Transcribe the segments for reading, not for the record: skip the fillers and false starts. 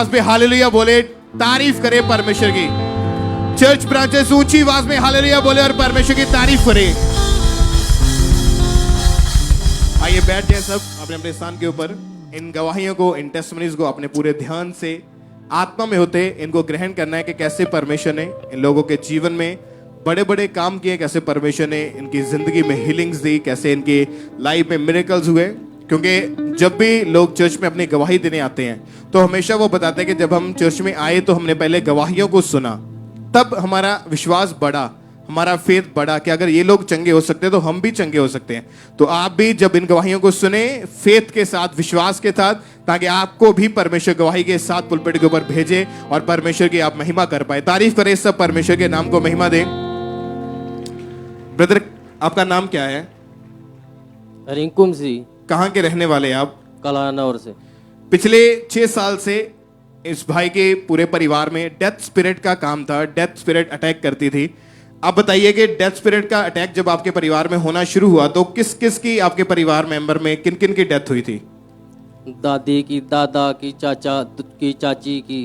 आवाज में हालेलुया बोले, तारीफ करे परमेश्वर की। चर्च ब्रांचेस ऊंची आवाज में हालेलुया बोले और परमेश्वर की तारीफ करे। आइए बैठ जाए सब अपने अपने स्थान के ऊपर। इन गवाहियों को, इन टेस्टिमनीज को अपने पूरे ध्यान से आत्मा में होते इनको ग्रहण करना है कि कैसे परमेश्वर ने इन लोगों के जीवन में बड़े बड़े काम किए, कैसे परमेश्वर ने इनकी जिंदगी में हीलिंग्स दी, कैसे इनकी लाइफ में मिरेकल्स हुए। क्योंकि जब भी लोग चर्च में अपनी गवाही देने आते हैं तो हमेशा वो बताते हैं कि जब हम चर्च में आए तो हमने पहले गवाहियों को सुना, तब हमारा विश्वास बढ़ा, हमारा फेथ बढ़ा कि अगर ये लोग चंगे हो सकते हैं तो हम भी चंगे हो सकते हैं। तो आप भी जब इन गवाहियों को सुने फेथ के साथ, विश्वास के साथ, ताकि आपको भी परमेश्वर गवाही के साथ पुलपिट के ऊपर भेजे और परमेश्वर की आप महिमा कर पाए। तारीफ करें, सब परमेश्वर के नाम को महिमा दें। ब्रदर, आपका नाम क्या है? रिंकुम सी। कहाँ के रहने वाले हैं आप? कलानौर से। पिछले 6 साल से इस भाई के पूरे परिवार में डेथ स्पिरिट का काम था, डेथ स्पिरिट अटैक करती थी। आप बताइए कि डेथ स्पिरिट का अटैक जब आपके परिवार में होना शुरू हुआ तो किस किस की, आपके परिवार मेंबर में किन किन की डेथ हुई थी? दादी की, दादा की, चाचा की, चाची की,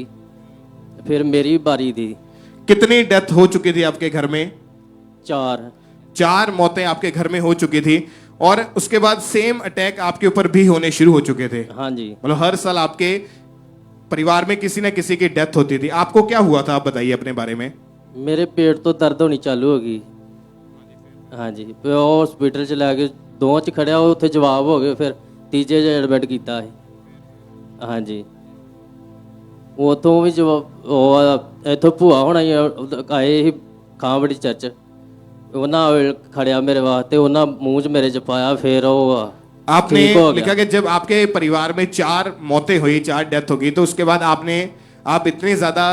फिर मेरी बारी थी। कितनी डेथ हो चुकी थी आपके घर में? 4 मौतें आपके घर में हो चुकी थी और उसके बाद सेम अटैक आपके ऊपर भी होने शुरू हो चुके थे। हाँ जी। मतलब हर साल आपके परिवार में किसी न किसी की डेथ होती थी। आपको क्या हुआ था, आप बताइए अपने बारे में। मेरे पेट तो दर्द होनी चालू हो गई। हाँ जी, फिर हॉस्पिटल च लैके 2 च खड़िया, उत्थे जवाब हो गए, फिर 3जे च एडमिट किया है। हाँ जी, उतों भी जवाब इतों भूआ होना आए ही खांबड़ी चर्च, उन्हें खड़िया मेरे वास्ते, उन्हें मूँह च मेरे च पाया, फिर आपने लिखा कि जब आपके परिवार में 4 मौतें हुई, 4 डेथ हो गई, तो उसके बाद आप इतने ज्यादा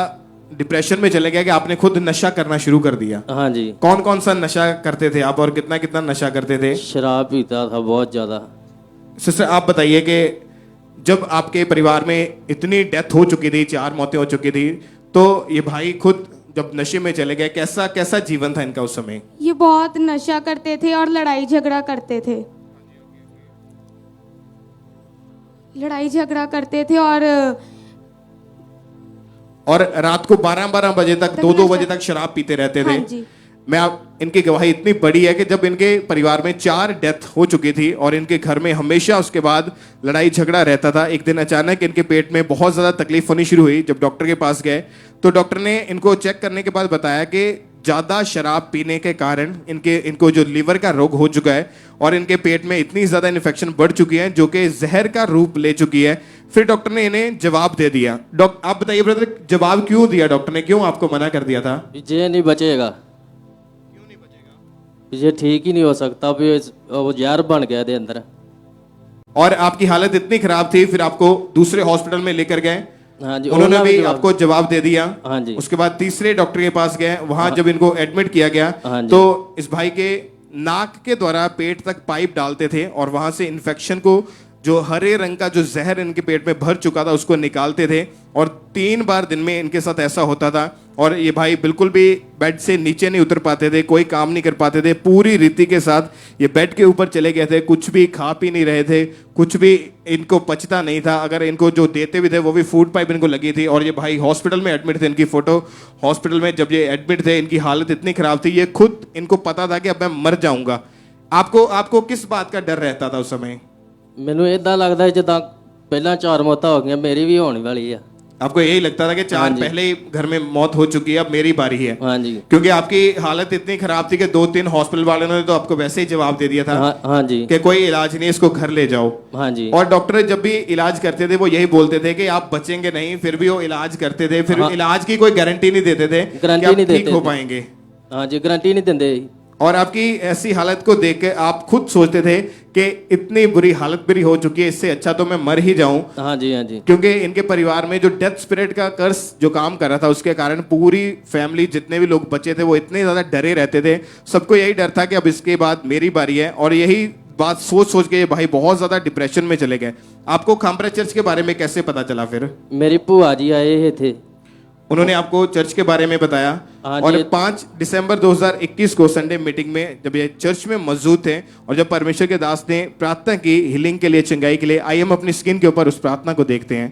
डिप्रेशन में चले गए कि आपने खुद नशा करना शुरू कर दिया। हाँ जी। कौन कौन सा नशा करते थे आप और कितना कितना नशा करते थे? शराब पीता था बहुत ज्यादा। सिस्टर, आप बताइए कि जब आपके परिवार में इतनी डेथ हो चुकी थी, 4 मौतें हो चुकी थी, तो ये भाई खुद जब नशे में चले गए, कैसा कैसा जीवन था इनका उस समय? ये बहुत नशा करते थे और लड़ाई झगड़ा करते थे। और रात को 12-12 बजे तक, 2-2 बजे तक शराब पीते रहते थे। हाँ जी। मैं आप इनकी गवाही इतनी बड़ी है कि जब इनके परिवार में 4 डेथ हो चुकी थी और इनके घर में हमेशा उसके बाद लड़ाई झगड़ा रहता था, एक दिन अचानक इनके पेट में बहुत ज़्यादा तकलीफ होनी शुरू हुई। जब डॉक्टर के पास गए तो डॉक्टर ने इनको चेक करने के बाद बताया कि ज़्यादा शराब पीने के कारण इनको जो लीवर का रोग हो चुका है और इनके पेट में इतनी ज़्यादा इन्फेक्शन बढ़ चुकी है जो कि जहर का रूप ले चुकी है। फिर डॉक्टर ने इन्हें जवाब दे दिया। आप बताइए ब्रदर, जवाब क्यों दिया डॉक्टर ने, क्यों आपको मना कर दिया था? ये नहीं बचेगा, ये ठीक ही नहीं हो सकता, वो जहर बन गया दे अंदर। और आपकी हालत इतनी खराब थी, फिर आपको दूसरे हॉस्पिटल में लेकर गए। हाँ जी, उन्होंने भी आपको जवाब दे दिया। हाँ जी। उसके बाद तीसरे डॉक्टर के पास गए, वहां जब इनको एडमिट किया गया, हाँ तो इस भाई के नाक के द्वारा पेट तक पाइप डालते थे और वहां से इन्फेक्शन को, जो हरे रंग का जो जहर इनके पेट में भर चुका था, उसको निकालते थे। और 3 बार दिन में इनके साथ ऐसा होता था और ये भाई बिल्कुल भी बेड से नीचे नहीं उतर पाते थे, कोई काम नहीं कर पाते थे। पूरी रीति के साथ ये बेड के ऊपर चले गए थे, कुछ भी खा पी नहीं रहे थे, कुछ भी इनको पचता नहीं था। अगर इनको जो देते भी थे वो भी फूड पाइप इनको लगी थी। और ये भाई हॉस्पिटल में एडमिट थे, इनकी फोटो हॉस्पिटल में जब ये एडमिट थे, इनकी हालत इतनी खराब थी, ये खुद इनको पता था कि अब मैं मर जाऊंगा। आपको किस बात का डर रहता था उस समय? ਮੈਨੂੰ ਇਦਾਂ ਲੱਗਦਾ ਜਿੱਦਾਂ ਪਹਿਲਾਂ 4 ਮੌਤਾਂ ਹੋ ਗਈਆਂ, ਮੇਰੀ ਵੀ ਹੋਣ ਵਾਲੀ ਆ। आपको यही लगता था कि 4 पहले ही घर में मौत हो चुकी है, अब मेरी बारी है। हाँ जी। क्योंकि आपकी हालत इतनी खराब थी कि 2-3 हॉस्पिटल वालों ने तो आपको वैसे ही जवाब दे दिया था। हाँ जी। कि कोई इलाज नहीं, इसको घर ले जाओ। हाँ जी। और डॉक्टर जब भी इलाज करते थे वो यही बोलते थे कि आप बचेंगे नहीं, फिर भी वो इलाज करते थे। फिर इलाज की कोई गारंटी नहीं देते थे कि आप ठीक हो पाएंगे। हाँ जी, गारंटी नहीं देते। और आपकी ऐसी हालत को देख के आप खुद सोचते थे कि इतनी बुरी हालत मेरी हो चुकी है, इससे अच्छा तो मैं मर ही जाऊं। हाँ जी। हाँ जी। क्योंकि इनके परिवार में जो डेथ स्पिरिट का कर्स जो काम कर रहा था, उसके कारण पूरी फैमिली, जितने भी लोग बचे थे, वो इतने ज्यादा डरे रहते थे। सबको यही डर था कि अब इसके बाद मेरी बारी है। और यही बात सोच सोच के ये भाई बहुत ज्यादा डिप्रेशन में चले गए। आपको खामरा चर्च के बारे में कैसे पता चला? फिर मेरी बुआ जी आए हुए थे, उन्होंने आपको चर्च के बारे में बताया। और 5 दिसंबर 2021 को संडे मीटिंग में जब ये चर्च में मौजूद थे और जब परमेश्वर के दास ने प्रार्थना की हीलिंग के लिए, चंगाई के लिए, आइए हम अपनी स्क्रीन के ऊपर उस प्रार्थना को देखते हैं।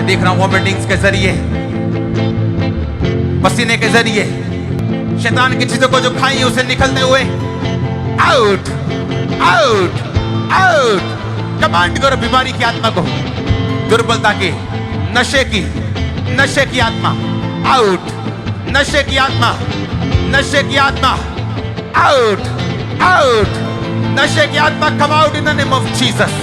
मैं देख रहा हूं वॉमिटिंग्स के जरिए, पसीने के जरिए शैतान की चीजों को जो खाई है उसे निकलते हुए आउट आउट आउट। कमांड करो बीमारी की आत्मा को, दुर्बलता की, नशे की आत्मा आउट, नशे की आत्मा आउट आउट, नशे की आत्मा come out in the name of Jesus.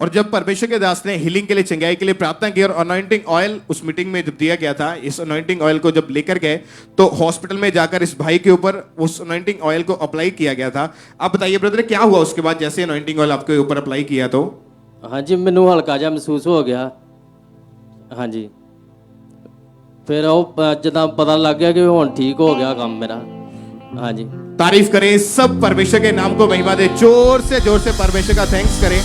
और जब परमेश्वर के दास ने हीलिंग के लिए, चंगाई के लिए प्रार्थना की और अनॉइंटिंग ऑयल उस मीटिंग में जब दिया गया था, इस अनॉइंटिंग ऑयल को जब लेकर गए तो हॉस्पिटल में जाकर इस भाई के ऊपर उस अनॉइंटिंग ऑयल को अप्लाई किया गया था। आप बताइए ब्रदर, क्या हुआ उसके बाद जैसे अनॉइंटिंग ऑयल आपके ऊपर अप्लाई किया तो? हाँ जी, मैनू हल्का जिहा महसूस हो गया। हाँ जी, फिर वो जदा पता लग गया कि हुण ठीक हो गया काम मेरा। हाँ जी, तारीफ करें सब परमेश्वर के नाम को महिमा दे, जोर से परमेश्वर का थैंक्स करें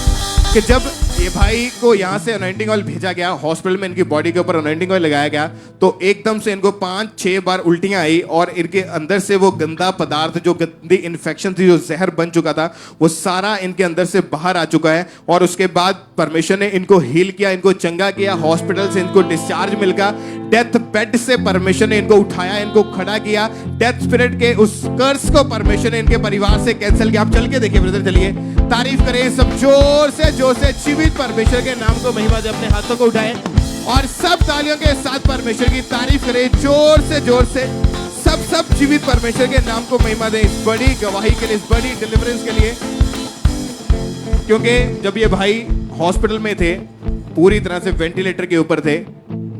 कि जब ये भाई को यहाँ से अनॉइंटिंग ऑयल भेजा गया, हॉस्पिटल में इनकी बॉडी के ऊपर अनॉइंटिंग ऑयल लगाया गया तो एकदम से इनको 5-6 बार उल्टियां आई और इनके अंदर से वो गंदा पदार्थ, जो गंदी इन्फेक्शन थी, जो जहर बन चुका था, वो सारा इनके अंदर से बाहर आ चुका है। और उसके बाद परमेश्वर ने इनको हील किया, इनको चंगा किया, हॉस्पिटल से इनको डिस्चार्ज मिलकर डेथ बेड से परमेश्वर ने इनको उठाया, इनको खड़ा किया। डेथ स्पिरिट के उस कर्स को परमेश्वर ने इनके परिवार से कैंसिल किया। आप चल के देखिए ब्रदर, चलिए तारीफ करें सब जोर से जीवित परमेश्वर के नाम को महिमा दे। अपने हाथों को उठाएं और सब तालियों के साथ परमेश्वर की तारीफ करें जोर से सब जीवित परमेश्वर के नाम को महिमा दें इस बड़ी गवाही के लिए, इस बड़ी डिलीवरेंस के लिए। क्योंकि जब ये भाई हॉस्पिटल में थे, पूरी तरह से वेंटिलेटर के ऊपर थे,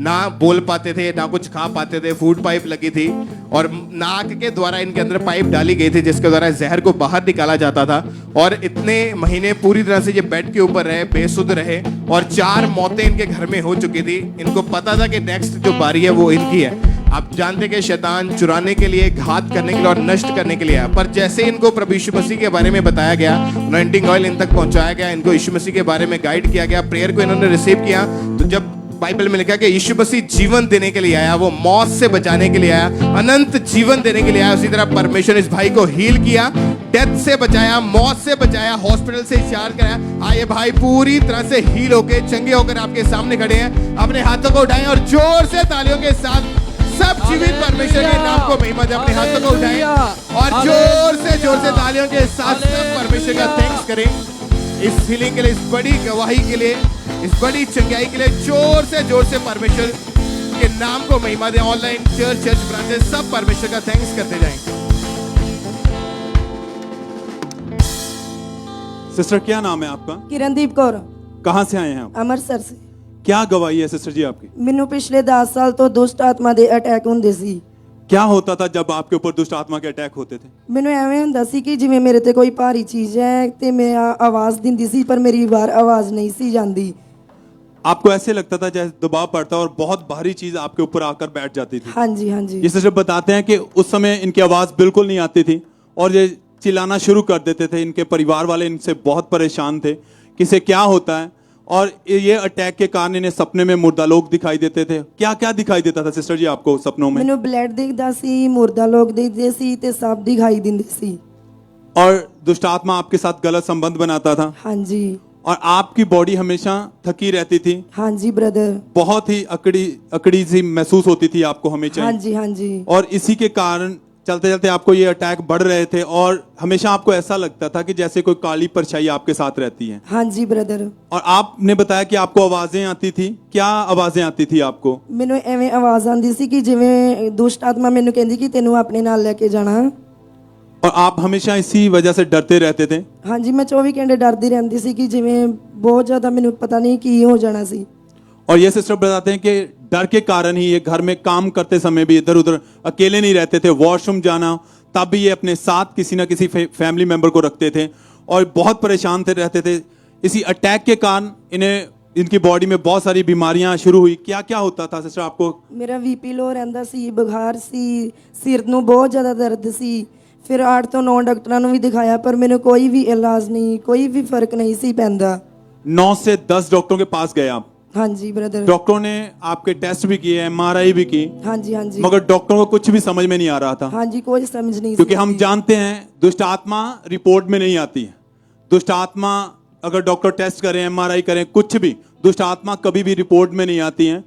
ना बोल पाते थे, ना कुछ खा पाते थे, फूड पाइप लगी थी और नाक के द्वारा इनके अंदर पाइप डाली गई थी जिसके द्वारा जहर को बाहर निकाला जाता था। और इतने महीने पूरी तरह से ये बेड के ऊपर रहे, बेसुध रहे और 4 मौतें इनके घर में हो चुकी थी। इनको पता था कि नेक्स्ट जो बारी है वो इनकी है। आप जानते कि शैतान चुराने के लिए, घात करने के लिए और नष्ट करने के लिए है। पर जैसे इनको प्रभु यीशु मसीह के बारे में बताया गया, अनॉइंटिंग ऑयल इन तक पहुंचाया गया, इनको यीशु मसीह के बारे में गाइड किया गया, प्रेयर को इन्होंने रिसीव किया, तो जब बाइबल में लिखा कि यीशु मसीह जीवन देने के लिए आया, वो मौत से बचाने के लिए आया, अनंत जीवन देने के लिए आया। उसी तरह परमेश्वर ने इस भाई को हील किया, डेथ से बचाया, मौत से बचाया, हॉस्पिटल से डिस्चार्ज कराया। आइए भाई पूरी तरह से हील होके, चंगे होकर आपके सामने खड़े हैं। अपने हाथों को उठाएं और जोर से तालियों के साथ सब जीवित परमेश्वर के नाम को महिमा दे। अपने हाथों को उठाएं और जोर से तालियों के साथ सब परमेश्वर का थैंक्स करें इस हीलिंग के लिए, इस बड़ी गवाही के लिए, इस बड़ी चंगाई के लिए। जोर से परमेश्वर के नाम को महिमा दें। ऑनलाइन चर्च ब्रांचेस सब परमेश्वर का थैंक्स करते जाएं। सिस्टर क्या नाम है आपका? किरणदीप कौर, कहाँ से आए हैं आप? ਅੰਮ੍ਰਿਤਸਰ से। क्या गवाही है सिस्टर जी आपकी? ਮੈਨੂੰ ਪਿਛਲੇ 10 ਸਾਲ ਤੋਂ ਦੁਸ਼ਟ ਆਤਮਾ ਦੇ ਅਟੈਕ ਹੁੰਦੇ ਸੀ। क्या होता था जब आपके ऊपर दुष्ट आत्मा के अटैक होते थे? ਮੈਨੂੰ ਐਵੇਂ ਹੁੰਦਾ ਸੀ ਕਿ ਜਿਵੇਂ ਮੇਰੇ ਤੇ ਕੋਈ ਭਾਰੀ ਚੀਜ਼ ਹੈ ਤੇ ਮੈਂ ਆਵਾਜ਼ ਦਿੰਦੀ ਸੀ ਪਰ ਮੇਰੀ ਬਾਹਰ ਆਵਾਜ਼ ਨਹੀਂ ਸੀ ਜਾਂਦੀ। आपको ऐसे लगता था जैसे दबाव पड़ता और बहुत भारी चीज आपके ऊपर आकर बैठ जाती थी। ਹਾਂਜੀ ਹਾਂਜੀ। ये सिस्टर बताते हैं कि उस समय इनकी आवाज बिल्कुल नहीं आती थी और ये चिल्लाना शुरू कर देते थे। इनके परिवार वाले इनसे बहुत परेशान थे कि इसे क्या होता है, और ये अटैक के कारण इन्हें सपने में मुर्दा लोग दिखाई देते थे। क्या क्या दिखाई देता था सिस्टर जी आपको सपनों में? ਮੈਨੂੰ ਬਲੱਡ ਦਿਖਦਾ ਸੀ, ਮੁਰਦਾ ਲੋਕ ਦਿਖਦੇ ਸੀ ਤੇ ਸਭ ਦਿਖਾਈ ਦਿੰਦੇ ਸੀ। और दुष्ट आत्मा आपके साथ गलत संबंध बनाता था ਹਾਂਜੀ और आपकी बॉडी हमेशा थकी रहती थी, ਹਾਂਜੀ ਬ੍ਰਦਰ। बहुत ही अकड़ी सी महसूस होती थी आपको हमेशा ही। ਹਾਂਜੀ ਹਾਂਜੀ और इसी के कारण चलते चलते आपको ये अटैक बढ़ रहे थे और हमेशा आपको ऐसा लगता था कि जैसे कोई काली परछाई आपके साथ रहती है। ਹਾਂਜੀ ਬ੍ਰਦਰ। और आपने बताया कि आपको आवाजें आती थी। क्या आवाजें आती थी आपको? ਮੈਨੂੰ ਐਵੇਂ ਆਵਾਜ਼ ਆਉਂਦੀ ਸੀ ਕਿ ਜਿਵੇਂ ਦੁਸ਼ਟ ਆਤਮਾ ਮੈਨੂੰ ਕਹਿੰਦੀ ਕਿ ਤੈਨੂੰ ਆਪਣੇ ਨਾਲ ਲੈ ਕੇ ਜਾਣਾ। और आप हमेशा इसी वजह से डरते रहते थे? ਹਾਂਜੀ ਮੈਂ 24 ਘੰਟੇ ਡਰਦੀ ਰਹਿੰਦੀ ਸੀ ਕਿ ਜਿਵੇਂ ਬਹੁਤ ਜ਼ਿਆਦਾ ਮੈਨੂੰ ਪਤਾ नहीं ਕੀ ਹੋ ਜਾਣਾ ਸੀ। और ये सिस्टर बताते हैं कि डर के कारण ही ये घर में काम करते समय भी इधर उधर अकेले नहीं रहते थे। वॉशरूम जाना तब भी ये अपने साथ किसी ना किसी फैमिली मेंबर को रखते थे और बहुत परेशान थे रहते थे। इसी अटैक के कारण इन्हें इनकी बॉडी में बहुत सारी बीमारियां शुरू हुई। क्या क्या होता था सिस्टर आपको? ਮੇਰਾ ਵੀਪੀ ਲੋ ਰਹਿੰਦਾ ਸੀ, ਬੁਖਾਰ ਸੀ, ਸਿਰ ਨੂੰ ਬਹੁਤ ਜ਼ਿਆਦਾ ਦਰਦ ਸੀ। ਫਿਰ 8 ਤੋਂ 9 ਡਾਕਟਰਾਂ ਨੂੰ ਵੀ ਦਿਖਾਇਆ ਪਰ ਮੈਨੂੰ ਕੋਈ ਵੀ ਇਲਾਜ ਨਹੀਂ, ਕੋਈ ਵੀ ਫਰਕ ਨਹੀਂ ਸੀ ਪੈਂਦਾ। 9 से 10 डॉक्टरों के पास गए आप? ਹਾਂਜੀ ਬ੍ਰਦਰ। डॉक्टरों ने आपके टेस्ट भी किए, MRI भी की, ਹਾਂਜੀ ਹਾਂਜੀ मगर डॉक्टरों को कुछ भी समझ में नहीं आ रहा था। ਹਾਂਜੀ ਕੋਈ ਸਮਝ ਨਹੀਂ क्योंकि हम ਸੀ। जानते हैं दुष्ट आत्मा रिपोर्ट में नहीं आती है। दुष्ट आत्मा अगर डॉक्टर टेस्ट करें, MRI करें, कुछ भी, दुष्ट आत्मा कभी भी रिपोर्ट में नहीं आती हैं।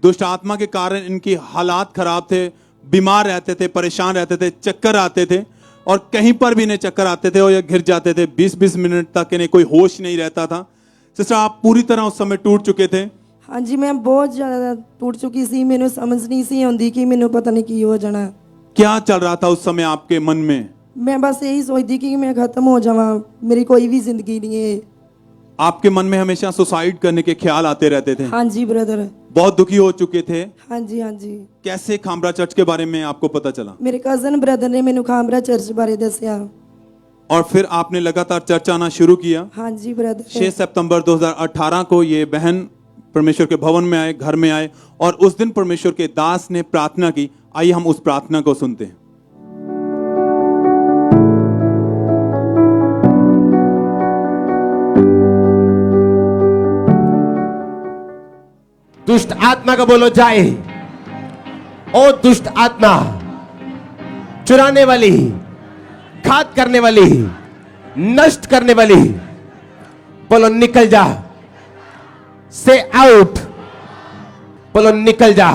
दुष्ट आत्मा के कारण इनकी हालात खराब थे, बीमार रहते थे, परेशान रहते थे, चक्कर आते थे और कहीं पर भी इन्हें चक्कर आते थे और ये गिर जाते थे। 20-20 मिनट तक इन्हें कोई होश नहीं रहता था। सिस्टर, आप पूरी तरह उस समय टूट चुके थे। हाँ जी, मैं बहुत ज़्यादा टूट चुकी सी। मैंने समझ नहीं सी आती कि मैंने पता नहीं की हो जाना। क्या चल रहा था उस समय आपके मन में? मैं बस यही सोचती कि मैं ख़त्म हो जावा, मेरी कोई भी ज़िंदगी नहीं है। आपके मन में हमेशा सुसाइड करने के ख्याल आते रहते थे। हाँ जी ब्रदर। बहुत दुखी हो चुके थे। हाँ जी, हाँ जी। कैसे खामरा चर्च के बारे में आपको पता चला? मेरे कज़न ब्रदर ने मैंने खामरा चर्च बारे दसिया और फिर आपने लगातार चर्च आना शुरू किया। हाँ जी ब्रदर। 6 सितंबर 2018 को ये बहन परमेश्वर के भवन में आए, घर में आए और उस दिन परमेश्वर के दास ने प्रार्थना की। आइए हम उस प्रार्थना को सुनते हैं। दुष्ट आत्मा का बोलो जाए। ओ दुष्ट आत्मा, चुराने वाली, घात करने वाली, नष्ट करने वाली, बोलो निकल जा। से आउट, बोलो निकल जा।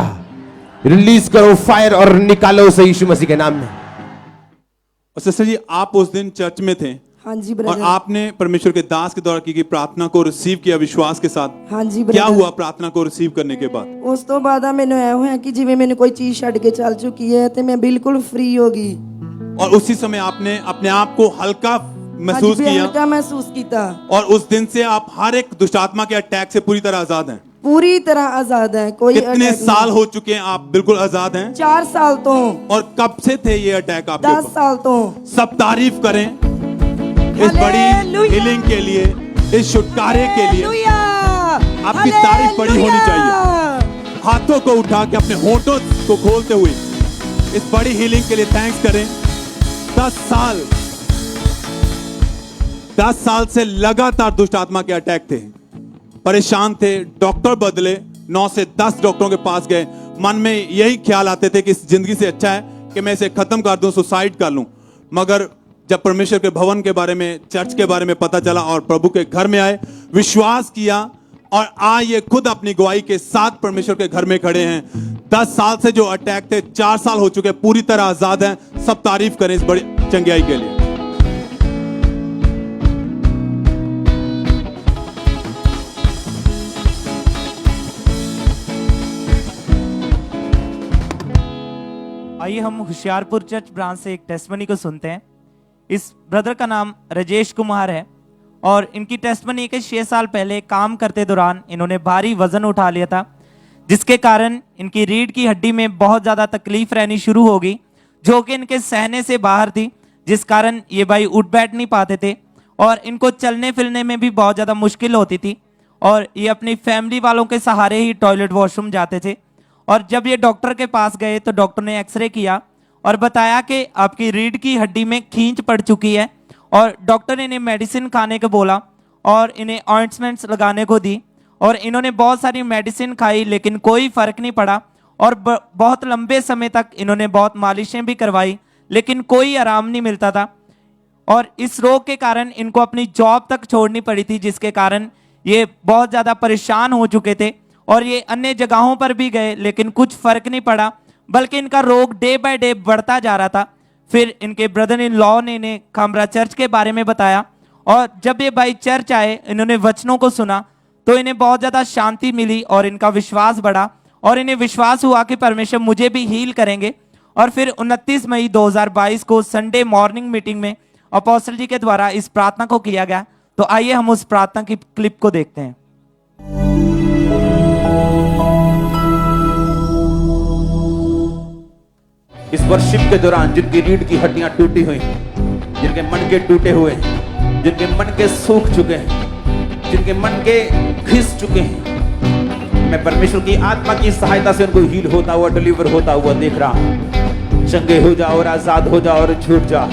रिलीज करो फायर और निकालो उसे यीशु मसीह के नाम में। और सिस्टर जी, आप उस दिन चर्च में थे। हाँ जी और ब्रदर। आपने परमेश्वर के दास के द्वारा की गई प्रार्थना को रिसीव किया विश्वास के साथ। हाँ जी क्या ब्रदर। हुआ प्रार्थना को रिसीव करने के बाद? उस तो बाद मैंने ऐ होया कि जिਵੇਂ मैंने कोई चीज छड़ के चल चुकी है तो मैं बिल्कुल फ्री हो गई। और उसी समय आपने अपने आप को हल्का महसूस किया हल्का महसूस किया। और उस दिन से आप हर एक दुष्ट आत्मा के अटैक से पूरी तरह आजाद हैं। पूरी तरह आजाद है। कोई कितने अटैक साल हो चुके हैं आप बिल्कुल आजाद हैं? 4 साल तो। और कब से थे ये अटैक आपके 10 ऊपर? साल तो। सब तारीफ करें इस बड़ी हालेलुया। हीलिंग के लिए, इस छुटकारे के लिए। हालेलुया। आपकी तारीफ बड़ी होनी हालेलुया। चाहिए। हाथों को उठा के अपने होठों को खोलते हुए इस बड़ी हीलिंग के लिए थैंक्स करें। 10 साल से लगातार दुष्ट आत्मा के अटैक थे, परेशान थे, डॉक्टर बदले, 9 से 10 डॉक्टरों के पास गए। मन में यही ख्याल आते थे कि इस जिंदगी से अच्छा है कि मैं इसे खत्म कर दूं, सुसाइड कर लूं। मगर जब परमेश्वर के भवन के बारे में, चर्च के बारे में पता चला और प्रभु के घर में आए, विश्वास किया और आज ये खुद अपनी गवाही के साथ परमेश्वर के घर में खड़े हैं। 10 साल से जो अटैक थे, 4 साल हो चुके, पूरी तरह आजाद हैं। सब तारीफ करें इस बड़ी चंगाई के लिए। आइए हम होशियारपुर चर्च ब्रांच से एक टेस्टमनी को सुनते हैं। इस ब्रदर का नाम राजेश कुमार है और इनकी टेस्टमनी के 6 साल पहले काम करते दौरान इन्होंने भारी वजन उठा लिया था, जिसके कारण इनकी रीढ़ की हड्डी में बहुत ज़्यादा तकलीफ रहनी शुरू हो गई, जो कि इनके सहने से बाहर थी, जिस कारण ये भाई उठ बैठ नहीं पाते थे और इनको चलने फिरने में भी बहुत ज़्यादा मुश्किल होती थी और ये अपनी फैमिली वालों के सहारे ही टॉयलेट वॉशरूम जाते थे। और जब ये डॉक्टर के पास गए तो डॉक्टर ने एक्सरे किया और बताया कि आपकी रीढ़ की हड्डी में खींच पड़ चुकी है और डॉक्टर ने इन्हें मेडिसिन खाने को बोला और इन्हें ऑइंटमेंट्स लगाने को दी और इन्होंने बहुत सारी मेडिसिन खाई, लेकिन कोई फर्क नहीं पड़ा और बहुत लंबे समय तक इन्होंने बहुत मालिशें भी करवाई, लेकिन कोई आराम नहीं मिलता था और इस रोग के कारण इनको अपनी जॉब तक छोड़नी पड़ी थी, जिसके कारण ये बहुत ज़्यादा परेशान हो चुके थे और ये अन्य जगहों पर भी गए, लेकिन कुछ फर्क नहीं पड़ा, बल्कि इनका रोग डे बाय डे बढ़ता जा रहा था। फिर इनके ब्रदर इन लॉ ने इन्हें खामरा चर्च के बारे में बताया और जब ये भाई चर्च आए, इन्होंने वचनों को सुना तो इन्हें बहुत ज़्यादा शांति मिली और इनका विश्वास बढ़ा और इन्हें विश्वास हुआ कि परमेश्वर मुझे भी हील करेंगे। और फिर 29 मई 2022 को संडे मॉर्निंग मीटिंग में अपोस्टल जी के द्वारा इस प्रार्थना को किया गया। तो आइए हम उस प्रार्थना की क्लिप को देखते हैं। इस वर्शिप के दौरान जिनकी रीढ़ की हड्डियां टूटी हुई, जिनके मन के टूटे हुए, जिनके मन के सूख चुके हैं, जिनके मन के घिस चुके हैं, मैं परमेश्वर की आत्मा की सहायता से उनको हील होता हुआ, डिलीवर होता हुआ देख रहा हूं। चंगे हो जाओ और आजाद हो जाओ और छूट जाओ।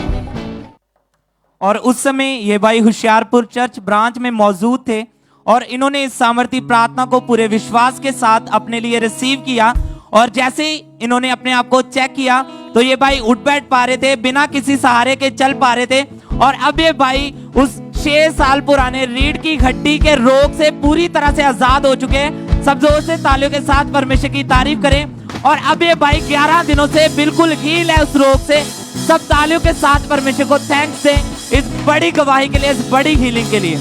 और उस समय ये भाई होशियारपुर चर्च ब्रांच में मौजूद थे और इन्होंने इस सामर्थी प्रार्थना को पूरे विश्वास के साथ अपने लिए रिसीव किया और जैसे ही इन्होंने अपने आप को चेक किया तो ये भाई उठ बैठ पा रहे थे, बिना किसी सहारे के चल पा रहे थे और अब ये भाई उस 6 साल पुराने रीढ़ की हड्डी के रोग से पूरी तरह से आजाद हो चुके हैं। सब जोर से तालियों के साथ परमेश्वर की तारीफ करें। और अब ये भाई 11 दिनों से बिल्कुल हील है उस रोग से। सब तालियों के साथ परमेश्वर को थैंक्स दें इस बड़ी गवाही के लिए, इस बड़ी हीलिंग के लिए।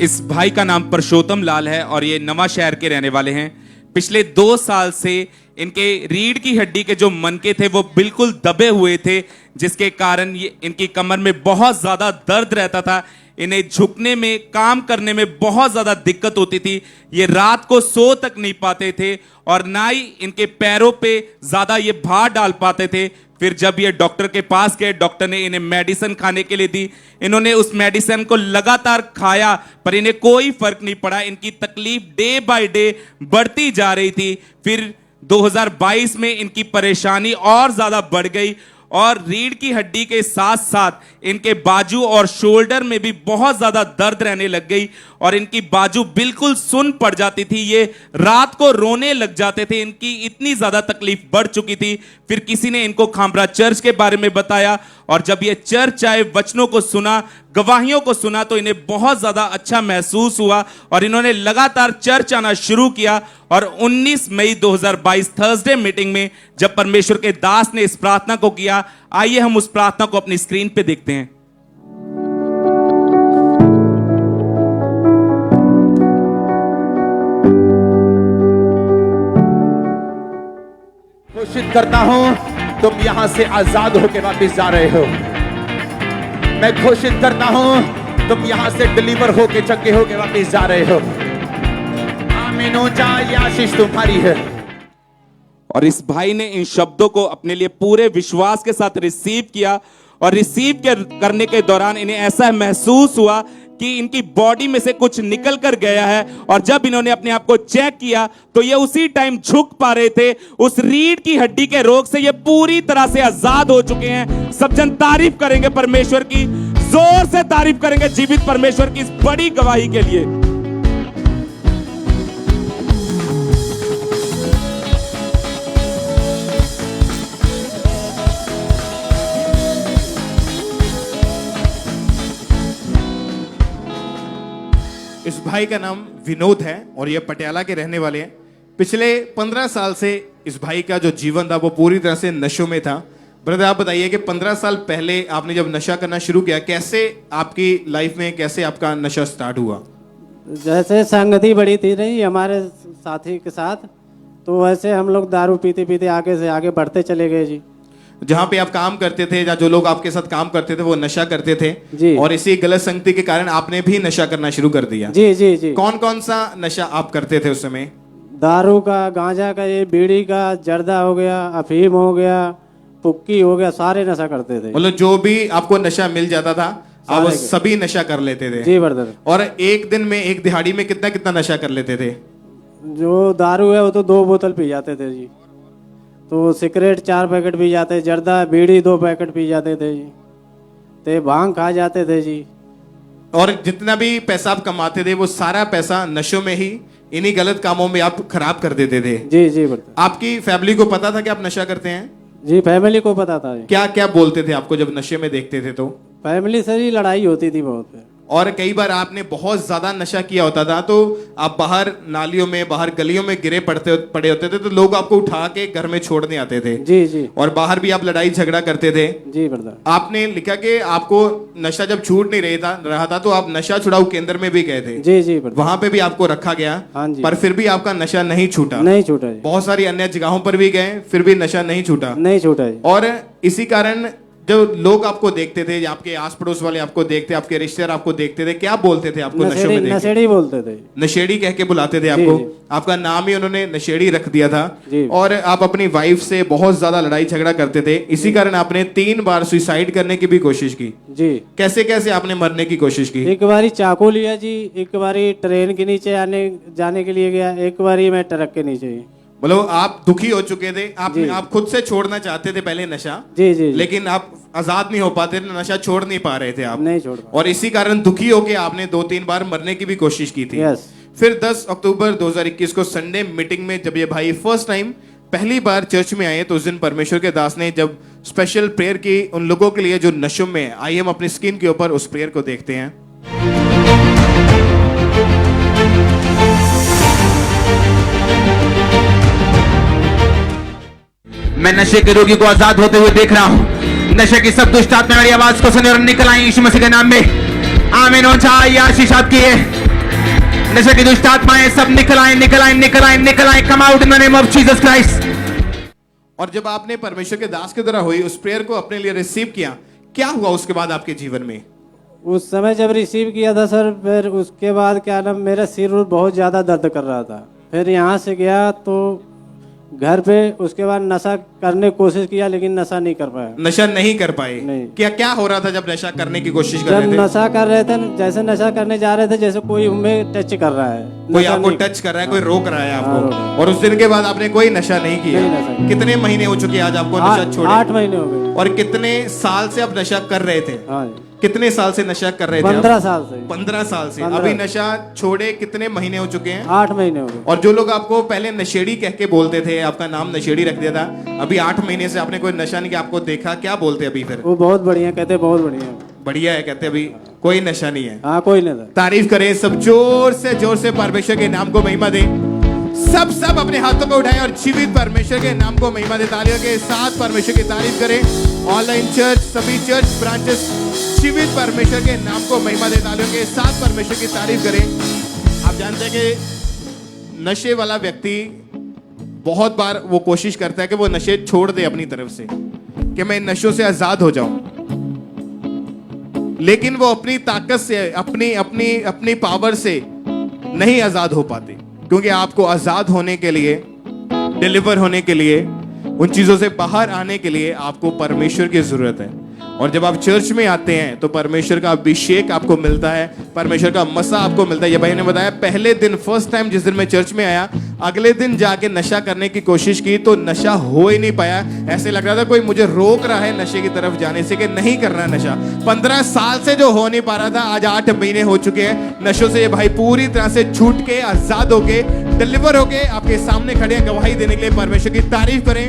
इस भाई का नाम परशोत्तम लाल है और ये नवा शहर के रहने वाले हैं। पिछले 2 साल से इनके रीढ़ की हड्डी के जो मनके थे वो बिल्कुल दबे हुए थे, जिसके कारण ये इनकी कमर में बहुत ज्यादा दर्द रहता था। इन्हें झुकने में, काम करने में बहुत ज्यादा दिक्कत होती थी। ये रात को सो तक नहीं पाते थे और ना ही इनके पैरों पे ज्यादा ये भार डाल पाते थे। फिर जब ये डॉक्टर के पास गए, डॉक्टर ने इन्हें मेडिसिन खाने के लिए दी। इन्होंने उस मेडिसिन को लगातार खाया पर इन्हें कोई फर्क नहीं पड़ा। इनकी तकलीफ डे बाय डे बढ़ती जा रही थी। फिर 2022 में इनकी परेशानी और ज्यादा बढ़ गई और रीढ़ की हड्डी के साथ साथ इनके बाजू और शोल्डर में भी बहुत ज्यादा दर्द रहने लग गई और इनकी बाजू बिल्कुल सुन्न पड़ जाती थी। ये रात को रोने लग जाते थे, इनकी इतनी ज्यादा तकलीफ बढ़ चुकी थी। फिर किसी ने इनको खामरा चर्च के बारे में बताया और जब ये चर्च आए, वचनों को सुना, गवाहियों को सुना तो इन्हें बहुत ज्यादा अच्छा महसूस हुआ और इन्होंने लगातार चर्च आना शुरू किया। और 19 मई 2022 थर्सडे मीटिंग में जब परमेश्वर के दास ने इस प्रार्थना को किया, आइए हम उस प्रार्थना को अपनी स्क्रीन पे देखते हैं। घोषित करता हूं तुम यहां से आजाद होकर वापस जा रहे हो। मैं घोषित करता हूं तुम यहां से डिलीवर होके चंगे होके वापस जा रहे हो। आमीन हो जाए, ये आशीष तुम्हारी है। और इस भाई ने इन शब्दों को अपने लिए पूरे विश्वास के साथ रिसीव किया और रिसीव करने के दौरान इन्हें ऐसा महसूस हुआ कि इनकी बॉडी में से कुछ निकल कर गया है। और जब इन्होंने अपने आप को चेक किया तो ये उसी टाइम झुक पा रहे थे। उस रीढ़ की हड्डी के रोग से ये पूरी तरह से आजाद हो चुके हैं। सब जन तारीफ करेंगे परमेश्वर की, जोर से तारीफ करेंगे जीवित परमेश्वर की इस बड़ी गवाही के लिए। इस भाई का नाम विनोद है और ये पटियाला के रहने वाले हैं। पिछले 15 साल से इस भाई का जो जीवन था वो पूरी तरह से नशों में था। ब्रदर, आप बताइए कि 15 साल पहले आपने जब नशा करना शुरू किया, कैसे आपकी लाइफ में कैसे आपका नशा स्टार्ट हुआ? जैसे संगति बड़ी थी रही हमारे साथी के साथ, तो वैसे हम लोग दारू पीते पीते आगे से आगे बढ़ते चले गए जी। जहाँ पे आप काम करते थे या जो लोग आपके साथ काम करते थे वो नशा करते थे जी। और इसी गलत संगति के कारण आपने भी नशा करना शुरू कर दिया। जी जी जी। कौन कौन सा नशा आप करते थे उस समय? दारू का, गांजा का, ये बीड़ी का, जर्दा हो गया, अफीम हो गया, पुक्की हो गया, सारे नशा करते थे। मतलब जो भी आपको नशा मिल जाता था आप सारे सभी नशा कर लेते थे? जी ब्रदर। और एक दिन में, एक दिहाड़ी में कितना कितना नशा कर लेते थे? जो दारू है वो तो 2 बोतल पी जाते थे जी। तो सिगरेट 4 पैकेट पी जाते, जर्दा बीड़ी 2 पैकेट पी जाते थे जी। ते भांग खा जाते थे जी। और जितना भी पैसा आप कमाते थे वो सारा पैसा नशों में ही, इन्हीं गलत कामों में आप खराब कर देते थे? जी जी ब्रदर। आपकी फैमिली को पता था कि आप नशा करते हैं? जी, फैमिली को पता था जी। क्या क्या बोलते थे आपको जब नशे में देखते थे तो? फैमिली से ही लड़ाई होती थी बहुत। और कई बार आपने बहुत ज्यादा नशा किया होता था तो आप बाहर नालियों में, बाहर गलियों में गिरे पड़े होते थे तो लोग आपको उठा के घर में छोड़ने आते थे। जी जी। और बाहर भी आप लड़ाई झगड़ा करते थे। जी ब्रदर। आपने लिखा कि आपको नशा जब छूट नहीं रहा था तो आप नशा छुड़ाऊ केंद्र में भी गए थे। जी जी ब्रदर। वहां पे भी आपको रखा गया। हाँ जी। पर फिर भी आपका नशा नहीं छूटा? नहीं छूटा जी। बहुत सारी अन्य जगहों पर भी गए, फिर भी नशा नहीं छूटा? नहीं छूटा जी। और इसी कारण जो लोग आपको देखते थे, आपके आस पड़ोस वाले आपको देखते, आपके रिश्तेदार आपको देखते थे, क्या बोलते थे आपको नशे में? नशेड़ी बोलते थे। नशेड़ी कह के बुलाते थे आपको? आपका नाम ही उन्होंने नशेड़ी रख दिया था। और आप अपनी वाइफ से बहुत ज्यादा लड़ाई झगड़ा करते थे, इसी कारण आपने 3 बार सुसाइड करने की भी कोशिश की। जी। कैसे कैसे आपने मरने की कोशिश की? एक बारी चाकू लिया जी, एक बारी ट्रेन के नीचे जाने के लिए गया, एक बारी मैं ट्रक के नीचे। मतलब आप दुखी हो चुके थे, आप खुद से छोड़ना चाहते थे पहले नशा। जी जी। लेकिन आप आजाद नहीं हो पाते थे, नशा छोड़ नहीं पा रहे थे आप। नहीं छोड़। और इसी कारण दुखी होके आपने 2-3 बार मरने की भी कोशिश की थी। यस। फिर 10 अक्टूबर 2021 को संडे मीटिंग में जब ये भाई फर्स्ट टाइम पहली बार चर्च में आए तो उस दिन परमेश्वर के दास ने जब स्पेशल प्रेयर की उन लोगों के लिए जो नशों में है। आइए हम अपनी स्क्रीन के ऊपर उस प्रेयर को देखते हैं। मैं नशे के रोगी को आजाद होते हुए देख रहा हूं। नशे की सब दुष्ट आत्मा मेरी आवाज को सुने और निकल आई यीशु मसीह के नाम में। आमीन हो जाए। आशीष आपकी है। नशे की दुष्ट आत्माएं सब निकल आए, निकल आए, निकल आए, निकल आए। Come out in the name of Jesus Christ. और जब आपने परमेश्वर के दास की तरह हुई, उस प्रेयर को अपने लिए रिसीव किया, क्या हुआ उसके बाद आपके जीवन में? उस समय जब रिसीव किया था सर, फिर उसके बाद क्या नाम, मेरा सिर बहुत ज़्यादा दर्द कर रहा था। फिर यहाँ से गया तो घर पे, उसके बाद नशा करने की कोशिश किया लेकिन नशा नहीं कर पाया। नशा नहीं कर पाए? नहीं। क्या क्या हो रहा था जब नशा करने की कोशिश कर जब रहे थे? नशा कर रहे थे, जैसे नशा करने जा रहे थे, जैसे कोई हमें टच कर रहा है, कोई नशा आपको नहीं- टच कर रहा है, कोई रोक रहा है हाँ, आपको, रोक रहा है। और उस दिन के बाद आपने कोई नशा नहीं किया? नहीं, नशा नहीं। कितने महीने हो चुके हैं आज आपको नशा छोड़े? 8 महीने हो गए। और कितने साल से आप नशा कर रहे थे? हाँ जी, कितने साल से नशा कर रहे थे? 15 साल से। 15 साल से। 15 अभी नशा छोड़े कितने महीने हो चुके हैं? 8 महीने हो गए। और जो लोग आपको पहले नशेड़ी कह के बोलते थे, आपका नाम नशेड़ी रख दिया था, अभी 8 महीने से आपने कोई नशा नहीं किया, आपको देखा, क्या बोलते अभी फिर? वो बहुत बढ़िया कहते, बहुत बढ़िया। बढ़िया है कहते, अभी कोई नशा नहीं है। हाँ, कोई नहीं था। तारीफ करें सब, जोर से परमेश्वर के नाम को महिमा दें। सब अपने हाथों को उठाएं और जीवित परमेश्वर के नाम को महिमा दे। तालियों के साथ परमेश्वर की तारीफ करें। ऑनलाइन चर्च, सभी चर्च ब्रांचेस जीवित परमेश्वर के नाम को महिमा दे। तालियों के साथ परमेश्वर की तारीफ करें। आप जानते हैं कि नशे वाला व्यक्ति बहुत बार वो कोशिश करता है कि वो नशे छोड़ दे अपनी तरफ से, कि मैं इन नशों से आजाद हो जाऊं, लेकिन वो अपनी ताकत से, अपनी पावर से नहीं आजाद हो पाते। क्योंकि आपको आजाद होने के लिए, डिलीवर होने के लिए, उन चीजों से बाहर आने के लिए आपको परमेश्वर की जरूरत है। और जब आप चर्च में आते हैं तो परमेश्वर का अभिषेक आपको मिलता है, परमेश्वर का मसा आपको मिलता है। ये भाई ने बताया, पहले दिन, फर्स्ट टाइम जिस दिन मैं चर्च में आया, अगले दिन जाके नशा करने की कोशिश की तो नशा हो ही नहीं पाया। ऐसे लग रहा था कोई मुझे रोक रहा है नशे की तरफ जाने से, कि नहीं करना नशा। 15 साल से जो हो नहीं पा रहा था, आज 8 महीने हो चुके हैं नशों से। ये भाई पूरी तरह से छूट के, आजाद होके, डिलीवर होके आपके सामने खड़े हैं गवाही देने के लिए। परमेश्वर की तारीफ करें।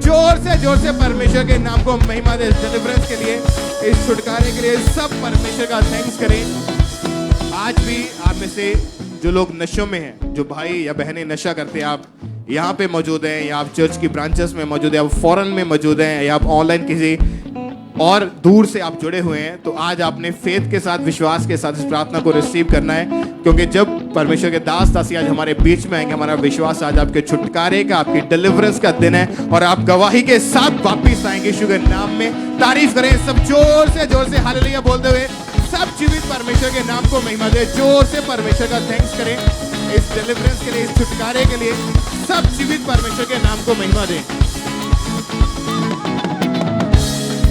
जोर से परमेश्वर के नाम को महिमा दे। डिलीवरेंस के लिए, इस छुटकारे के लिए सब परमेश्वर का थैंक्स करें। आज भी आप में से जो लोग नशों में हैं, जो भाई या बहनें नशा करते हैं, आप यहाँ पे मौजूद हैं, या आप चर्च की ब्रांचेस में मौजूद हैं, आप फॉरेन में मौजूद हैं, या आप ऑनलाइन किसी और दूर से आप जुड़े हुए हैं, तो आज आपने फेथ के साथ, विश्वास के साथ इस प्रार्थना को रिसीव करना है। क्योंकि जब परमेश्वर के दास दासी आज हमारे बीच में आएंगे, हमारा विश्वास आज आपके छुटकारे का, आपकी डिलीवरेंस का दिन है, और आप गवाही के साथ वापिस आएंगे यीशु के नाम में। तारीफ करें सब, जोर से हालेलुया बोलते हुए। सब जीवित परमेश्वर के नाम को महिमा दे। जोर से परमेश्वर का थैंक्स करें इस डिलीवरेंस के लिए, इस छुटकारे के लिए। सब जीवित परमेश्वर के नाम को महिमा दें।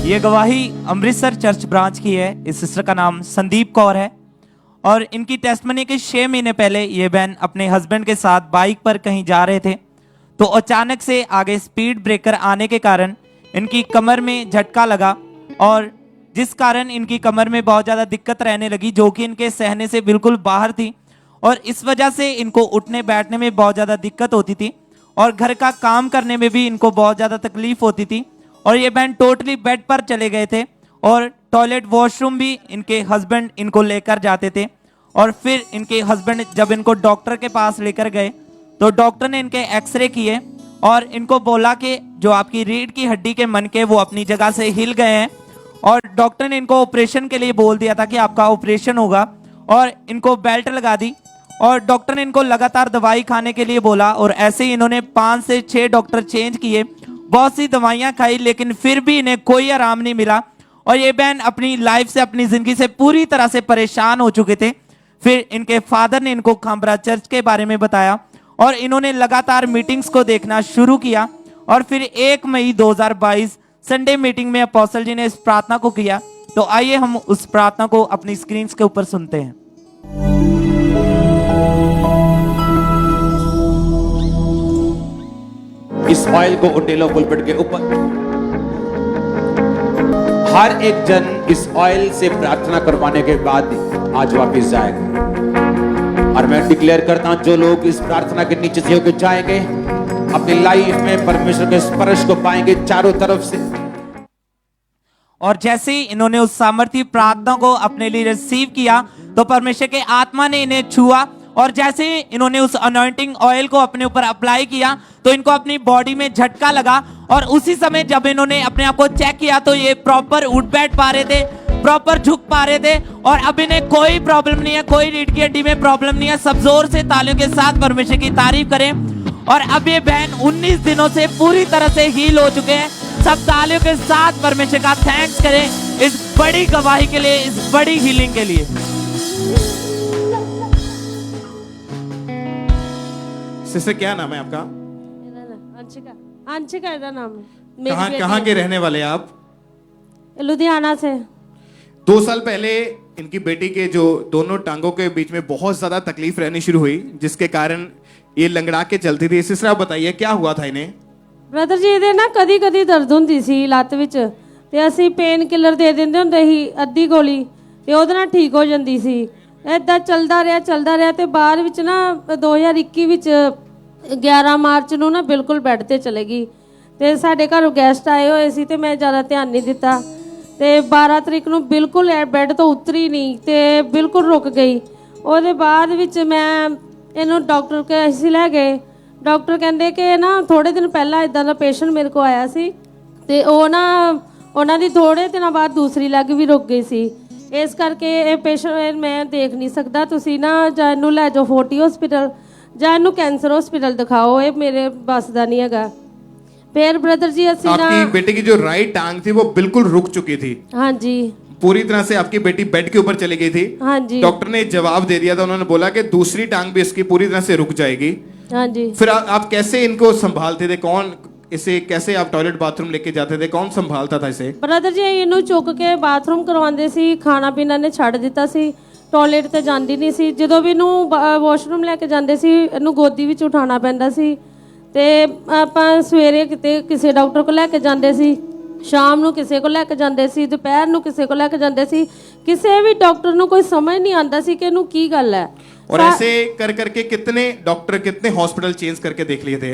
ये गवाही अमृतसर चर्च ब्रांच की है। इस सिस्टर का नाम संदीप कौर है और इनकी टेस्टमनी के 6 महीने पहले ये बहन अपने हस्बैंड के साथ बाइक पर कहीं जा रहे थे, तो अचानक से आगे स्पीड ब्रेकर आने के कारण इनकी कमर में झटका लगा, और जिस कारण इनकी कमर में बहुत ज़्यादा दिक्कत रहने लगी, जो कि इनके सहने से बिल्कुल बाहर थी, और इस वजह से इनको उठने बैठने में बहुत ज़्यादा दिक्कत होती थी, और घर का काम करने में भी इनको बहुत ज़्यादा तकलीफ होती थी। और ये बहन टोटली बेड पर चले गए थे, और टॉयलेट वॉशरूम भी इनके हस्बैंड इनको लेकर जाते थे। और फिर इनके हस्बैंड जब इनको डॉक्टर के पास लेकर गए, तो डॉक्टर ने इनके एक्सरे किए और इनको बोला कि जो आपकी रीढ़ की हड्डी के मनके वो अपनी जगह से हिल गए हैं, और डॉक्टर ने इनको ऑपरेशन के लिए बोल दिया था कि आपका ऑपरेशन होगा, और इनको बेल्ट लगा दी, और डॉक्टर ने इनको लगातार दवाई खाने के लिए बोला। और ऐसे ही इन्होंने 5 से 6 डॉक्टर चेंज किए, बहुत सी दवाइयां खाई, लेकिन फिर भी इन्हें कोई आराम नहीं मिला। और ये बहन अपनी लाइफ से, अपनी जिंदगी से पूरी तरह से परेशान हो चुके थे। फिर इनके फादर ने इनको खामरा चर्च के बारे में बताया, और इन्होंने लगातार मीटिंग्स को देखना शुरू किया। और फिर 1 मई 2022 संडे मीटिंग में अपोस्टल जी ने इस प्रार्थना को किया। तो आइए हम उस प्रार्थना को अपनी स्क्रीन के ऊपर सुनते हैं। इस ऑयल को उटेलो पुलपिट के ऊपर, हर एक जन इस ऑयल से प्रार्थना करवाने के बाद आज वापस जाएगा। और मैं डिक्लेयर करता हूं, जो लोग इस प्रार्थना के नीचे से होकर जाएंगे, अपनी लाइफ में परमेश्वर के स्पर्श को पाएंगे चारों तरफ से। और जैसे ही इन्होंने उस सामर्थ्य प्रार्थना को अपने लिए रिसीव किया तो परमेश्वर के आत्मा ने इन्हें छुआ, और जैसे ही इन्होंने उस अनॉइंटिंग ऑयल को अपने ऊपर अप्लाई किया तो इनको अपनी बॉडी में झटका लगा, और उसी समय जब इन्होंने अपने आप को चेक किया तो ये प्रॉपर उठ बैठ पा रहे थे, प्रॉपर झुक पा रहे थे, और अब इन्हें कोई प्रॉब्लम नहीं है, कोई रीढ़ की हड्डी में प्रॉब्लम नहीं है। सब जोर से तालियों के साथ परमेश्वर की तारीफ करें। और अब ये बहन 19 दिनों से पूरी तरह से हील हो चुके हैं। सब तालियों के साथ परमेश्वर का थैंक्स करें इस बड़ी गवाही के लिए, इस बड़ी हीलिंग के लिए। सिस्टर क्या नाम है आपका? अंशिका, अंशिका का नाम है। कहाँ के रहने वाले आप? लुधियाना से। 2 साल पहले इनकी बेटी के जो दोनों टांगों के बीच में बहुत ज्यादा तकलीफ रहनी शुरू हुई, जिसके कारण ये लंगड़ा के चलती थी। सिस्टर आप बताइए क्या हुआ था इन्हें? ਬ੍ਰਦਰ ਜੀ ਇਹਦੇ ਨਾ ਕਦੀ ਕਦੀ ਦਰਦ ਹੁੰਦੀ ਸੀ ਲੱਤ ਵਿੱਚ, ਤੇ ਅਸੀਂ ਪੇਨ ਕਿਲਰ ਦੇ ਦਿੰਦੇ ਹੁੰਦੇ ਸੀ ਅੱਧੀ ਗੋਲੀ, ਤੇ ਉਹਦੇ ਨਾਲ ਠੀਕ ਹੋ ਜਾਂਦੀ ਸੀ। ਇਦਾਂ ਚੱਲਦਾ ਰਿਹਾ ਤੇ ਬਾਅਦ ਵਿੱਚ ਨਾ 2021 ਵਿੱਚ 11 ਮਾਰਚ ਨੂੰ ਨਾ ਬਿਲਕੁਲ ਬੈੱਡ ਤੇ ਚਲੇ ਗਈ, ਤੇ ਸਾਡੇ ਘਰੋਂ ਗੈਸਟ ਆਏ ਹੋਏ ਸੀ ਤੇ ਮੈਂ ਜ਼ਿਆਦਾ ਧਿਆਨ ਨਹੀਂ ਦਿੱਤਾ, ਤੇ 12 ਤਰੀਕ ਨੂੰ ਬਿਲਕੁਲ ਬੈੱਡ ਤੋਂ ਉਤਰੀ ਨਹੀਂ ਤੇ ਬਿਲਕੁਲ ਰੁਕ ਗਈ। ਉਹਦੇ ਬਾਅਦ ਵਿੱਚ ਮੈਂ ਇਹਨੂੰ ਡਾਕਟਰ ਕੋਲ ਅਸੀਂ ਲੈ ਗਏ। ਡਾਕਟਰ ਕਹਿੰਦੇ ਕਿ ਨਾ ਥੋੜੇ ਦਿਨ ਪਹਿਲਾਂ ਇਦਾਂ ਦਾ ਪੇਸ਼ੈਂਟ ਮੇਰੇ ਕੋਲ ਆਇਆ ਸੀ, ਤੇ ਉਹ ਨਾ ਉਹਨਾਂ ਦੀ ਥੋੜੇ ਦਿਨਾਂ ਬਾਅਦ ਦੂਸਰੀ ਲੱਗ ਵੀ ਰੁਕ ਗਈ ਸੀ। ਇਸ ਕਰਕੇ ਇਹ ਪੇਸ਼ੈਂਟ ਮੈਂ ਦੇਖ ਨਹੀਂ ਸਕਦਾ, ਤੁਸੀਂ ਨਾ ਜਾਂ ਇਹਨੂੰ ਲੈ ਜਾਓ ਫੋਰਟੀ ਹਸਪੀਟਲ ਜਾਂ ਇਹਨੂੰ ਕੈਂਸਰ ਹਸਪੀਟਲ ਦਿਖਾਓ, ਇਹ ਮੇਰੇ ਬਸ ਦਾ नहीं हैगा। फिर ब्रदर जी ਅਸੀਂ ਨਾ आपकी बेटी की जो राइट टांग थी वो बिल्कुल रुक चुकी थी। हाँ जी, पूरी तरह से आपकी बेटी बेड के ऊपर चली गई थी। हाँ जी, डॉक्टर ने जवाब दे दिया था, उन्होंने बोला कि दूसरी टांग भी इसकी पूरी तरह से रुक जाएगी। हाँ जी। फिर आप कैसे इनको संभालते थे? कौन इसे कैसे आप टॉयलेट बाथरूम लेके जाते थे? कौन संभालता था इसे? ਬ੍ਰਦਰ ਜੀ ਇਹਨੂੰ ਚੁੱਕ ਕੇ ਬਾਥਰੂਮ ਕਰਵਾਉਂਦੇ ਸੀ, ਖਾਣਾ ਪੀਣਾ ਨੇ ਛੱਡ ਦਿੱਤਾ ਸੀ, ਟਾਇਲਟ ਤੇ ਜਾਂਦੀ ਨਹੀਂ ਸੀ। ਜਦੋਂ ਵੀ ਇਹਨੂੰ ਵਾਸ਼ਰੂਮ ਲੈ ਕੇ ਜਾਂਦੇ ਸੀ ਇਹਨੂੰ ਗੋਦੀ ਵਿੱਚ ਉਠਾਉਣਾ ਪੈਂਦਾ ਸੀ, ਤੇ ਆਪਾਂ ਸਵੇਰੇ ਕਿਤੇ ਕਿਸੇ ਡਾਕਟਰ ਕੋਲ ਲੈ ਕੇ ਜਾਂਦੇ ਸੀ, ਸ਼ਾਮ ਨੂੰ ਕਿਸੇ ਕੋਲ ਲੈ ਕੇ ਜਾਂਦੇ ਸੀ, ਦੁਪਹਿਰ ਨੂੰ ਕਿਸੇ ਕੋਲ ਲੈ ਕੇ ਜਾਂਦੇ ਸੀ। ਕਿਸੇ ਵੀ ਡਾਕਟਰ ਨੂੰ ਕੋਈ ਸਮਝ ਨਹੀਂ ਆਉਂਦਾ ਸੀ ਕਿ ਇਹਨੂੰ ਕੀ ਗੱਲ ਹੈ। और ऐसे कर करके कितने डॉक्टर कितने हॉस्पिटल चेंज करके देख लिए थे?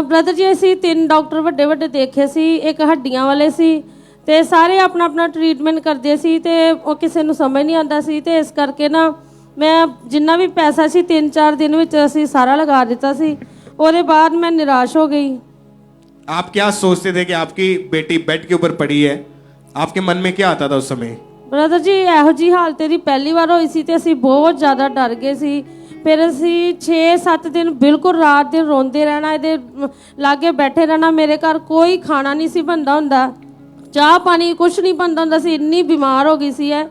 ਬ੍ਰਦਰ ਜੀ ਅਸੀਂ 3 ਡਾਕਟਰ ਵੱਡੇ ਵੱਡੇ ਦੇਖੇ ਸੀ, ਇੱਕ ਹੱਡੀਆਂ ਵਾਲੇ ਸੀ, ਤੇ ਸਾਰੇ ਆਪਣਾ ਆਪਣਾ ਟ੍ਰੀਟਮੈਂਟ ਕਰਦੇ ਸੀ, ਤੇ ਉਹ ਕਿਸੇ ਨੂੰ ਸਮਝ ਨਹੀਂ ਆਉਂਦਾ ਸੀ। ਤੇ ਇਸ ਕਰਕੇ ਨਾ ਮੈਂ ਜਿੰਨਾ ਵੀ ਪੈਸਾ ਸੀ 3-4 ਦਿਨ ਵਿੱਚ ਅਸੀਂ ਸਾਰਾ ਲਗਾ ਦਿੱਤਾ ਸੀ। ਉਹਦੇ ਬਾਅਦ ਮੈਂ ਨਿਰਾਸ਼ ਹੋ ਗਈ। आप क्या सोचते थे कि आपकी बेटी बेड के ऊपर पड़ी है? आपके मन में क्या आता था उस समय? ਬ੍ਰਦਰ ਜੀ ਇਹੋ ਜੀ ਹਾਲਤ ਇਹਦੀ ਪਹਿਲੀ ਵਾਰ ਹੋਈ ਸੀ ਤੇ ਅਸੀਂ ਬਹੁਤ ਜ਼ਿਆਦਾ ਡਰ ਗਏ ਸੀ। ਫਿਰ ਅਸੀਂ 6-7 ਦਿਨ ਬਿਲਕੁਲ ਰਾਤ ਦਿਨ ਰੋਂਦੇ ਰਹਿਣਾ, ਇਹਦੇ ਲਾਗੇ ਬੈਠੇ ਰਹਿਣਾ। ਮੇਰੇ ਘਰ ਕੋਈ ਖਾਣਾ ਨਹੀਂ ਸੀ ਬਣਦਾ ਹੁੰਦਾ, ਚਾਹ ਪਾਣੀ ਕੁਛ ਨਹੀਂ ਬਣਦਾ ਹੁੰਦਾ ਸੀ, ਇੰਨੀ ਬਿਮਾਰ ਹੋ ਗਈ ਸੀ ਇਹ।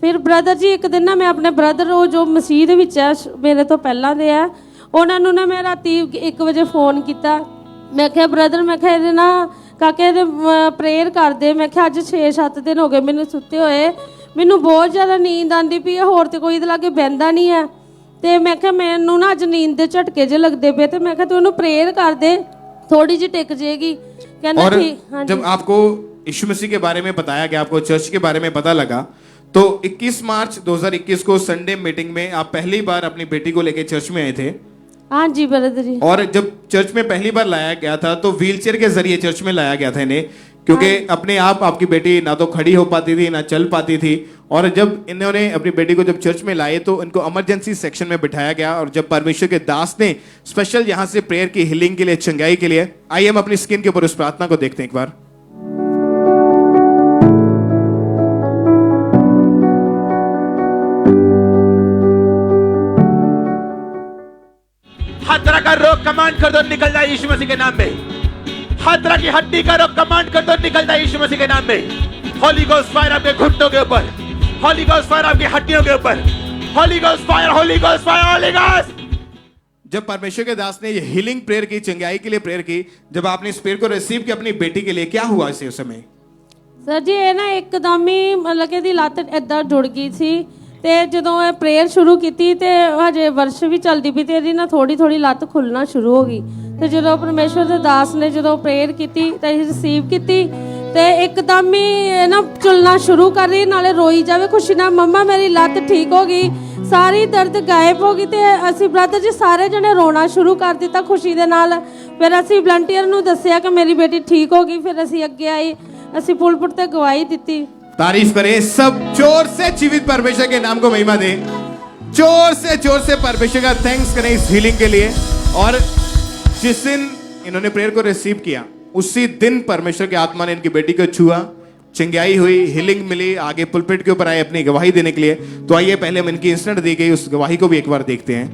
ਫਿਰ ਬ੍ਰਦਰ ਜੀ ਇੱਕ ਦਿਨ ਨਾ ਮੈਂ ਆਪਣੇ ਬ੍ਰਦਰ ਉਹ ਜੋ ਮਸਜਿਦ ਵਿੱਚ ਹੈ ਮੇਰੇ ਤੋਂ ਪਹਿਲਾਂ ਦੇ ਆ, ਉਹਨਾਂ ਨੂੰ ਨਾ ਮੈਂ ਰਾਤੀ 1 ਵਜੇ ਫੋਨ ਕੀਤਾ। ਮੈਂ ਕਿਹਾ ਬ੍ਰਦਰ, ਮੈਂ ਕਿਹਾ ਇਹਦੇ ਨਾ ਕਾਕੇ ਇਹਦੇ ਪ੍ਰੇਅਰ ਕਰਦੇ। ਮੈਂ ਕਿਹਾ ਅੱਜ 6-7 ਦਿਨ ਹੋ ਗਏ ਮੈਨੂੰ ਸੁੱਤੇ ਹੋਏ, ਮੈਨੂੰ ਬਹੁਤ ਜ਼ਿਆਦਾ ਨੀਂਦ ਆਉਂਦੀ ਪਈ ਹੈ, ਹੋਰ ਤੇ ਕੋਈ ਇਹਦੇ ਲਾਗੇ ਬਹਿੰਦਾ ਨਹੀਂ ਹੈ। ਤੇ ਮੈਂ ਕਿਹਾ ਮੈਨੂੰ ਨਾ ਅੱਜ ਨੀਂਦ ਦੇ ਝਟਕੇ ਜਿਹੇ ਲੱਗਦੇ ਪਏ, ਤੇ ਮੈਂ ਕਿਹਾ ਤੂੰ ਇਹਨੂੰ ਪ੍ਰੇਅਰ ਕਰ ਦੇ, ਥੋੜੀ ਜਿਹੀ ਟਿਕ ਜਾਏਗੀ। ਕਹਿੰਦਾ और ठीक। हाँ जी। जब आपको यीशु मसीह के बारे में बताया गया, आपको चर्च के बारे में पता लगा, तो 21 मार्च 2021 को संडे मीटिंग में आप पहली बार अपनी बेटी को लेके चर्च में आए थे। हाँ जी ब्रदर जी। और जब चर्च में पहली बार लाया गया था तो व्हीलचेयर के जरिए चर्च में लाया गया था इन्हें, क्योंकि अपने आप आपकी बेटी ना तो खड़ी हो पाती थी ना चल पाती थी। और जब इन्होंने अपनी बेटी को जब चर्च में लाए तो इनको इमरजेंसी सेक्शन में बिठाया गया, और जब परमेश्वर के दास ने स्पेशल यहाँ से प्रेयर की हीलिंग के लिए, चंगाई के लिए, आइए हम अपनी स्क्रीन के ऊपर उस प्रार्थना को देखते हैं एक बार। हर तरह का रोग कमांड कर दो, निकल जाए यीशु मसीह के नाम में। हर तरह की हड्डी का रोग कमांड कर दो, निकल जाए यीशु मसीह के नाम में। होली गोस्ट फायर आपके घुटनों के ऊपर, होली गोस्ट फायर आपकी हड्डियों के ऊपर, Holi ghost fire, Holi ghost fire, Holi ghost. जब परमेश्वर के दास ने ये हीलिंग प्रेयर की, चंगाई के लिए प्रेयर की, जब आपने इस प्रेयर को रिसीव किया अपनी बेटी के लिए, क्या हुआ इसे उस समय? ਸਰ ਜੀ ਇਹ ਨਾ ਇੱਕਦਮ ਹੀ ਮਤਲਬ ਕਿ ਇਹਦੀ ਲੱਤ ਏਦਾਂ ਜੁੜ ਗਈ ਸੀ, ਤੇ ਜਦੋਂ ਇਹ ਪ੍ਰੇਅਰ ਸ਼ੁਰੂ ਕੀਤੀ ਤੇ ਹਜੇ ਵਰਸ਼ ਵੀ ਚੱਲਦੀ ਪਈ ਤੇ ਇਹਦੀ ਨਾ ਥੋੜੀ ਥੋੜੀ ਲੱਤ ਖੁੱਲਣਾ ਸ਼ੁਰੂ ਹੋ ਗਈ। ਤੇ ਜਦੋਂ ਪਰਮੇਸ਼ਵਰ ਦੇ ਦਾਸ ਨੇ ਜਦੋਂ ਪ੍ਰੇਅਰ ਕੀਤੀ ਤੇ ਰਿਸੀਵ ਕੀਤੀ ਤੇ ਇੱਕਦਮ ਹੀ ਇਹ ਨਾ ਚੁਲਣਾ ਸ਼ੁਰੂ ਕਰ ਰਹੀ, ਨਾਲੇ ਰੋਈ ਜਾਵੇ ਖੁਸ਼ੀ ਨਾਲ, ਮੰਮਾ ਮੇਰੀ ਲੱਤ ਠੀਕ ਹੋ ਗਈ, ਸਾਰੀ ਦਰਦ ਗਾਇਬ ਹੋ ਗਈ। ਤੇ ਅਸੀਂ ਬ੍ਰਦਰ ਜੀ ਸਾਰੇ ਜਣੇ ਰੋਣਾ ਸ਼ੁਰੂ ਕਰ ਦਿੱਤਾ ਖੁਸ਼ੀ ਦੇ ਨਾਲ। ਫਿਰ ਅਸੀਂ ਵਲੰਟੀਅਰ ਨੂੰ ਦੱਸਿਆ ਕਿ ਮੇਰੀ ਬੇਟੀ ਠੀਕ ਹੋ ਗਈ। ਫਿਰ ਅਸੀਂ ਅੱਗੇ ਆਏ, ਅਸੀਂ ਪੁਲਪੁਰ ਤੇ ਗਵਾਹੀ ਦਿੱਤੀ। तारीफ करें सब जोर से, जीवित परमेश्वर के नाम को महिमा दें, जोर से परमेश्वर का थैंक्स करें इस हीलिंग के लिए। और जिस दिन इन्होंने प्रेयर को रिसीव किया उसी दिन परमेश्वर की आत्मा ने इनकी बेटी को छुआ, चंगाई हुई, हीलिंग मिली, आगे पुलपिट के ऊपर आए अपनी गवाही देने के लिए। तो आइए पहले हम इनकी इंस्टेंट दी गई उस गवाही को भी एक बार देखते हैं।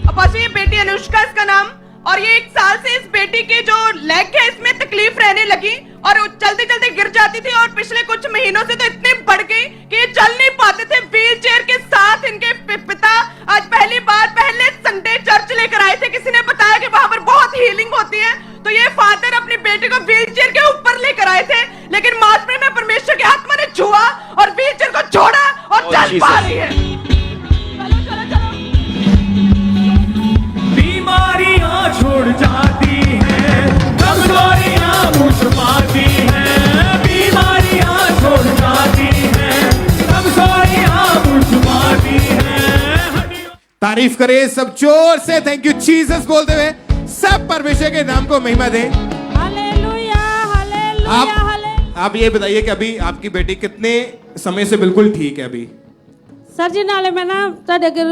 अपोस्टल, ये बेटी अनुष्का इसका नाम, और ये 1 साल से इस बेटी के जो लेग है इसमें तकलीफ रहने लगी और चलते चलते गिर जाती थी, और पिछले कुछ महीनों से तो इतनी बढ़ गई कि ये चल नहीं पाते थे। व्हील चेयर के साथ इनके पिता आज पहले संडे चर्च लेकर आए थे। किसी ने बताया कि वहां पर बहुत हीलिंग होती है, तो ये फादर अपनी बेटी को व्हील चेयर के ऊपर लेकर आए थे, लेकिन मास में परमेश्वर की आत्मा ने छुआ और व्हील चेयर को छोड़ा और चल पा रही है। बीमारियां छोड़ जाती हैं, कमजोरियां मुझपाती हैं, बीमारियां छोड़ जाती हैं, कमजोरियां मुझपाती हैं। तारीफ करें सब जोर से, थैंक यू जीसस बोलते हुए सब परमेश्वर के नाम को महिमा दें। Hallelujah, hallelujah, hallelujah. आप ये बताइए कि अभी आपकी बेटी कितने समय से बिल्कुल ठीक है अभी? ਸਰ ਜੀ ਨਾਲੇ ਮੈਂ ਨਾ ਤੁਹਾਡੇ ਅੱਗੇ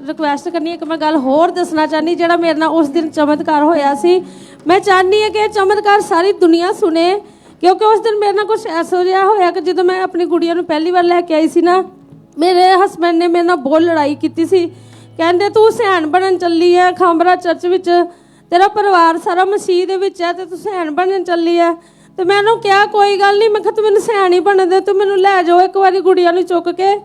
ਰਿਕੁਐਸਟ ਕਰਨੀ ਹੈ ਕਿ ਮੈਂ ਗੱਲ ਹੋਰ ਦੱਸਣਾ ਚਾਹਨੀ, ਜਿਹੜਾ ਮੇਰੇ ਨਾਲ ਉਸ ਦਿਨ ਚਮਤਕਾਰ ਹੋਇਆ ਸੀ। ਮੈਂ ਚਾਹਨੀ ਹਾਂ ਕਿ ਇਹ ਚਮਤਕਾਰ ਸਾਰੀ ਦੁਨੀਆ ਸੁਣੇ, ਕਿਉਂਕਿ ਉਸ ਦਿਨ ਮੇਰੇ ਨਾਲ ਕੁਝ ਐਸਾ ਜਿਹਾ ਹੋਇਆ ਕਿ ਜਦੋਂ ਮੈਂ ਆਪਣੀ ਗੁੜੀਆ ਨੂੰ ਪਹਿਲੀ ਵਾਰ ਲੈ ਕੇ ਆਈ ਸੀ ਨਾ, ਮੇਰੇ ਹਸਬੈਂਡ ਨੇ ਮੇਰੇ ਨਾਲ ਬਹੁਤ ਲੜਾਈ ਕੀਤੀ ਸੀ। ਕਹਿੰਦੇ ਤੂੰ ਸਿਆਣ ਬਣਨ ਚੱਲੀ ਹੈ, ਖਾਂਬਰਾ ਚਰਚ ਵਿੱਚ ਤੇਰਾ ਪਰਿਵਾਰ ਸਾਰਾ ਮਸੀਹ ਦੇ ਵਿੱਚ ਹੈ ਤੇ ਤੂੰ ਸਿਆਣ ਬਣਨ ਚੱਲੀ ਹੈ। ਤੇ ਮੈਂ ਉਹਨੂੰ ਕਿਹਾ ਕੋਈ ਗੱਲ ਨਹੀਂ, ਮੈਂ ਕਿਹਾ ਤੂੰ ਮੈਨੂੰ ਸਿਆਣ ਹੀ ਬਣਨ ਦੇ, ਤੂੰ ਮੈਨੂੰ ਲੈ ਜਾਓ ਇੱਕ ਵਾਰੀ ਗੁੜੀਆ ਨੂੰ ਚੁੱਕ ਕੇ।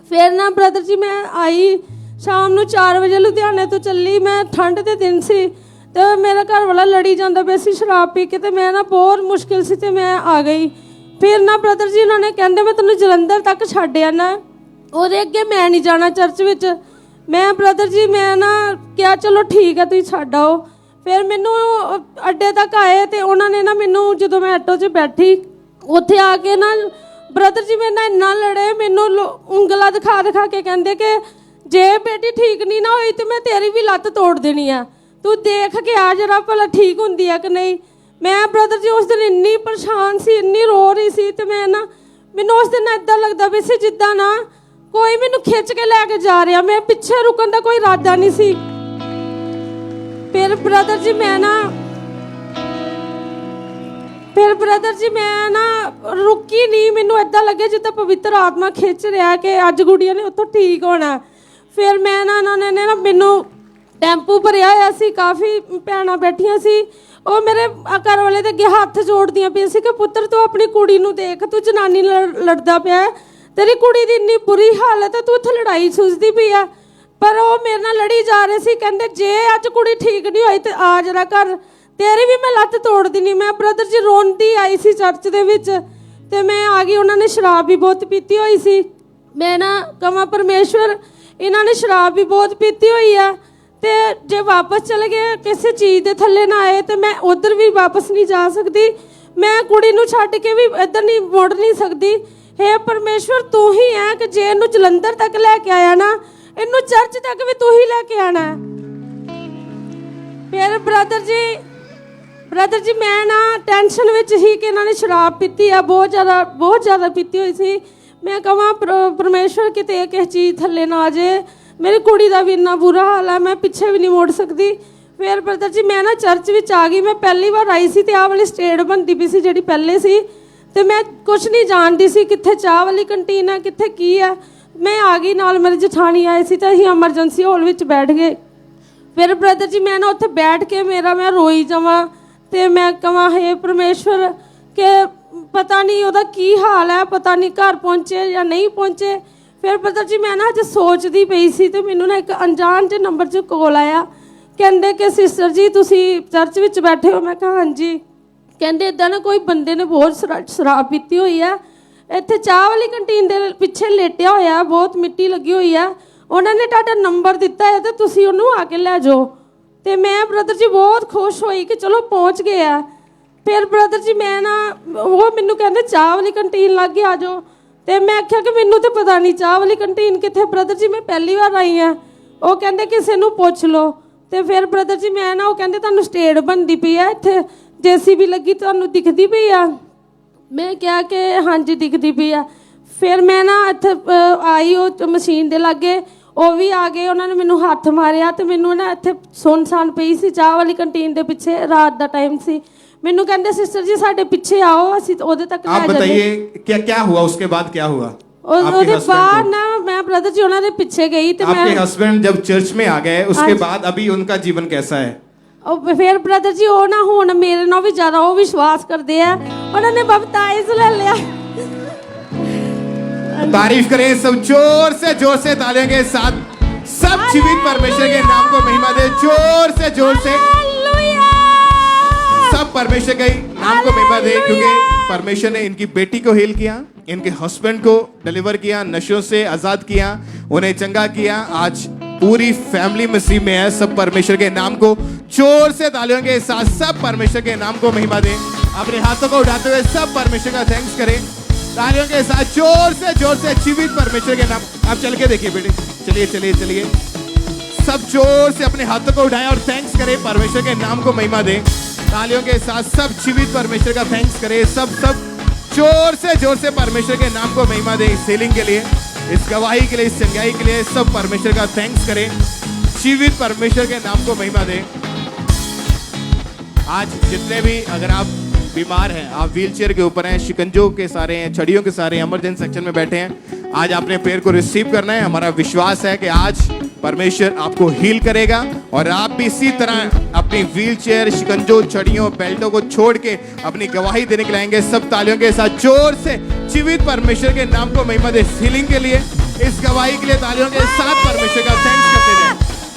ਫਿਰ ਨਾ ਬ੍ਰਦਰ ਜੀ ਮੈਂ ਆਈ ਸ਼ਾਮ ਨੂੰ 4 ਵਜੇ ਲੁਧਿਆਣੇ ਤੋਂ ਚੱਲੀ। ਮੈਂ ਠੰਡ ਦੇ ਦਿਨ ਸੀ ਤੇ ਮੇਰਾ ਘਰ ਵਾਲਾ ਲੜੀ ਜਾਂਦਾ ਪਿਆ ਸੀ ਸ਼ਰਾਬ ਪੀ ਕੇ, ਤੇ ਮੈਂ ਨਾ ਬਹੁਤ ਮੁਸ਼ਕਿਲ ਸੀ ਤੇ ਮੈਂ ਆ ਗਈ। ਫਿਰ ਨਾ ਬ੍ਰਦਰ ਜੀ ਉਹਨਾਂ ਨੇ ਕਹਿੰਦੇ ਮੈਂ ਤੈਨੂੰ ਜਲੰਧਰ ਤੱਕ ਛੱਡ ਆਣਾ, ਉਹਦੇ ਅੱਗੇ ਮੈਂ ਨਹੀਂ ਜਾਣਾ ਚਰਚ ਵਿੱਚ। ਮੈਂ ਬ੍ਰਦਰ ਜੀ ਮੈਂ ਨਾ ਕਿਹਾ ਚਲੋ ਠੀਕ ਹੈ ਤੁਸੀਂ ਛੱਡ ਆਓ। ਫਿਰ ਮੈਨੂੰ ਅੱਡੇ ਤੱਕ ਆਏ ਤੇ ਉਹਨਾਂ ਨੇ ਨਾ ਮੈਨੂੰ, ਜਦੋਂ ਮੈਂ ਆਟੋ 'ਚ ਬੈਠੀ ਉੱਥੇ ਆ ਕੇ ਨਾ ਬ੍ਰਦਰ ਜੀ ਮੇਰੇ ਨਾਲ ਇੰਨਾ ਲੜੇ, ਮੈਨੂੰ ਉਂਗਲਾਂ ਦਿਖਾ ਦਿਖਾ ਕੇ ਕਹਿੰਦੇ ਕਿ ਜੇ ਬੇਟੀ ਠੀਕ ਨਹੀਂ ਨਾ ਹੋਈ ਤੇ ਮੈਂ ਤੇਰੀ ਵੀ ਲੱਤ ਤੋੜ ਦੇਣੀ ਆ, ਤੂੰ ਦੇਖ ਕੇ ਆ ਜਰਾ ਭਲਾ ਠੀਕ ਹੁੰਦੀ ਆ ਕਿ ਨਹੀਂ। ਮੈਂ ਬ੍ਰਦਰ ਜੀ ਉਸ ਦਿਨ ਇੰਨੀ ਪਰੇਸ਼ਾਨ ਸੀ, ਇੰਨੀ ਰੋ ਰਹੀ ਸੀ, ਤੇ ਮੈਂ ਨਾ ਮੈਨੂੰ ਉਸ ਦਿਨ ਇੱਦਾਂ ਲੱਗਦਾ ਵੀ ਸੀ ਜਿੱਦਾਂ ਨਾ ਕੋਈ ਮੈਨੂੰ ਖਿੱਚ ਕੇ ਲੈ ਕੇ ਜਾ ਰਿਹਾ, ਮੈਂ ਪਿੱਛੇ ਰੁਕਣ ਦਾ ਕੋਈ ਇਰਾਦਾ ਨਹੀਂ ਸੀ। ਫਿਰ ਬ੍ਰਦਰ ਜੀ ਮੈਂ ਰੁਕੀ ਨਹੀਂ, ਮੈਨੂੰ ਏਦਾਂ ਲੱਗੇ ਜਿੱਦਾਂ ਪਵਿੱਤਰ ਆਤਮਾ ਖਿੱਚ ਰਿਹਾ ਕਿ ਅੱਜ ਗੁੜੀਆ ਨੇ ਉੱਥੋਂ ਠੀਕ ਹੋਣਾ। ਫਿਰ ਮੈਂ ਨਾ ਉਹਨਾਂ ਨੇ ਨਾ ਮੈਨੂੰ ਟੈਂਪੂ ਭਰਿਆ ਹੋਇਆ ਸੀ, ਕਾਫੀ ਭੈਣਾਂ ਬੈਠੀਆਂ ਸੀ, ਉਹ ਮੇਰੇ ਘਰ ਵਾਲੇ ਦੇ ਅੱਗੇ ਹੱਥ ਜੋੜਦੀਆਂ ਪਈਆਂ ਸੀ ਕਿ ਪੁੱਤਰ ਤੂੰ ਆਪਣੀ ਕੁੜੀ ਨੂੰ ਦੇਖ, ਤੂੰ ਜਨਾਨੀ ਲੜਦਾ ਪਿਆ, ਤੇਰੀ ਕੁੜੀ ਦੀ ਇੰਨੀ ਬੁਰੀ ਹਾਲਤ ਹੈ, ਤੂੰ ਉੱਥੇ ਲੜਾਈ ਸੁਝਦੀ ਪਈ ਆ। ਪਰ ਉਹ ਮੇਰੇ ਨਾਲ ਲੜੀ ਜਾ ਰਹੇ ਸੀ, ਕਹਿੰਦੇ ਜੇ ਅੱਜ ਕੁੜੀ ਠੀਕ ਨਹੀਂ ਹੋਈ ਤੇ ਆ ਜਰਾ ਘਰ, ਤੇਰੀ ਵੀ ਮੈਂ ਲੱਤ ਤੋੜ ਦੇਣੀ। ਮੈਂ ਬ੍ਰਦਰ ਜੀ ਰੋਂਦੀ ਆਈ ਸੀ ਚਰਚ ਦੇ ਵਿੱਚ ਤੇ ਮੈਂ ਆ ਗਈ। ਉਹਨਾਂ ਨੇ ਸ਼ਰਾਬ ਵੀ ਬਹੁਤ ਪੀਤੀ ਹੋਈ ਸੀ। ਮੈਂ ਨਾ ਕਵਾਂ ਪਰਮੇਸ਼ਵਰ, ਇਹਨਾਂ ਨੇ ਸ਼ਰਾਬ ਵੀ ਬਹੁਤ ਪੀਤੀ ਹੋਈ ਆ, ਤੇ ਜੇ ਵਾਪਸ ਚਲੇ ਗਏ ਕਿਸੇ ਚੀਜ਼ ਦੇ ਥੱਲੇ ਨਾ ਆਏ ਤੇ ਮੈਂ ਉਧਰ ਵੀ ਵਾਪਸ ਨਹੀਂ ਜਾ ਸਕਦੀ, ਮੈਂ ਕੁੜੀ ਨੂੰ ਛੱਡ ਕੇ ਵੀ ਇੱਧਰ ਨਹੀਂ ਮੁੜ ਨਹੀਂ ਸਕਦੀ। ਹੇ ਪਰਮੇਸ਼ਵਰ ਤੂੰ ਹੀ ਹੈ ਕਿ ਜੇ ਇਹਨੂੰ ਜਲੰਧਰ ਤੱਕ ਲੈ ਕੇ ਆਇਆ ਨਾ, ਇਹਨੂੰ ਚਰਚ ਤੱਕ ਵੀ ਤੂੰ ਹੀ ਲੈ ਕੇ ਆਣਾ। ਫਿਰ ਬ੍ਰਦਰ ਜੀ ਮੈਂ ਨਾ ਟੈਨਸ਼ਨ ਵਿੱਚ ਹੀ ਕਿ ਇਹਨਾਂ ਨੇ ਸ਼ਰਾਬ ਪੀਤੀ ਆ, ਬਹੁਤ ਜ਼ਿਆਦਾ ਪੀਤੀ ਹੋਈ ਸੀ। ਮੈਂ ਕਹਾਂ ਪਰਮੇਸ਼ਵਰ ਕਿਤੇ ਕਿਸੇ ਚੀਜ਼ ਥੱਲੇ ਨਾ ਆ ਜੇ, ਮੇਰੀ ਕੁੜੀ ਦਾ ਵੀ ਇੰਨਾ ਬੁਰਾ ਹਾਲ ਹੈ, ਮੈਂ ਪਿੱਛੇ ਵੀ ਨਹੀਂ ਮੁੜ ਸਕਦੀ। ਫਿਰ ਬ੍ਰਦਰ ਜੀ ਮੈਂ ਨਾ ਚਰਚ ਵਿੱਚ ਆ ਗਈ। ਮੈਂ ਪਹਿਲੀ ਵਾਰ ਆਈ ਸੀ ਤੇ ਆਹ ਵਾਲੀ ਸਟੇਟ ਬਣਦੀ ਪਈ ਸੀ ਜਿਹੜੀ ਪਹਿਲੇ ਸੀ, ਤੇ ਮੈਂ ਕੁਝ ਨਹੀਂ ਜਾਣਦੀ ਸੀ ਕਿੱਥੇ ਚਾਹ ਵਾਲੀ ਕੰਟੀਨ ਹੈ, ਕਿੱਥੇ ਕੀ ਹੈ। ਮੈਂ ਆ ਗਈ, ਨਾਲ ਮੇਰੇ ਜਠਾਣੀ ਆਏ ਸੀ ਤੇ ਅਸੀਂ ਐਮਰਜੈਂਸੀ ਹਾਲ ਵਿੱਚ ਬੈਠ ਗਏ। ਫਿਰ ਬ੍ਰਦਰ ਜੀ ਮੈਂ ਨਾ ਉੱਥੇ ਬੈਠ ਕੇ ਮੈਂ ਰੋਈ ਜਾਵਾਂ ਤੇ ਮੈਂ ਕਹਾਂ ਹੇ ਪਰਮੇਸ਼ਵਰ ਕਿ ਪਤਾ ਨਹੀਂ ਉਹਦਾ ਕੀ ਹਾਲ ਹੈ, ਪਤਾ ਨਹੀਂ ਘਰ ਪਹੁੰਚੇ ਜਾਂ ਨਹੀਂ ਪਹੁੰਚੇ। ਫਿਰ ਬ੍ਰਦਰ ਜੀ ਮੈਂ ਨਾ ਅੱਜ ਸੋਚਦੀ ਪਈ ਸੀ ਤੇ ਮੈਨੂੰ ਨਾ ਇੱਕ ਅਣਜਾਣ ਜਿਹੇ ਨੰਬਰ 'ਚ ਕਾਲ ਆਇਆ, ਕਹਿੰਦੇ ਕਿ ਸਿਸਟਰ ਜੀ ਤੁਸੀਂ ਚਰਚ ਵਿੱਚ ਬੈਠੇ ਹੋ। ਮੈਂ ਕਿਹਾ ਹਾਂਜੀ। ਕਹਿੰਦੇ ਇੱਦਾਂ ਨਾ ਕੋਈ ਬੰਦੇ ਨੇ ਬਹੁਤ ਸ਼ਰਾਬ ਪੀਤੀ ਹੋਈ ਆ, ਇੱਥੇ ਚਾਹ ਵਾਲੀ ਕੰਟੀਨ ਦੇ ਪਿੱਛੇ ਲੇਟਿਆ ਹੋਇਆ, ਬਹੁਤ ਮਿੱਟੀ ਲੱਗੀ ਹੋਈ ਆ, ਉਹਨਾਂ ਨੇ ਤੁਹਾਡਾ ਨੰਬਰ ਦਿੱਤਾ ਹੈ ਤੇ ਤੁਸੀਂ ਉਹਨੂੰ ਆ ਕੇ ਲੈ ਜਾਓ। ਤੇ ਮੈਂ ਬ੍ਰਦਰ ਜੀ ਬਹੁਤ ਖੁਸ਼ ਹੋਈ ਕਿ ਚਲੋ ਪਹੁੰਚ ਗਏ ਆ। ਫਿਰ ਬ੍ਰਦਰ ਜੀ ਮੈਂ ਨਾ ਉਹ ਮੈਨੂੰ ਕਹਿੰਦੇ ਚਾਹ ਵਾਲੀ ਕੰਟੀਨ ਲੱਗ ਗਿਆ, ਆ ਜਾਓ। ਤੇ ਮੈਂ ਆਖਿਆ ਕਿ ਮੈਨੂੰ ਤੇ ਪਤਾ ਨਹੀਂ ਚਾਹ ਵਾਲੀ ਕੰਟੀਨ ਕਿੱਥੇ, ਬ੍ਰਦਰ ਜੀ ਮੈਂ ਪਹਿਲੀ ਵਾਰ ਆਈ ਆ। ਉਹ ਕਹਿੰਦੇ ਕਿਸੇ ਨੂੰ ਪੁੱਛ ਲਓ। ਤੇ ਫਿਰ ਬ੍ਰਦਰ ਜੀ ਮੈਂ ਨਾ ਉਹ ਕਹਿੰਦੇ ਤੁਹਾਨੂੰ ਸਟੇਟ ਬਣਦੀ ਪਈ ਆ ਇੱਥੇ ਜੇਸੀਬੀ ਲੱਗੀ ਤੁਹਾਨੂੰ ਦਿਖਦੀ ਪਈ ਆ ਮੈਂ ਕਿਹਾ ਕਿ ਹਾਂਜੀ ਦਿਖਦੀ ਪਈ ਆ ਫਿਰ ਮੈਂ ਨਾ ਇੱਥੇ ਆਈ ਉਹ ਮਸ਼ੀਨ ਦੇ ਲਾਗੇ ਉਹ ਵੀ ਆ ਗਏ ਉਹਨਾਂ ਨੇ ਮੈਨੂੰ ਹੱਥ ਮਾਰਿਆ ਤੇ ਮੈਨੂੰ ਨਾ ਇੱਥੇ ਸੁੰਨਸਾਨ ਪਈ ਸੀ ਚਾਹ ਵਾਲੀ ਕੰਟੀਨ ਦੇ ਪਿੱਛੇ ਰਾਤ ਦਾ ਟਾਈਮ ਸੀ ਮੈਨੂੰ ਕਹਿੰਦੇ ਸਿਸਟਰ ਜੀ ਸਾਡੇ ਪਿੱਛੇ ਆਓ ਅਸੀਂ ਉਹਦੇ ਤੱਕ ਲੈ आप ਜਾਂਦੇ बताइए क्या क्या हुआ उसके बाद क्या हुआ ਉਹਦੇ ਬਾਅਦ ਨਾ ਮੈਂ ਬ੍ਰਦਰ ਜੀ ਉਹਨਾਂ ਦੇ ਪਿੱਛੇ ਗਈ ਤੇ आपके मैं हस्बैंड जब चर्च में आ गए उसके हाँ जी। बाद अभी उनका जीवन कैसा है ਉਹ ਫਿਰ ਬ੍ਰਦਰ ਜੀ ਉਹ ਨਾ ਹੁਣ ਮੇਰੇ ਨਾਲ ਵੀ ਜ਼ਿਆਦਾ ਉਹ ਵਿਸ਼ਵਾਸ ਕਰਦੇ ਆ ਉਹਨਾਂ ਨੇ ਬਪਤਾਈਜ਼ ਲੈ ਲਿਆ तारीफ करें सब जोर से तालियों के साथ सब जीवित परमेश्वर के नाम को महिमा दे जोर से सब परमेश्वर के नाम को महिमा दे क्योंकि परमेश्वर ने इनकी बेटी को हील किया इनके हस्बैंड को डिलीवर किया नशों से आजाद किया उन्हें चंगा किया आज पूरी फैमिली मसीह में है सब परमेश्वर के नाम को जोर से तालियों के साथ सब परमेश्वर के नाम को महिमा दे अपने हाथों को उठाते हुए सब परमेश्वर का थैंक्स करें तालियों के साथ जोर से जीवित परमेश्वर के नाम आप चल के देखिए बेटे चलिए सब जोर से अपने हाथों को उठाएं और थैंक्स करें परमेश्वर के नाम को महिमा दें तालियों के साथ सब जीवित परमेश्वर का थैंक्स करें सब जोर से परमेश्वर के नाम को महिमा दें इस हीलिंग के लिए इस गवाही के लिए इस चंगाई के लिए सब परमेश्वर का थैंक्स करें जीवित परमेश्वर के नाम को महिमा दें आज जितने भी अगर आप बीमार हैं आप व्हीलचेयर के ऊपर हैं शिकंजों के सारे हैं छड़ियों के सारे इमरजेंसी सेक्शन में बैठे हैं आज आपने प्रेयर को रिसीव करना है हमारा विश्वास है कि आज परमेश्वर आपको हील करेगा और आप भी इसी तरह अपनी व्हीलचेयर शिकंजों छड़ियों बेल्टों को छोड़ के अपनी गवाही देने के लिए आएंगे सब तालियों के साथ जोर से जीवित परमेश्वर के नाम को महिमा दे हीलिंग के लिए इस गवाही के लिए तालियों के साथ परमेश्वर का थैंक्स करते जाएं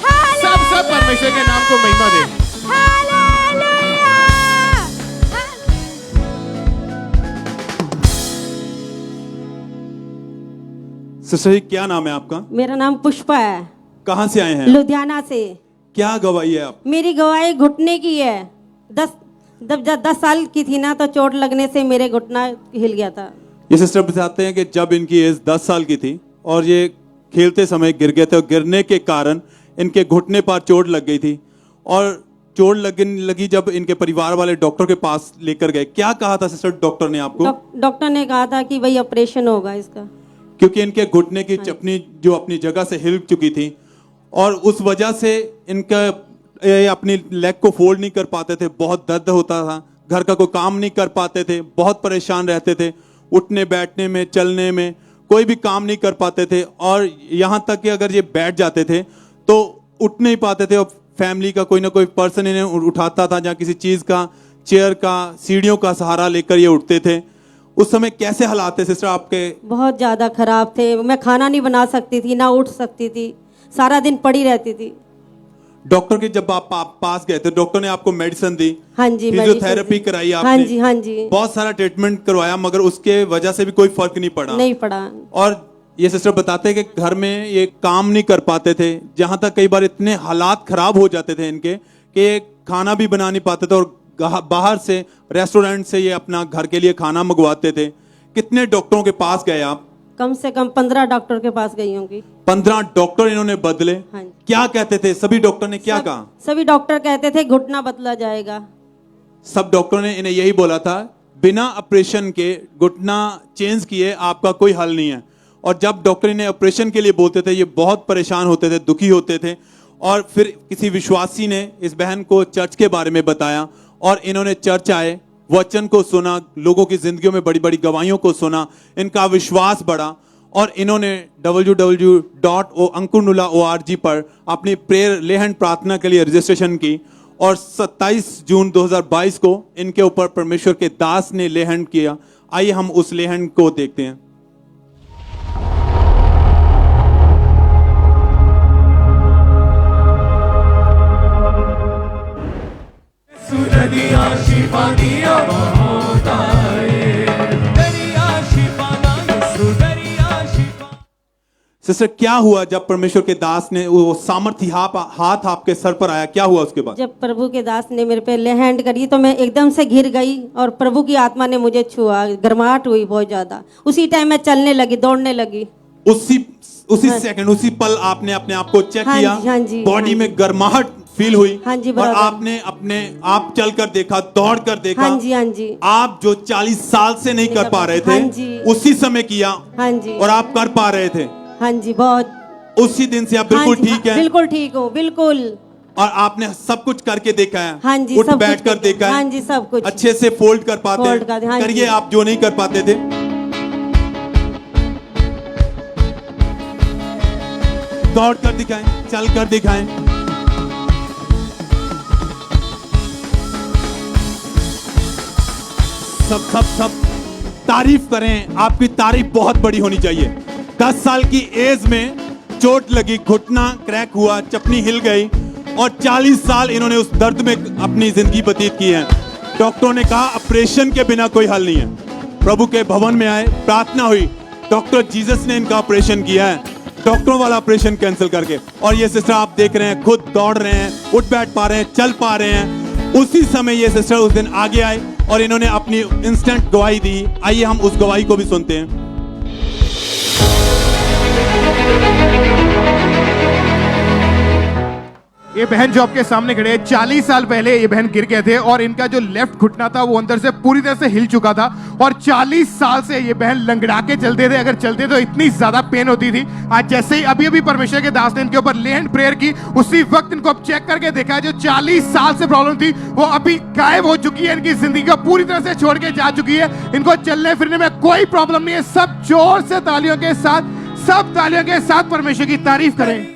सब परमेश्वर के नाम को महिमा दे सिस्टर जी क्या नाम है आपका मेरा नाम पुष्पा है कहाँ से आए हैं लुधियाना से क्या गवाही है आप मेरी गवाही घुटने की है 10 साल की थी ना तो चोट लगने से मेरे घुटना हिल गया था ये सिस्टर बताते हैं कि जब इनकी एज 10 साल की थी और ये खेलते समय गिर गए थे और गिरने के कारण इनके घुटने पर चोट लग गई थी और चोट लगी जब इनके परिवार वाले डॉक्टर के पास लेकर गए क्या कहा था सिस्टर डॉक्टर ने आपको डॉक्टर ने कहा था कि भाई ऑपरेशन होगा इसका क्योंकि इनके घुटने की चपनी जो अपनी जगह से हिल चुकी थी और उस वजह से इनका अपनी लेग को फोल्ड नहीं कर पाते थे बहुत दर्द होता था घर का कोई काम नहीं कर पाते थे बहुत परेशान रहते थे उठने बैठने में चलने में कोई भी काम नहीं कर पाते थे और यहाँ तक कि अगर ये बैठ जाते थे तो उठ नहीं पाते थे और फैमिली का कोई ना कोई पर्सन इन्हें उठाता था जहाँ किसी चीज का चेयर का सीढ़ियों का सहारा लेकर ये उठते थे उस समय कैसे हालात थे सिस्टर आपके बहुत ज्यादा खराब थे मैं खाना नहीं बना सकती थी ना उठ सकती थी सारा दिन पड़ी रहती थी डॉक्टर के जब आप पास गए थे डॉक्टर ने आपको मेडिसिन दी हाँ जी फिजियोथेरेपी कराई आपने हाँ जी बहुत सारा ट्रीटमेंट करवाया मगर उसके वजह से भी कोई फर्क नहीं पड़ा और ये सिस्टर बताते हैं कि घर में ये काम नहीं कर पाते थे जहां तक कई बार इतने हालात खराब हो जाते थे इनके कि ये खाना भी बना नहीं पाते थे और बाहर से रेस्टोरेंट से ये अपना घर के लिए खाना मंगवाते थे कितने डॉक्टरों के पास गए आप कम से कम 15 डॉक्टर के पास गई होंगी 15 डॉक्टर इन्होंने बदले हाँ। क्या कहते थे सभी डॉक्टर ने क्या कहा सभी डॉक्टर कहते थे घुटना बदला जाएगा सब डॉक्टरों ने इन्हें यही बोला था बिना ऑपरेशन के घुटना चेंज किए आपका कोई हल नहीं है और जब डॉक्टर इन्हें ऑपरेशन के लिए बोलते थे ये बहुत परेशान होते थे दुखी होते थे और फिर किसी विश्वासी ने इस बहन को चर्च के बारे में बताया और इन्होंने चर्च आए वचन को सुना लोगों की जिंदगियों में बड़ी बड़ी गवाहियों को सुना इनका विश्वास बढ़ा और इन्होंने www.ankurnulla.org पर अपनी प्रेयर लेहन प्रार्थना के लिए रजिस्ट्रेशन की और 27 जून 2022 को इनके ऊपर परमेश्वर के दास ने लेहन किया आइए हम उस लेहन को देखते हैं दरिया शिफा दिया बहुत आए दरिया शिफा दरिया शिफा सिस्टर क्या हुआ जब परमेश्वर के दास ने वो सामर्थ्य हाथ आपके सर पर आया क्या हुआ उसके बाद जब प्रभु के दास ने मेरे पे ले हैंड करी तो मैं एकदम से गिर गई और प्रभु की आत्मा ने मुझे छुआ गर्माहट हुई बहुत ज्यादा उसी टाइम मैं चलने लगी दौड़ने लगी उसी सेकंड उसी पल आपने अपने आप को चेक किया हाँ जी, बॉडी में गर्माहट फील हुई। हाँ जी और brother। आपने अपने आप चलकर देखा, दौड़ कर देखा। हाँ जी, हाँ जी। आप जो 40 साल से नहीं कर पा रहे थे, हाँ जी। उसी समय किया। हाँ जी। और आप कर पा रहे थे। हाँ जी, बहुत। उसी दिन से आप बिल्कुल हाँ जी, ठीक है। बिल्कुल ठीक हूँ, बिल्कुल। और आपने सब कुछ करके देखा है। हाँ जी, उठ सब बैठ कुछ कर देखा है। हाँ जी, सब कुछ। अच्छे से फोल्ड कर पाते फोल्ड कर, हैं। हाँ करिए जी। आप जो नहीं कर पाते थे। दौड़ कर दिखाएं, चल कर दिखाएं। सब तारीफ करें। आपकी तारीफ बहुत बड़ी होनी चाहिए। 10 साल की एज में चोट लगी, घुटना क्रैक हुआ, चपनी हिल गई और 40 साल इन्होंने उस दर्द में अपनी जिंदगी व्यतीत की है। डॉक्टरों ने कहा ऑपरेशन के बिना कोई हल नहीं है। प्रभु के भवन में आए, प्रार्थना हुई, डॉक्टर जीसस ने इनका ऑपरेशन किया है, डॉक्टरों वाला ऑपरेशन कैंसिल करके। और ये सिस्टर आप देख रहे हैं, खुद दौड़ रहे हैं, उठ बैठ पा रहे हैं, चल पा रहे हैं। उसी समय ये सिस्टर उस दिन आगे आए और इन्होंने अपनी इंस्टेंट गवाही दी। आइए हम उस गवाही को भी सुनते हैं। ये बहन जो आपके सामने खड़े हैं, 40 साल पहले ये बहन गिर गए थे और इनका जो लेफ्ट घुटना था वो अंदर से पूरी तरह से हिल चुका था और 40 साल से ये बहन लंगड़ा के चलते थे। अगर चलते तो इतनी ज्यादा पेन होती थी। आज जैसे ही अभी परमेश्वर के दास ने इनके ऊपर ले हैंड प्रेयर की, उसी वक्त इनको अब चेक करके देखा, जो 40 साल से प्रॉब्लम थी वो अभी गायब हो चुकी है। इनकी जिंदगी को पूरी तरह से छोड़ के जा चुकी है। इनको चलने फिरने में कोई प्रॉब्लम नहीं है। सब जोर से तालियों के साथ परमेश्वर की तारीफ करें।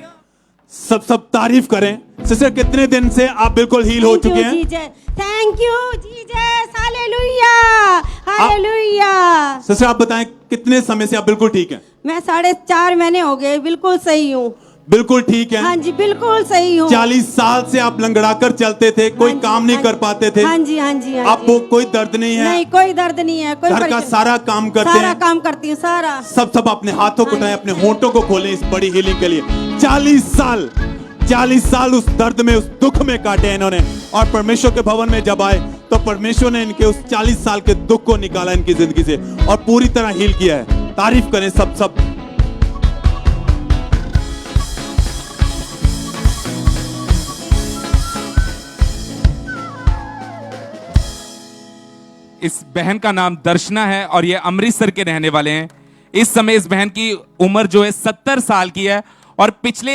सब तारीफ करें। सिस्टर कितने दिन से आप बिल्कुल हील हो चुके हैं? Thank you Jesus, hallelujah, hallelujah. Sister आप बताएं कितने समय से आप बिल्कुल ठीक हैं? मैं 4.5 महीने हो गए, बिल्कुल सही हूँ। बिल्कुल ठीक है? हाँ जी, बिल्कुल सही हूँ। 40 साल से आप लंगड़ा कर चलते थे, कोई काम नहीं कर पाते थे। हाँ जी, हाँ जी, हाँ आपको कोई दर्द नहीं है? नहीं, कोई दर्द नहीं है। कोई घर का सारा काम करते हैं? सारा काम करती हूँ, सारा। सब अपने हाथों को उठाएं, अपने होंठों को खोलें इस बड़ी हीलिंग के लिए। 40 साल उस दर्द में, उस दुख में काटे इन्होंने। और परमेश्वर के भवन में जब आए तो परमेश्वर ने इनके उस 40 साल के दुख को निकाला इनकी जिंदगी से और पूरी तरह हील किया है। तारीफ करें सब। इस बहन का नाम दर्शना है और ये अमृतसर के रहने वाले हैं। इस समय इस बहन की उम्र जो है 70 साल की है और पिछले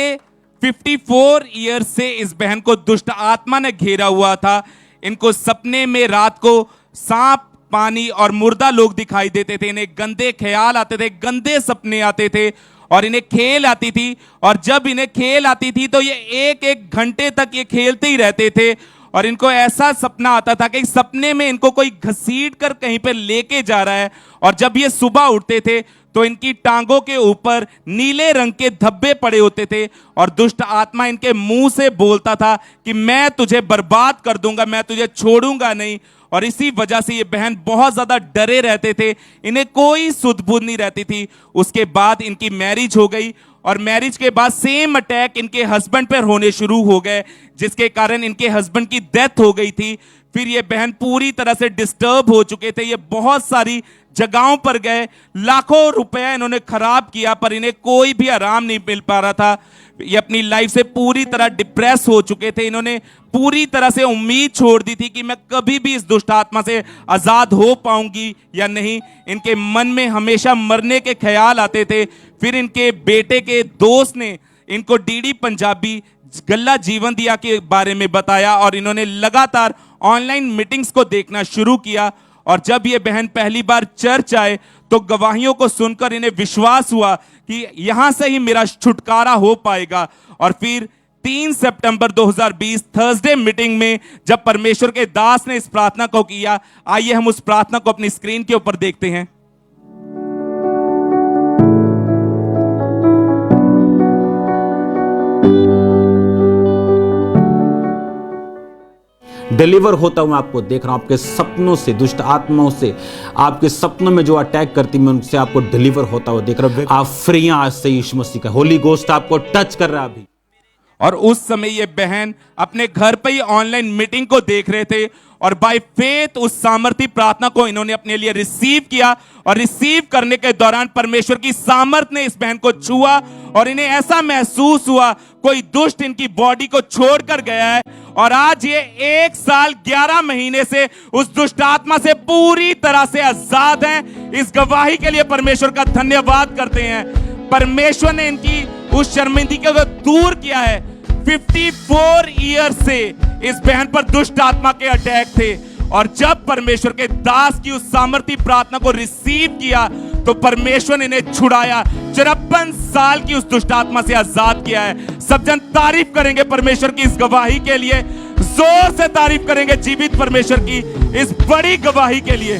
54 ईयर से इस बहन को दुष्ट आत्मा ने घेरा हुआ था। इनको सपने में रात को सांप, पानी और मुर्दा लोग दिखाई देते थे। इन्हें गंदे ख्याल आते थे, गंदे सपने आते थे और इन्हें खेल आती थी। और जब इन्हें खेल आती थी तो ये एक घंटे तक ये खेलते ही रहते थे। और इनको ऐसा सपना आता था कि सपने में इनको कोई घसीट कर कहीं पर लेके जा रहा है। और जब ये सुबह उठते थे तो इनकी टांगों के ऊपर नीले रंग के धब्बे पड़े होते थे और दुष्ट आत्मा इनके मुंह से बोलता था कि मैं तुझे बर्बाद कर दूंगा, मैं तुझे छोड़ूंगा नहीं। और इसी वजह से ये बहन बहुत ज्यादा डरे रहते थे, इन्हें कोई सुध बुध नहीं रहती थी। उसके बाद इनकी मैरिज हो गई और मैरिज के बाद सेम अटैक इनके हस्बैंड पर होने शुरू हो गए, जिसके कारण इनके हस्बैंड की डेथ हो गई थी। फिर ये बहन पूरी तरह से डिस्टर्ब हो चुके थे। ये बहुत सारी जगहों पर गए, लाखों रुपए इन्होंने खराब किया, पर इन्हें कोई भी आराम नहीं मिल पा रहा था। ये अपनी लाइफ से पूरी तरह डिप्रेस हो चुके थे। इन्होंने पूरी तरह से उम्मीद छोड़ दी थी कि मैं कभी भी इस दुष्ट आत्मा से आजाद हो पाऊंगी या नहीं। इनके मन में हमेशा मरने के ख्याल आते थे। फिर इनके बेटे के दोस्त ने इनको डीडी पंजाबी गल्ला जीवन दिया के बारे में बताया और इन्होंने लगातार ऑनलाइन मीटिंग्स को देखना शुरू किया। और जब ये बहन पहली बार चर्च आए तो गवाहियों को सुनकर इन्हें विश्वास हुआ कि यहां से ही मेरा छुटकारा हो पाएगा। और फिर 3 सितंबर 2020 थर्सडे मीटिंग में जब परमेश्वर के दास ने इस प्रार्थना को किया, आइए हम उस प्रार्थना को अपनी स्क्रीन के ऊपर देखते हैं। डिलीवर होता हूं, मैं आपको देख रहा हूं। आपके सपनों से, दुष्ट आत्माओं से, आपके सपनों में जो अटैक करती, मैं उनसे आपको डिलीवर होता हुआ देख रहा हूं। आप फ्री हैं आज से यीशु मसीह का होली गोस्ट आपको टच कर रहा है अभी। और उस समय ये बहन अपने घर पे ही ऑनलाइन मीटिंग को देख रहे थे और बाय फेथ उस सामर्थी प्रार्थना को इन्होंने अपने लिए रिसीव किया और रिसीव करने के दौरान परमेश्वर की सामर्थ ने इस बहन को छुआ और इन्हें ऐसा महसूस हुआ कोई दुष्ट इनकी बॉडी को छोड़कर गया है और आज ये 1 साल 11 महीने से उस दुष्ट आत्मा से पूरी तरह से आजाद हैं। इस गवाही के लिए परमेश्वर का धन्यवाद करते हैं। परमेश्वर ने इनकी उस शर्मिंदगी को दूर किया है। 54 ईयर से इस बहन पर दुष्ट आत्मा के अटैक थे और जब परमेश्वर के दास की उस सामर्थी प्रार्थना को रिसीव किया तो परमेश्वर ने इन्हें छुड़ाया। 54 साल की उस दुष्ट आत्मा से आजाद किया है। सब जन तारीफ करेंगे परमेश्वर की इस गवाही के लिए, जोर से तारीफ करेंगे जीवित परमेश्वर की इस बड़ी गवाही के लिए।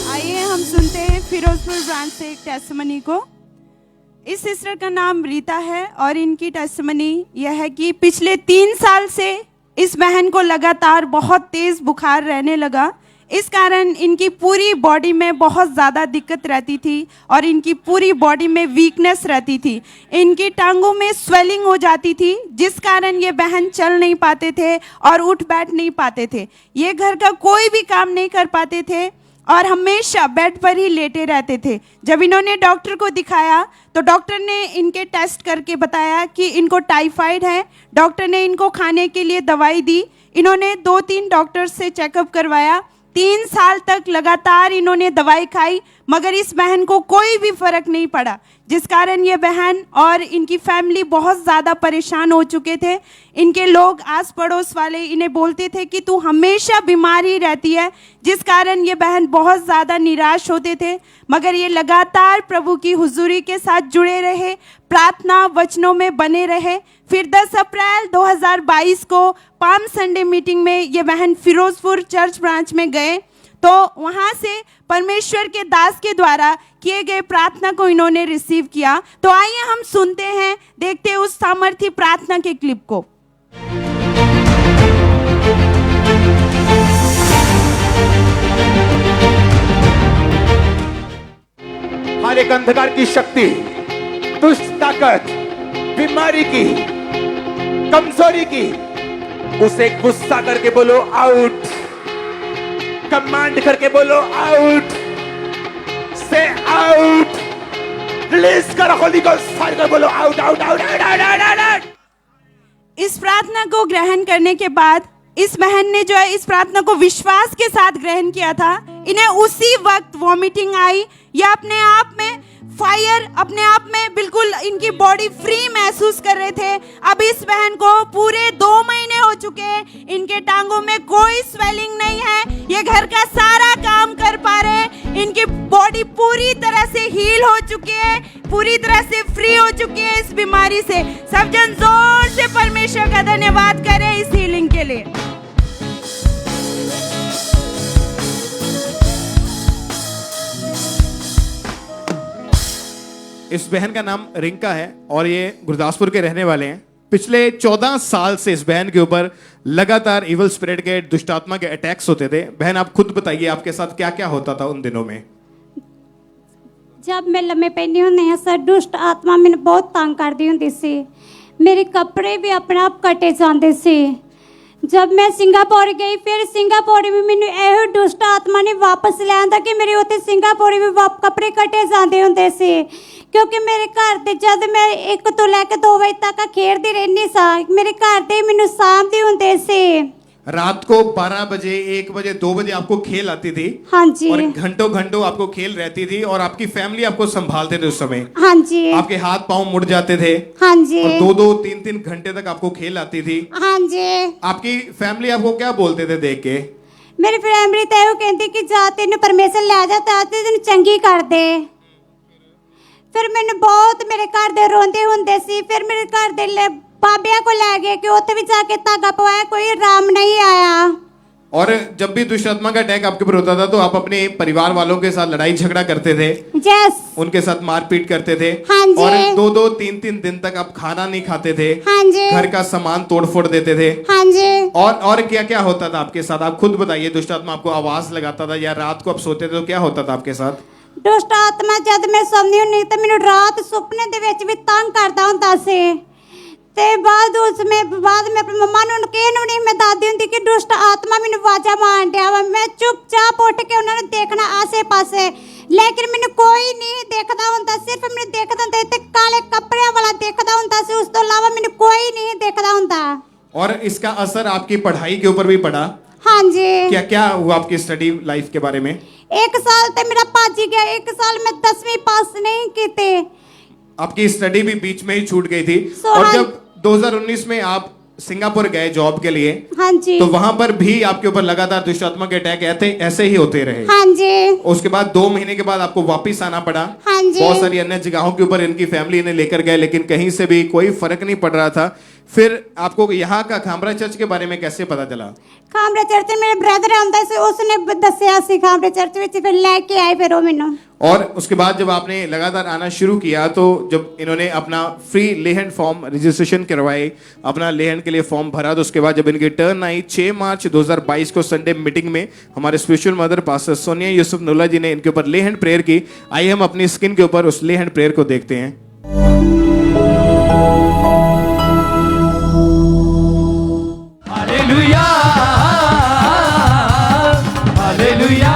आइए हम सुनते हैं फिरोजपुर ब्रांच से एक टेस्टिमनी को। इस सिस्टर का नाम रीता है और इनकी टेस्टिमनी यह है कि पिछले 3 साल से इस बहन को लगातार बहुत तेज बुखार रहने लगा। इस कारण इनकी पूरी बॉडी में बहुत ज़्यादा दिक्कत रहती थी और इनकी पूरी बॉडी में वीकनेस रहती थी। इनकी टांगों में स्वेलिंग हो जाती थी जिस कारण ये बहन चल नहीं पाते थे और उठ बैठ नहीं पाते थे। ये घर का कोई भी काम नहीं कर पाते थे और हमेशा बेड पर ही लेटे रहते थे। जब इन्होंने डॉक्टर को दिखाया तो डॉक्टर ने इनके टेस्ट करके बताया कि इनको टाइफाइड है। डॉक्टर ने इनको खाने के लिए दवाई दी। इन्होंने 2-3 डॉक्टर से चेकअप करवाया। 3 साल तक लगातार इन्होंने दवाई खाई मगर इस बहन को कोई भी फर्क नहीं पड़ा, जिस कारण ये बहन और इनकी फैमिली बहुत ज़्यादा परेशान हो चुके थे। इनके लोग आस पड़ोस वाले इन्हें बोलते थे कि तू हमेशा बीमार ही रहती है, जिस कारण ये बहन बहुत ज़्यादा निराश होते थे। मगर ये लगातार प्रभु की हुजूरी के साथ जुड़े रहे, प्रार्थना वचनों में बने रहे। फिर 10 अप्रैल 2022 को पाम संडे मीटिंग में ये बहन फिरोजपुर चर्च ब्रांच में गए तो वहाँ से परमेश्वर के दास के द्वारा किए गए प्रार्थना को इन्होंने रिसीव किया। तो आइए हम सुनते हैं, देखते हैं उस सामर्थी प्रार्थना के क्लिप को। हर एक अंधकार की शक्ति, दुष्ट ताकत, बीमारी की, कमजोरी की, उसे गुस्सा करके बोलो आउट, कमांड करके बोलो आउट, से आउट, रिलीज करो होली गोस्ट फायर कर बोलो out out out out out. इस प्रार्थना को ग्रहण करने के बाद इस बहन ने जो है इस प्रार्थना को विश्वास के साथ ग्रहण किया था। इन्हें उसी वक्त वॉमिटिंग आई या अपने आप में फायर, अपने आप में बिल्कुल इनकी बॉडी फ्री महसूस कर रहे थे। अब इस बहन को पूरे 2 महीने हो चुके हैं, इनके टांगों में कोई स्वेलिंग नहीं है, ये घर का सारा काम कर पा रहे हैं। इनकी बॉडी पूरी तरह से हील हो चुकी है, पूरी तरह से फ्री हो चुकी है इस बीमारी से। सब जन जोर से परमेश्वर का धन्यवाद करें इस हीलिंग के लिए। इस बहन का नाम रिंका है और ये गुरदासपुर के रहने वाले हैं। पिछले 14 साल से इस बहन के ऊपर लगातार इवल स्पिरिट के, दुष्ट आत्मा के अटैक्स होते थे। बहन आप खुद बताइए आपके साथ क्या क्या होता था उन दिनों में? जब मैं लम्बे पैनी होंदी सर, दुष्ट आत्मा मैंने बहुत तंग करती होंदी सी। मेरे कपड़े भी अपने आप कटे जाते सी। जब मैं सिंगापुर गई, फिर सिंगापुर में मैंने यह दुष्ट आत्मा ने वापस ले आंदा कि मेरे उत्ते सिंगापुर में कपड़े कटे जाते होंगे से, क्योंकि मेरे घर ते जब मैं 1 तो लैके 2 बजे तक खेलती रहनी सा, मेरे घर ते मैनू सामते होंगे से। रात को 12 बजे, 1 बजे, 2 बजे आपको खेल आती थी। हाँ जी। और घंटों घंटों आपको खेल रहती थी और आपकी फैमिली आपको संभालते थे उस समय। हाँ जी। आपके हाथ पांव मुड़ जाते थे। हाँ जी। और 2-2, 3-3 घंटे तक आपको खेल आती थी। हाँ जी। आपकी फैमिली आपको क्या बोलते थे देख के? मेरी फैमिली तो यह कहती कि जा तेन परमेश्वर ले जाता तेन चंगी कर दे। फिर मैंने बहुत मेरे घर दे रोंदे होंदे सी। फिर मेरे घर दे बाबिया को ले गए कि उत्थे भी जाके धागा पवाया, कोई आराम नहीं आया। और जब भी दुष्ट आत्मा का अटैक आपके ऊपर होता था तो आप अपने परिवार वालों के साथ लड़ाई झगड़ा करते थे। यस। उनके साथ मारपीट करते थे। हाँ जी। और 2-2, 3-3 दिन तक आप खाना नहीं खाते थे। हाँ जी। घर का सामान तोड़-फोड़ देते थे। हाँ जी। और क्या क्या होता था आपके साथ? आप खुद बताइए। दुष्ट आत्मा आपको आवाज लगाता था या रात को आप सोते थे तो क्या होता था आपके साथ? ਦੁਸ਼ਟ ਆਤਮਾ ਜਦ ਮੈਂ ਸੌਂਦੀ ਹੁੰਦੀ ਤਾਂ ਮੈਨੂੰ ਰਾਤ ਸੁਪਨੇ ਦੇ ਵਿੱਚ ਵੀ ਤੰਗ ਕਰਦਾ ਹੁੰਦਾ ਸੀ ਤੇ ਬਾਅਦ ਮੈਂ ਆਪਣੀ ਮੰਮਾ ਨੂੰ ਕਹਿਣ ਵੀ ਨਹੀਂ ਮੈਂ ਦੱਸਦੀ ਹੁੰਦੀ ਕਿ ਦੁਸ਼ਟ ਆਤਮਾ ਮੈਨੂੰ ਆਵਾਜ਼ਾਂ ਮਾਰਨ ਡਿਆ ਵਾ। ਮੈਂ ਚੁੱਪਚਾਪ ਉੱਠ ਕੇ ਉਹਨਾਂ ਨੂੰ ਦੇਖਣਾ ਆਸੇ ਪਾਸੇ, ਲੇਕਿਨ ਮੈਨੂੰ ਕੋਈ ਨਹੀਂ ਦੇਖਦਾ ਹੁੰਦਾ, ਸਿਰਫ ਮੈਨੂੰ ਦੇਖਦਾ ਹੁੰਦਾ ਤੇ ਕਾਲੇ ਕੱਪੜਿਆਂ ਵਾਲਾ ਦੇਖਦਾ ਹੁੰਦਾ ਸੀ, ਉਸ ਤੋਂ ਇਲਾਵਾ ਮੈਨੂੰ ਕੋਈ ਨਹੀਂ ਦੇਖਦਾ ਹੁੰਦਾ। और इसका असर आपकी पढ़ाई के ऊपर भी पड़ा? हाँ जी। क्या क्या हुआ आपकी स्टडी लाइफ के बारे में? 1 साल तो मेरा भज गया, 1 साल में 10वीं पास नहीं की थी। आपकी स्टडी भी बीच में ही छूट गई थी। So, और हाँ। जब 2019 में आप सिंगापुर गए जॉब के लिए, हाँ जी। तो वहां पर भी आपके ऊपर लगातार दुष्ट आत्मा के अटैक ऐसे ही होते रहे? हाँ जी। उसके बाद 2 महीने के बाद आपको वापस आना पड़ा। हाँ जी। बहुत सारी अन्य जगहों के ऊपर इनकी फैमिली इन्हें लेकर गए, लेकिन कहीं से भी कोई फर्क नहीं पड़ रहा था। फिर आपको यहाँ का खामरा चर्च के बारे में कैसे पता चला? खामरे चर्च मेरे ब्रदर आंदा से उसने दसिया सी खामरे चर्च विच, फिर लेके आए फिर वो मैनू। और उसके बाद जब आपने लगातार आना शुरू किया, तो जब इन्होंने अपना फ्री लेहन फॉर्म रजिस्ट्रेशन करवाए, अपना लेहन के लिए फॉर्म भरा, तो उसके बाद जब इनकी टर्न आई 6 मार्च 2022 को संडे मीटिंग में हमारे spiritual mother pastor Sonia Yusuf Nulla ji ने इनके ऊपर लेहन प्रेयर की। आइए हम अपनी स्किन के ऊपर उस लेहन प्रेयर को देखते हैं। Hallelujah hallelujah.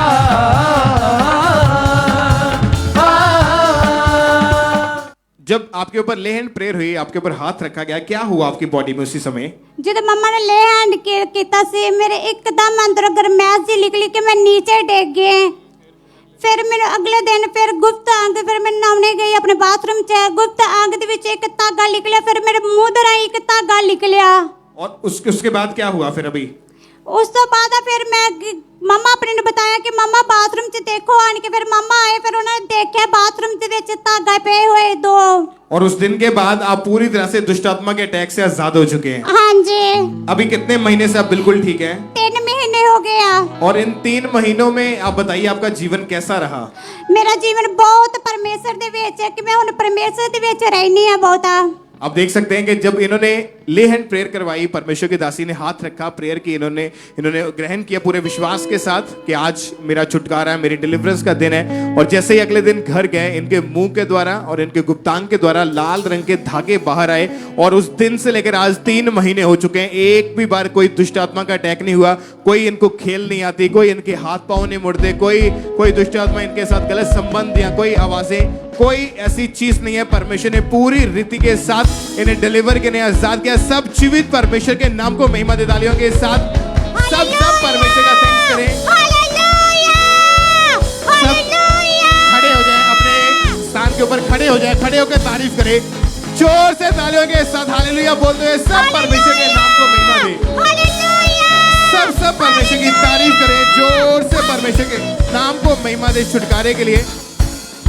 जब आपके ऊपर लेहन प्रेयर हुई, आपके ऊपर हाथ रखा गया, क्या हुआ आपकी बॉडी में उसी समय? ਜਦੋਂ ਮੰਮਾ ਨੇ ਲੈ ਹੈਂਡ ਕੀਤਾ ਸੀ ਮੇਰੇ ਇੱਕਦਮ ਅੰਦਰੋਂ ਗਰਮੈਸ਼ ਜੀ ਨਿਕਲੀ ਕਿ ਮੈਂ ਨੀਚੇ ਡਿੱਗ ਗਈ। ਫਿਰ ਮੈਨੂੰ ਅਗਲੇ ਦਿਨ ਫਿਰ ਗੁਪਤ ਅੰਗ, ਫਿਰ ਮੈਂ ਨਹਾਉਣੇ ਗਈ ਆਪਣੇ ਬਾਥਰੂਮ 'ਚ, ਗੁਪਤ ਅੰਗ ਦੇ ਵਿੱਚ ਇੱਕ ਧਾਗਾ ਨਿਕਲਿਆ, ਫਿਰ ਮੇਰੇ ਮੂੰਹ ਦੇ ਰਾਹੀਂ ਇੱਕ ਧਾਗਾ ਨਿਕਲਿਆ। और उसके बाद क्या हुआ फिर अभी? ਉਸ ਤੋਂ ਬਾਅਦ ਫਿਰ ਮੈਂ ਮੰਮਾ ਆਪਣੇ ਨੂੰ ਬਤਾਇਆ ਕਿ ਮੰਮਾ ਬਾਥਰੂਮ 'ਚ ਦੇਖੋ ਆਣ ਕੇ, ਫਿਰ ਮੰਮਾ ਆਏ, ਫਿਰ ਉਹਨਾਂ ਨੇ ਦੇਖਿਆ ਬਾਥਰੂਮ ਦੇ ਵਿੱਚ ਧਾਗਾ ਪਏ ਹੋਏ 2। और उस दिन के बाद आप पूरी तरह से दुष्ट आत्मा के अटैक से आजाद हो चुके हैं? हाँ जी। अभी कितने महीने से आप बिल्कुल ठीक हैं? 3 महीने हो गया। और इन 3 महीनों में आप बताइए आपका जीवन कैसा रहा? मेरा जीवन बहुत परमेश्वर दे विच है कि मैं हुण परमेश्वर दे विच रहनी है बहुता। आप देख सकते हैं कि जब इन्होंने लेहन प्रेयर करवाई, परमेश्वर की दासी ने हाथ रखा, प्रेयर की, इन्होंने ग्रहण किया पूरे विश्वास के साथ कि आज मेरा छुटकारा है, मेरी डिलीवरेंस का दिन है। और जैसे ही अगले दिन घर गए, इनके मुंह के द्वारा और इनके गुप्तांग के द्वारा लाल रंग के धागे बाहर आए। और उस दिन से लेकर आज 3 महीने हो चुके हैं, एक भी बार कोई दुष्ट आत्मा का अटैक नहीं हुआ, कोई इनको खेल नहीं आती, कोई इनके हाथ पांव नहीं मुड़ते, कोई दुष्ट आत्मा इनके साथ गलत संबंध या कोई आवाजें, कोई ऐसी चीज नहीं है। परमेश्वर ने पूरी रीति के साथ इन्हें डिलीवर किया, आजाद किया। सब जीवित परमेश्वर के नाम को महिमा दे डालियों के साथ सब परमेश्वर का थैंक्स करें। सब खड़े हो जाएं, अपने स्थान के ऊपर खड़े हो जाएं, खड़े होकर तारीफ करें जोर से तालियों के साथ हालेलुया बोलते हुए। सब परमेश्वर के नाम को महिमा दें, सब परमेश्वर की तारीफ करें, जोर से परमेश्वर के नाम को महिमा दे छुटकारे के लिए।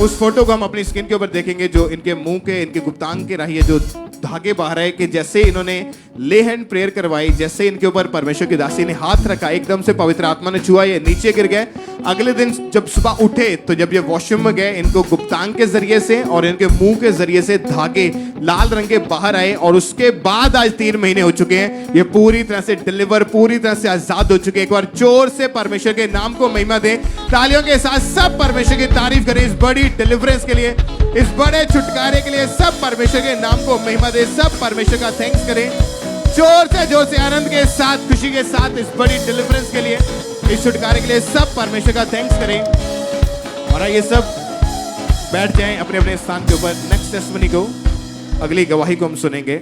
उस फोटो को हम अपनी स्किन के ऊपर देखेंगे, जो इनके मुंह के, इनके गुप्तांग के रही है, जो धागे बाहर आए, कि जैसे इन्होंने लेहन प्रेयर करवाई, जैसे इनके ऊपर परमेश्वर की दासी ने हाथ रखा, एकदम से पवित्र आत्मा ने छुआ, ये नीचे गिर गए। अगले दिन जब सुबह उठे, तो जब ये वॉशरूम में गए, इनको गुप्तांग के जरिए से और इनके मुंह के जरिए से धागे लाल रंग के बाहर आए। और उसके बाद आज 3 महीने हो चुके हैं, ये पूरी तरह से डिलीवर, पूरी तरह से आजाद हो चुके हैं। एक बार जोर से परमेश्वर के नाम को महिमा दें, तालियों के साथ सब परमेश्वर की तारीफ करें इस बड़ी डिलीवरेंस के लिए, इस बड़े छुटकारे के लिए। सब परमेश्वर के नाम को महिमा दें, सब परमेश्वर का थैंक्स करें जोर से आनंद के साथ, खुशी के साथ इस बड़ी डिलीवरेंस के लिए, इस छुटकारे के लिए। सब परमेश्वर का थैंक्स करें। और आइए सब बैठ जाएं अपने अपने स्थान के ऊपर। नेक्स्ट टेस्टिमनी को, अगली गवाही को हम सुनेंगे।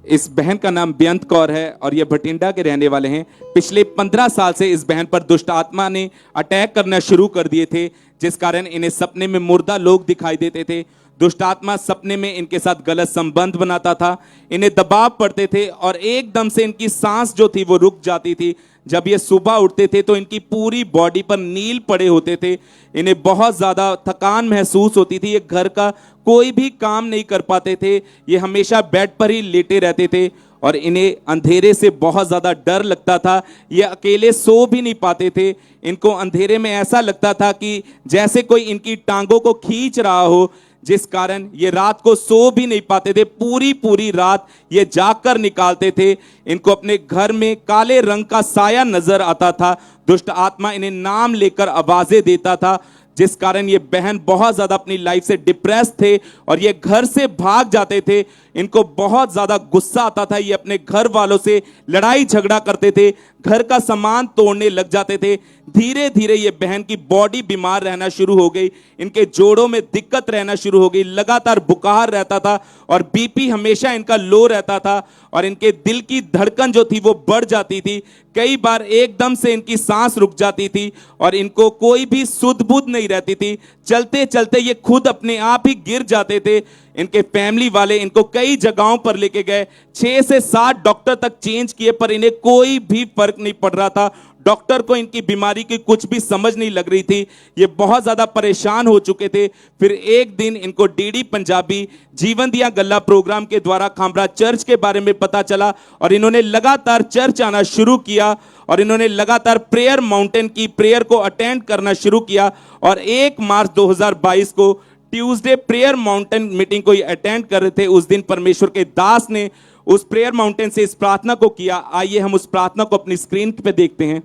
इस बहन का नाम बेअंत कौर है और ये भटिंडा के रहने वाले हैं। पिछले 15 साल से इस बहन पर दुष्ट आत्मा ने अटैक करना शुरू कर दिए थे, जिस कारण इन्हें सपने में मुर्दा लोग दिखाई देते थे। दुष्ट आत्मा सपने में इनके साथ गलत संबंध बनाता था, इन्हें दबाव पड़ते थे और एकदम से इनकी सांस जो थी वो रुक जाती थी। जब ये सुबह उठते थे तो इनकी पूरी बॉडी पर नील पड़े होते थे, इन्हें बहुत ज़्यादा थकान महसूस होती थी, ये घर का कोई भी काम नहीं कर पाते थे, ये हमेशा बेड पर ही लेटे रहते थे और इन्हें अंधेरे से बहुत ज़्यादा डर लगता था। ये अकेले सो भी नहीं पाते थे, इनको अंधेरे में ऐसा लगता था कि जैसे कोई इनकी टांगों को खींच रहा हो, जिस कारण ये रात को सो भी नहीं पाते थे। पूरी पूरी रात ये जाग कर निकालते थे। इनको अपने घर में काले रंग का साया नजर आता था। दुष्ट आत्मा इन्हें नाम लेकर आवाजें देता था, जिस कारण ये बहन बहुत ज्यादा अपनी लाइफ से डिप्रेस थे और ये घर से भाग जाते थे। इनको बहुत ज्यादा गुस्सा आता था। ये अपने घर वालों से लड़ाई झगड़ा करते थे, घर का सामान तोड़ने लग जाते थे। धीरे धीरे ये बहन की बॉडी बीमार रहना शुरू हो गई, इनके जोड़ों में दिक्कत रहना शुरू हो गई, लगातार बुखार रहता था और बीपी हमेशा इनका लो रहता था और इनके दिल की धड़कन जो थी वो बढ़ जाती थी। कई बार एकदम से इनकी सांस रुक जाती थी और इनको कोई भी सुध बुध नहीं रहती थी। चलते चलते ये खुद अपने आप ही गिर जाते थे। इनके फैमिली वाले इनको कई जगहों पर लेके गए, 6 से 7 डॉक्टर तक चेंज किए, पर इन्हें कोई भी फर्क नहीं पड़ रहा था। डॉक्टर को इनकी बीमारी की कुछ भी समझ नहीं लग रही थी। ये बहुत ज्यादा परेशान हो चुके थे। फिर एक दिन इनको डीडी पंजाबी जीवन दिया गल्ला प्रोग्राम के द्वारा खामरा चर्च के बारे में पता चला और इन्होंने लगातार चर्च आना शुरू किया और इन्होंने लगातार प्रेयर माउंटेन की प्रेयर को अटेंड करना शुरू किया। और 1 मार्च 2022 को ट्यूसडे प्रेयर माउंटेन मीटिंग को अटेंड कर रहे थे। उस दिन परमेश्वर के दास ने उस प्रेयर माउंटेन से इस प्रार्थना को किया। आइए हम उस प्रार्थना को अपनी स्क्रीन पे देखते हैं।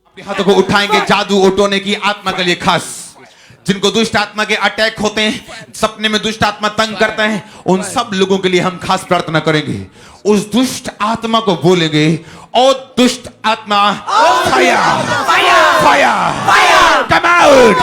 अपने हाथों को उठाएंगे जादू ओटोने की आत्मा के लिए खास। जिनको दुष्ट आत्मा के अटैक होते हैं, सपने में दुष्ट आत्मा तंग करता है, उन सब लोगों के लिए हम खास प्रार्थना करेंगे। उस दुष्ट आत्मा को बोलेंगे, ओ दुष्ट आत्मा, फायर फायर कम आउट।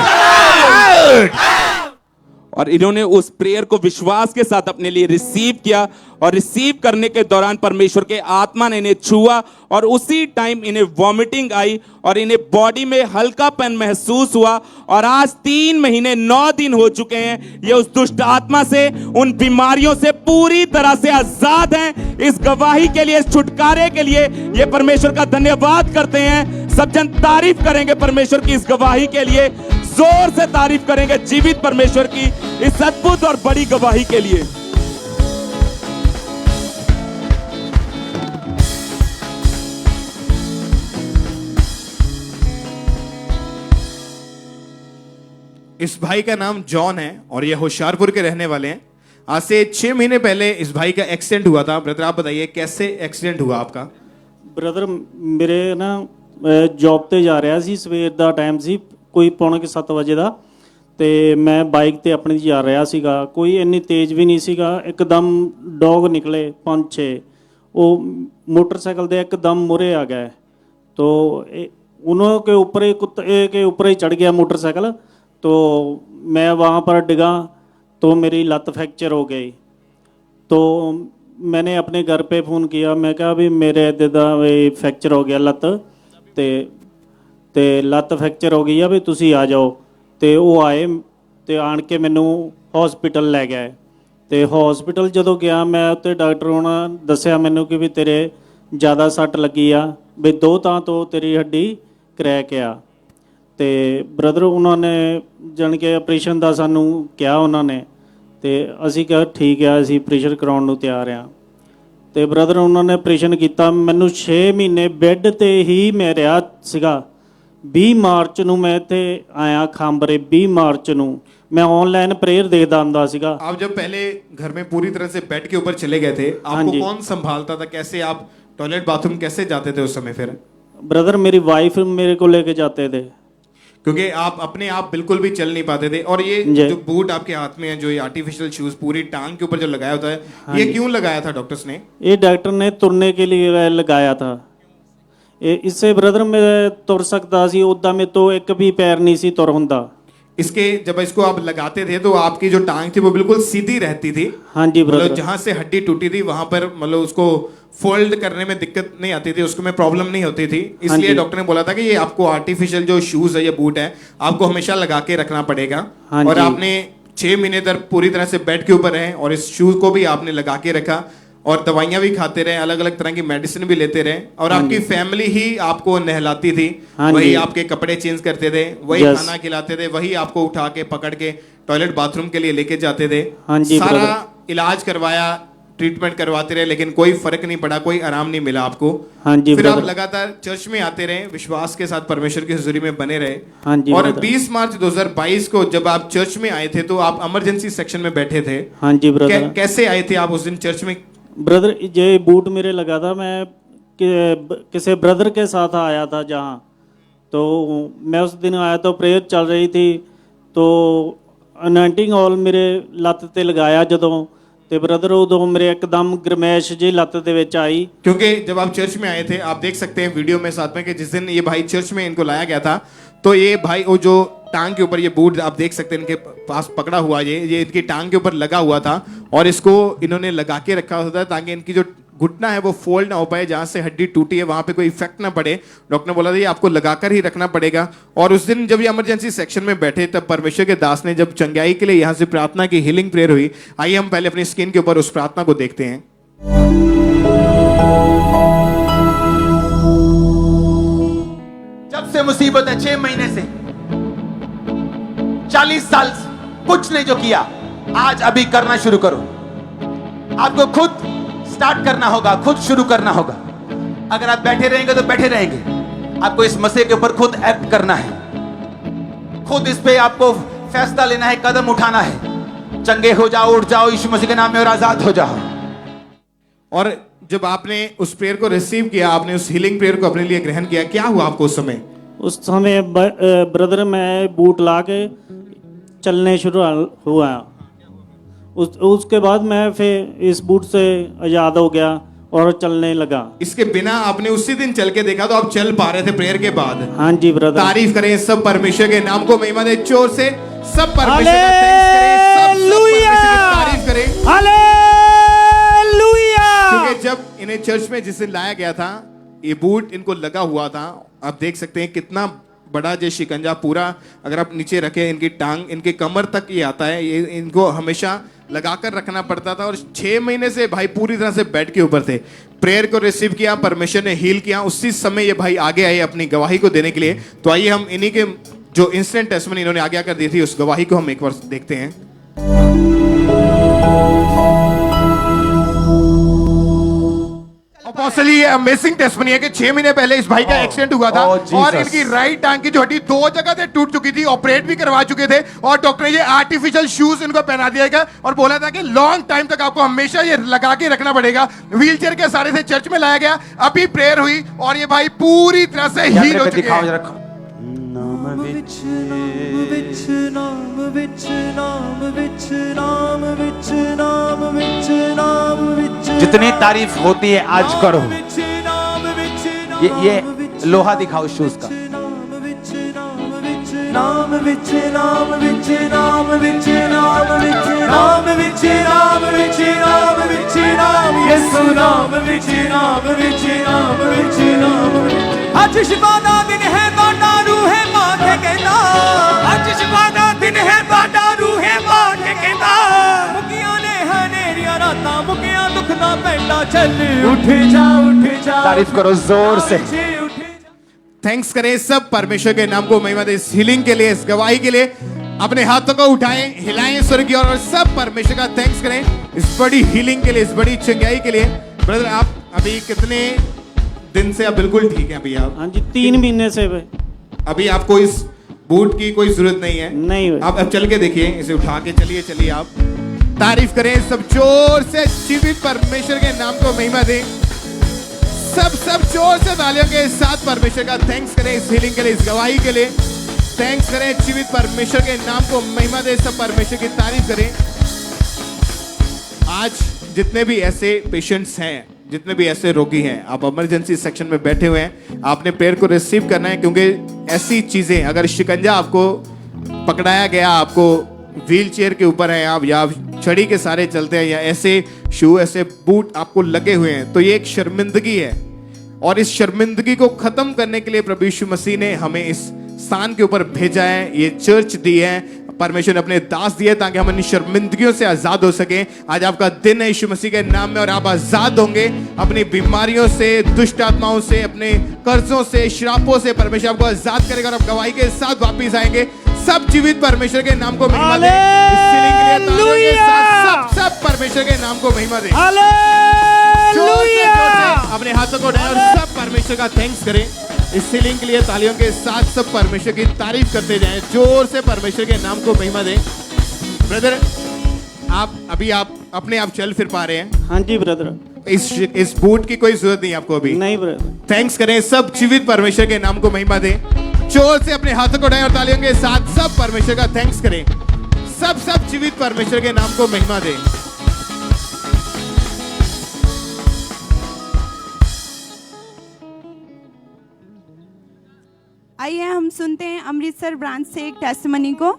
और इन्होंने उस प्रेयर को विश्वास के साथ अपने लिए रिसीव किया और रिसीव करने के दौरान परमेश्वर के आत्मा ने इन्हें छुआ और उसी टाइम इन्हें वॉमिटिंग आई और इन्हें बॉडी में हल्कापन महसूस हुआ। और आज 3 महीने 9 दिन हो चुके हैं ये उस दुष्ट आत्मा से, उन बीमारियों से पूरी तरह से आजाद हैं। इस गवाही के लिए, इस छुटकारे के लिए ये परमेश्वर का धन्यवाद करते हैं। सब जन तारीफ करेंगे परमेश्वर की इस गवाही के लिए, जोर से तारीफ करेंगे जीवित परमेश्वर की इस अद्भुत और बड़ी गवाही के लिए। इस भाई का नाम जॉन है और ये होशियारपुर के रहने वाले हैं। आज से 6 महीने पहले इस भाई का एक्सीडेंट हुआ था। ब्रदर आप बताइए कैसे एक्सीडेंट हुआ आपका? ਬ੍ਰਦਰ ਮੇਰੇ ਨਾ ਜੌਬ ਤੇ ਜਾ ਰਿਹਾ ਸੀ, ਸਵੇਰ ਦਾ ਟਾਈਮ ਸੀ, ਕੋਈ ਪੌਣੇ 7 ਵਜੇ ਦਾ, ਤੇ ਮੈਂ ਬਾਈਕ ਤੇ ਆਪਣੀ ਜਾ ਰਿਹਾ ਸੀਗਾ। ਕੋਈ ਇੰਨੀ ਤੇਜ਼ ਵੀ ਨਹੀਂ ਸੀਗਾ। ਇੱਕਦਮ ਡੌਗ ਨਿਕਲੇ 5-6, ਉਹ मोटरसाइकिल ਦੇ एकदम मुरे आ गए। तो उन्हों के ऊपर ही कुत्ते के ऊपर ही चढ़ गया मोटरसाइकिल। तो मैं वहाँ पर डिगा तो मेरी लत फ्रैक्चर हो गई। तो मैंने अपने घर पे फ़ोन किया, मैं कहा भी मेरे इदा फ्रैक्चर हो गया लत, ते लत फ्रैक्चर हो गई है भी तुसी आ जाओ। तो वो आए तो आन के मैनू हॉस्पिटल लै गए। तो हॉस्पिटल जदों गया मैं उत्ते डॉक्टर उन्होंने दसिया मैनू कि भी तेरे ज़्यादा सट लगी आ, भी 2 तां तो तेरी हड्डी क्रैक आ। तो ब्रदर उन्होंने जान के ऑपरेशन का सानू कहा उन्होंने, तो असी कहा ठीक है असी ऑपरेशन कराउण नूं तैयार हाँ। तो ब्रदर उन्होंने ऑपरेशन किया। मैनू 6 महीने बैड ते ही मैं रहा सीगा। 20 मार्च नूं मैं इत्थे आया खांबरे। 20 मार्च नूं मैं ऑनलाइन प्रेयर देखदा आंदा सीगा। आप जब पहले घर में पूरी तरह से बेड के ऊपर चले गए थे, आपको कौन संभालता था? कैसे आप टॉयलेट बाथरूम कैसे जाते थे उस समय? फिर ब्रदर मेरी वाइफ मेरे को लेके जाते थे, क्योंकि आप अपने आप बिल्कुल भी चल नहीं पाते थे। और ये जो बूट आपके हाथ में है, जो ये आर्टिफिशियल शूज पूरी टांग के ऊपर जो लगाया होता है, ये क्यों लगाया था डॉक्टर्स ने? ये डॉक्टर ने तुरने के लिए लगाया था। इससे ब्रदर मैं तुर सकता सी, उदा में तो एक भी पैर नहीं सी तुर हुंदा। इसके जब इसको आप लगाते थे तो आपकी जो टांग थी वो बिल्कुल सीधी रहती थी। हाँ जी ब्रदर। मतलब जहां से हड्डी टूटी थी वहां पर मतलब उसको फोल्ड करने में दिक्कत नहीं आती थी, उसको में प्रॉब्लम नहीं होती थी। इसलिए डॉक्टर ने बोला था कि ये आपको आर्टिफिशियल जो शूज है, ये बूट है, आपको हमेशा लगा के रखना पड़ेगा। और आपने 6 महीने तक पूरी तरह से बेड के ऊपर रहे और इस शूज को भी आपने लगा के रखा और दवाइयां भी खाते रहे, अलग अलग तरह की मेडिसिन भी लेते रहे। और आपकी फैमिली ही आपको नहलाती थी, वही आपके कपड़े चेंज करते थे, वही खाना खिलाते थे, वही आपको उठा के पकड़ के टॉयलेट बाथरूम के लिए लेके जाते थे। सारा इलाज करवाया, ट्रीटमेंट करवाते रहे लेकिन कोई फर्क नहीं पड़ा, कोई आराम नहीं मिला आपको। हाँ जी फिर आप ब्रदर। लगातार चर्च में आते रहे, विश्वास के साथ परमेश्वर की हुजूरी में बने रहे। हाँ जी और ब्रदर। 20 मार्च 2022 को जब आप चर्च में आए थे तो आप इमरजेंसी सेक्शन में बैठे थे। हाँ जी ब्रदर। कैसे आए थे आप उस दिन चर्च में? ब्रदर ये बूट मेरे लगा था, मैं किसी ब्रदर के साथ आया था जहाँ, तो मैं उस दिन आया तो प्रेयर चल रही थी, तो अनॉइंटिंग ऑयल मेरे ਲੱਤ ਤੇ ਲਗਾਇਆ ਜਦੋਂ, ਤੇ ब्रदर उदों मेरे एकदम गरमैश जी ਲੱਤ ਦੇ ਵਿੱਚ आई। क्योंकि जब आप चर्च में आए थे, आप देख सकते हैं वीडियो में साथ में कि जिस दिन ये भाई चर्च में इनको लाया गया था, तो ये भाई वो जो टांग के ऊपर ये बूट आप देख सकते हैं इनके पास पकड़ा हुआ, ये इनकी टांग के ऊपर लगा हुआ था और इसको इन्होंने लगा के रखा होता है ताकि इनकी जो घुटना है वो फोल्ड ना हो पाए, जहां से हड्डी टूटी है वहां पे कोई इफेक्ट ना पड़े। डॉक्टर ने बोला था ये आपको लगाकर ही रखना पड़ेगा। और उस दिन जब ये इमरजेंसी सेक्शन में बैठे तब परमेश्वर के दास ने जब चंगाई के लिए यहाँ से प्रार्थना की, हीलिंग प्रेयर हुई। आइए हम पहले अपनी स्क्रीन के ऊपर उस प्रार्थना को देखते हैं। जब से मुसीबत है 6 महीने से 40 साल से कुछ नहीं जो किया, आज अभी करना शुरू करो। आपको खुद स्टार्ट करना होगा, खुद शुरू करना होगा। अगर आप बैठे रहेंगे तो बैठे रहेंगे, आपको इस मसले के ऊपर खुद एक्ट करना है, खुद इस पे आपको फैसला लेना है, कदम उठाना है। चंगे हो जाओ, उठ जाओ यीशु मसीह के नाम में और आजाद हो जाओ। और जब आपने उस प्रेयर को रिसीव किया, आपने उस हीलिंग प्रेयर को अपने लिए ग्रहण किया, क्या हुआ आपको उस समय? उस समय ब्रदर मैं बूट ला के चलने शुरू हुआ। उसके बाद मैं फिर इस बूट से आजाद हो गया और चलने लगा। इसके बिना आपने उसी दिन चल के देखा तो आप चल पा रहे थे प्रेयर के बाद? हाँ जी ब्रदर। तारीफ करें सब परमेश्वर के नाम को, महिमा दे जोर से सब परमेश्वर का थैंक्स करें, सब परमेश्वर की तारीफ करें। हालेलुया। क्योंकि जब इन्हें चर्च में जिस दिन लाया गया था, ये बूट इनको लगा हुआ था। आप देख सकते हैं कितना बड़ा जो शिकंजा पूरा अगर आप नीचे रखें, इनकी टांग इनके कमर तक ये आता है, ये इनको हमेशा लगाकर रखना पड़ता था। और 6 महीने से भाई पूरी तरह से बेड के ऊपर थे। प्रेयर को रिसीव किया, परमेश्वर ने हील किया, उसी समय ये भाई आगे आए अपनी गवाही को देने के लिए। तो आइए हम इन्हीं के जो इंस्टेंट टेस्टिमनी इन्होंने आगे आकर दी थी उस गवाही को हम एक बार देखते हैं। अपोस्टल, ये अमेजिंग टेस्टिमनी है कि 6 महीने पहले इस भाई का एक्सीडेंट हुआ था और इनकी राइट टांग की जो हड्डी 2 जगह से टूट चुकी थी, ऑपरेट भी करवा चुके थे और डॉक्टर ने ये आर्टिफिशियल शूज इनको पहना दिया गया और बोला था कि लॉन्ग टाइम तक आपको हमेशा ये लगा के रखना पड़ेगा। व्हीलचेयर के सहारे से चर्च में लाया गया, अभी प्रेयर हुई और ये भाई पूरी तरह से हील हो चुके हैं। जितनी तारीफ होती है आज करो। ये लोहा दिखाओ शूज का। नाम विच नाम विच नाम विच नाम विच नाम विच नाम विच नाम विच नाम यीशु नाम विच नाम विच नाम विच नाम। आज शिफा दा दिन है, बाटा रूहे मां के कहना। आज शिफा दा दिन है, बाटा रूहे मां के कहना। मुकिया ने हनेरिया रातां, मुकिया दुख दा पैंडा, चल उठ जा उठ जा। तारीफ करो जोर से। थैंक्स करें सब परमेश्वर के नाम को, महिमा दे इस हीलिंग के लिए, इस गवाही के लिए। अपने हाथों को उठाएं, हिलाएं स्वर्ग की ओर और सब परमेश्वर का थैंक्स करें इस बड़ी हीलिंग के लिए, इस बड़ी चंगाई के लिए। ब्रदर, आप अभी कितने दिन से आप बिल्कुल ठीक हैं अभी आप? हाँ जी, 3 महीने से। अभी आपको इस बूट की कोई जरूरत नहीं है? नहीं। आप अब चल के देखिए, इसे उठा के चलिए आप तारीफ करें सब जोर से। जीवित परमेश्वर के नाम को महिमा दें। सब जोर से तालियों के साथ परमेश्वर का थैंक्स करें इस हीलिंग के लिए, इस गवाही के लिए। थैंक्स करें जीवित परमेश्वर के नाम को महिमा दे, सब परमेश्वर की तारीफ करें। आज जितने भी ऐसे पेशेंट्स हैं, जितने भी ऐसे रोगी हैं, आप इमरजेंसी सेक्शन में बैठे हुए हैं, आपने प्रेयर को रिसीव करना है। क्योंकि ऐसी चीजें, अगर शिकंजा आपको पकड़ाया गया, आपको व्हील चेयर के ऊपर है आप, या छड़ी के सारे चलते हैं, या ऐसे शू, ऐसे बूट आपको लगे हुए हैं, तो ये एक शर्मिंदगी है। और इस शर्मिंदगी को खत्म करने के लिए प्रभु यीशु मसीह ने हमें इस स्थान के ऊपर भेजा है, ये चर्च दी है, परमेश्वर ने अपने दास दिए ताकि हम इन शर्मिंदगियों से आजाद हो सके। आज आपका दिन है यीशु मसीह के नाम में और आप आजाद होंगे अपनी बीमारियों से, दुष्ट आत्माओं से, अपने कर्जों से, श्रापों से। परमेश्वर आपको आजाद करेगा और आप गवाही के साथ वापिस आएंगे। सब जीवित परमेश्वर के नाम को महिमा दें। इस हीलिंग के लिए तालियों के साथ सब परमेश्वर परमेश्वर के नाम को महिमा दें। हालेलुया। जोर से अपने हाथों को उठाएं और सब परमेश्वर का थैंक्स करें। इस सीलिंग के लिए तालियों के साथ सब परमेश्वर की तारीफ करते जाएं। जोर से परमेश्वर के नाम को महिमा दें। ब्रदर, आप अपने आप चल फिर पा रहे हैं? हाँ जी ब्रदर। इस बूट की कोई जरूरत नहीं आपको अभी? नहीं ब्रदर। थैंक्स करें, सब जीवित परमेश्वर के नाम को महिमा दें। जोर से अपने हाथों को उठाएं और तालियों के साथ सब परमेश्वर का थैंक्स करें। सब जीवित परमेश्वर के नाम को महिमा दें। आइए हम सुनते हैं अमृतसर ब्रांच से एक टेस्टिमनी को।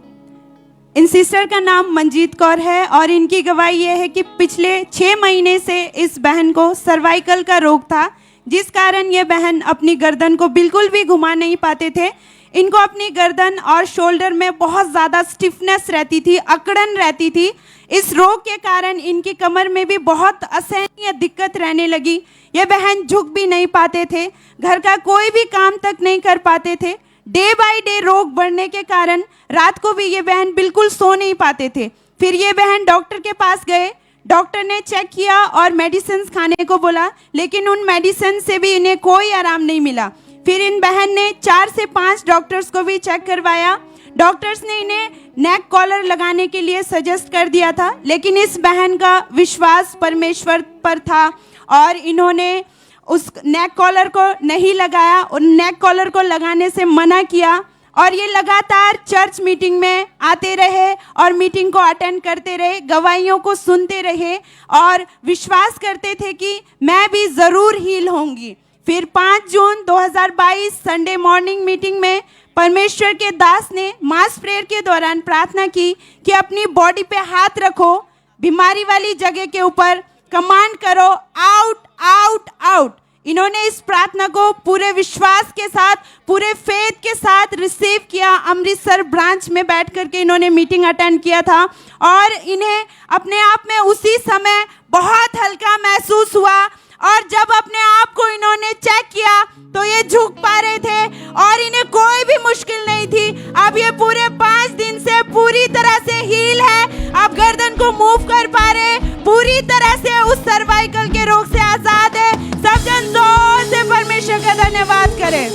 इन सिस्टर का नाम मंजीत कौर है और इनकी गवाही यह है कि पिछले 6 महीने से इस बहन को सर्वाइकल का रोग था, जिस कारण ये बहन अपनी गर्दन को बिल्कुल भी घुमा नहीं पाते थे। इनको अपनी गर्दन और शोल्डर में बहुत ज़्यादा स्टिफनेस रहती थी, अकड़न रहती थी। इस रोग के कारण इनकी कमर में भी बहुत असहनीय दिक्कत रहने लगी। ये बहन झुक भी नहीं पाते थे, घर का कोई भी काम तक नहीं कर पाते थे। डे बाय डे रोग बढ़ने के कारण रात को भी ये बहन बिल्कुल सो नहीं पाते थे। फिर ये बहन डॉक्टर के पास गए, डॉक्टर ने चेक किया और मेडिसिन खाने को बोला, लेकिन उन मेडिसिन से भी इन्हें कोई आराम नहीं मिला। फिर इन बहन ने 4 से 5 डॉक्टर्स को भी चेक करवाया। डॉक्टर्स ने इन्हें नेक कॉलर लगाने के लिए सजेस्ट कर दिया था, लेकिन इस बहन का विश्वास परमेश्वर पर था और इन्होंने उस नेक कॉलर को नहीं लगाया, उन नेक कॉलर को लगाने से मना किया और ये लगातार चर्च मीटिंग में आते रहे और मीटिंग को अटेंड करते रहे, गवाहियों को सुनते रहे और विश्वास करते थे कि मैं भी ज़रूर हील होंगी। फिर 5 जून 2022 संडे मॉर्निंग मीटिंग में परमेश्वर के दास ने मास प्रेयर के दौरान प्रार्थना की कि अपनी बॉडी पे हाथ रखो, बीमारी वाली जगह के ऊपर कमांड करो, आउट आउट आउट। इन्होंने इस प्रार्थना को पूरे विश्वास के साथ, पूरे फेथ के साथ रिसीव किया। अमृतसर ब्रांच में बैठ करके इन्होंने मीटिंग अटेंड किया था और इन्हें अपने आप में उसी समय बहुत हल्का महसूस हुआ और जब अपने आप को इन्होंने चेक किया तो ये झुक पा रहे थे और इन्हें कोई भी मुश्किल नहीं थी। अब ये पूरे 5 दिन से पूरी तरह से हील है। अब गर्दन को मूव कर पा रहे, पूरी तरह से उस सर्वाइकल के रोग से आजाद है। सब जन जोर से परमेश्वर का धन्यवाद करें।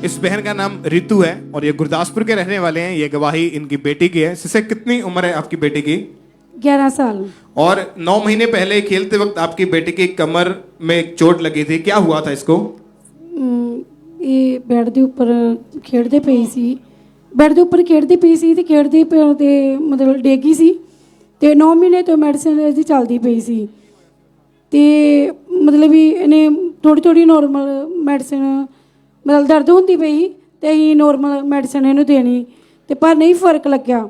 इस बहन का नाम रितु है और ये गुरदासपुर के रहने वाले हैं। ये गवाही इनकी बेटी की है। सिसे कितनी उम्र है आपकी बेटी की? 11 साल। और 9 महीने पहले खेलते वक्त आपकी बेटी की कमर में एक चोट लगी थी, क्या हुआ था इसको? ਇਹ ਬੈੱਡ ਦੇ ਉੱਪਰ ਖੇਡਦੇ ਪਈ ਸੀ, ਬੈੱਡ ਦੇ ਉੱਪਰ ਖੇਡਦੀ ਪਈ ਸੀ ਤੇ ਖੇਡਦੇ ਪਏ ਮਤਲਬ ਡੇਗੀ ਸੀ ਤੇ 9 ਮਹੀਨੇ ਤੋਂ ਮੈਡੀਸਿਨ ਇਹਦੀ ਚੱਲਦੀ ਪਈ ਸੀ ਤੇ ਮਤਲਬ ਵੀ ਇਹਨੇ ਥੋੜੀ ਨੋਰਮਲ ਮੈਡੀਸਿਨ ਮਤਲਬ ਦਰਦ ਹੁੰਦੀ ਪਈ ਤੇ ਅਸੀਂ ਨੋਰਮਲ ਮੈਡੀਸਿਨ ਇਹਨੂੰ ਦੇਣੀ ਤੇ ਪਰ ਨਹੀਂ ਫਰਕ ਲੱਗਿਆ।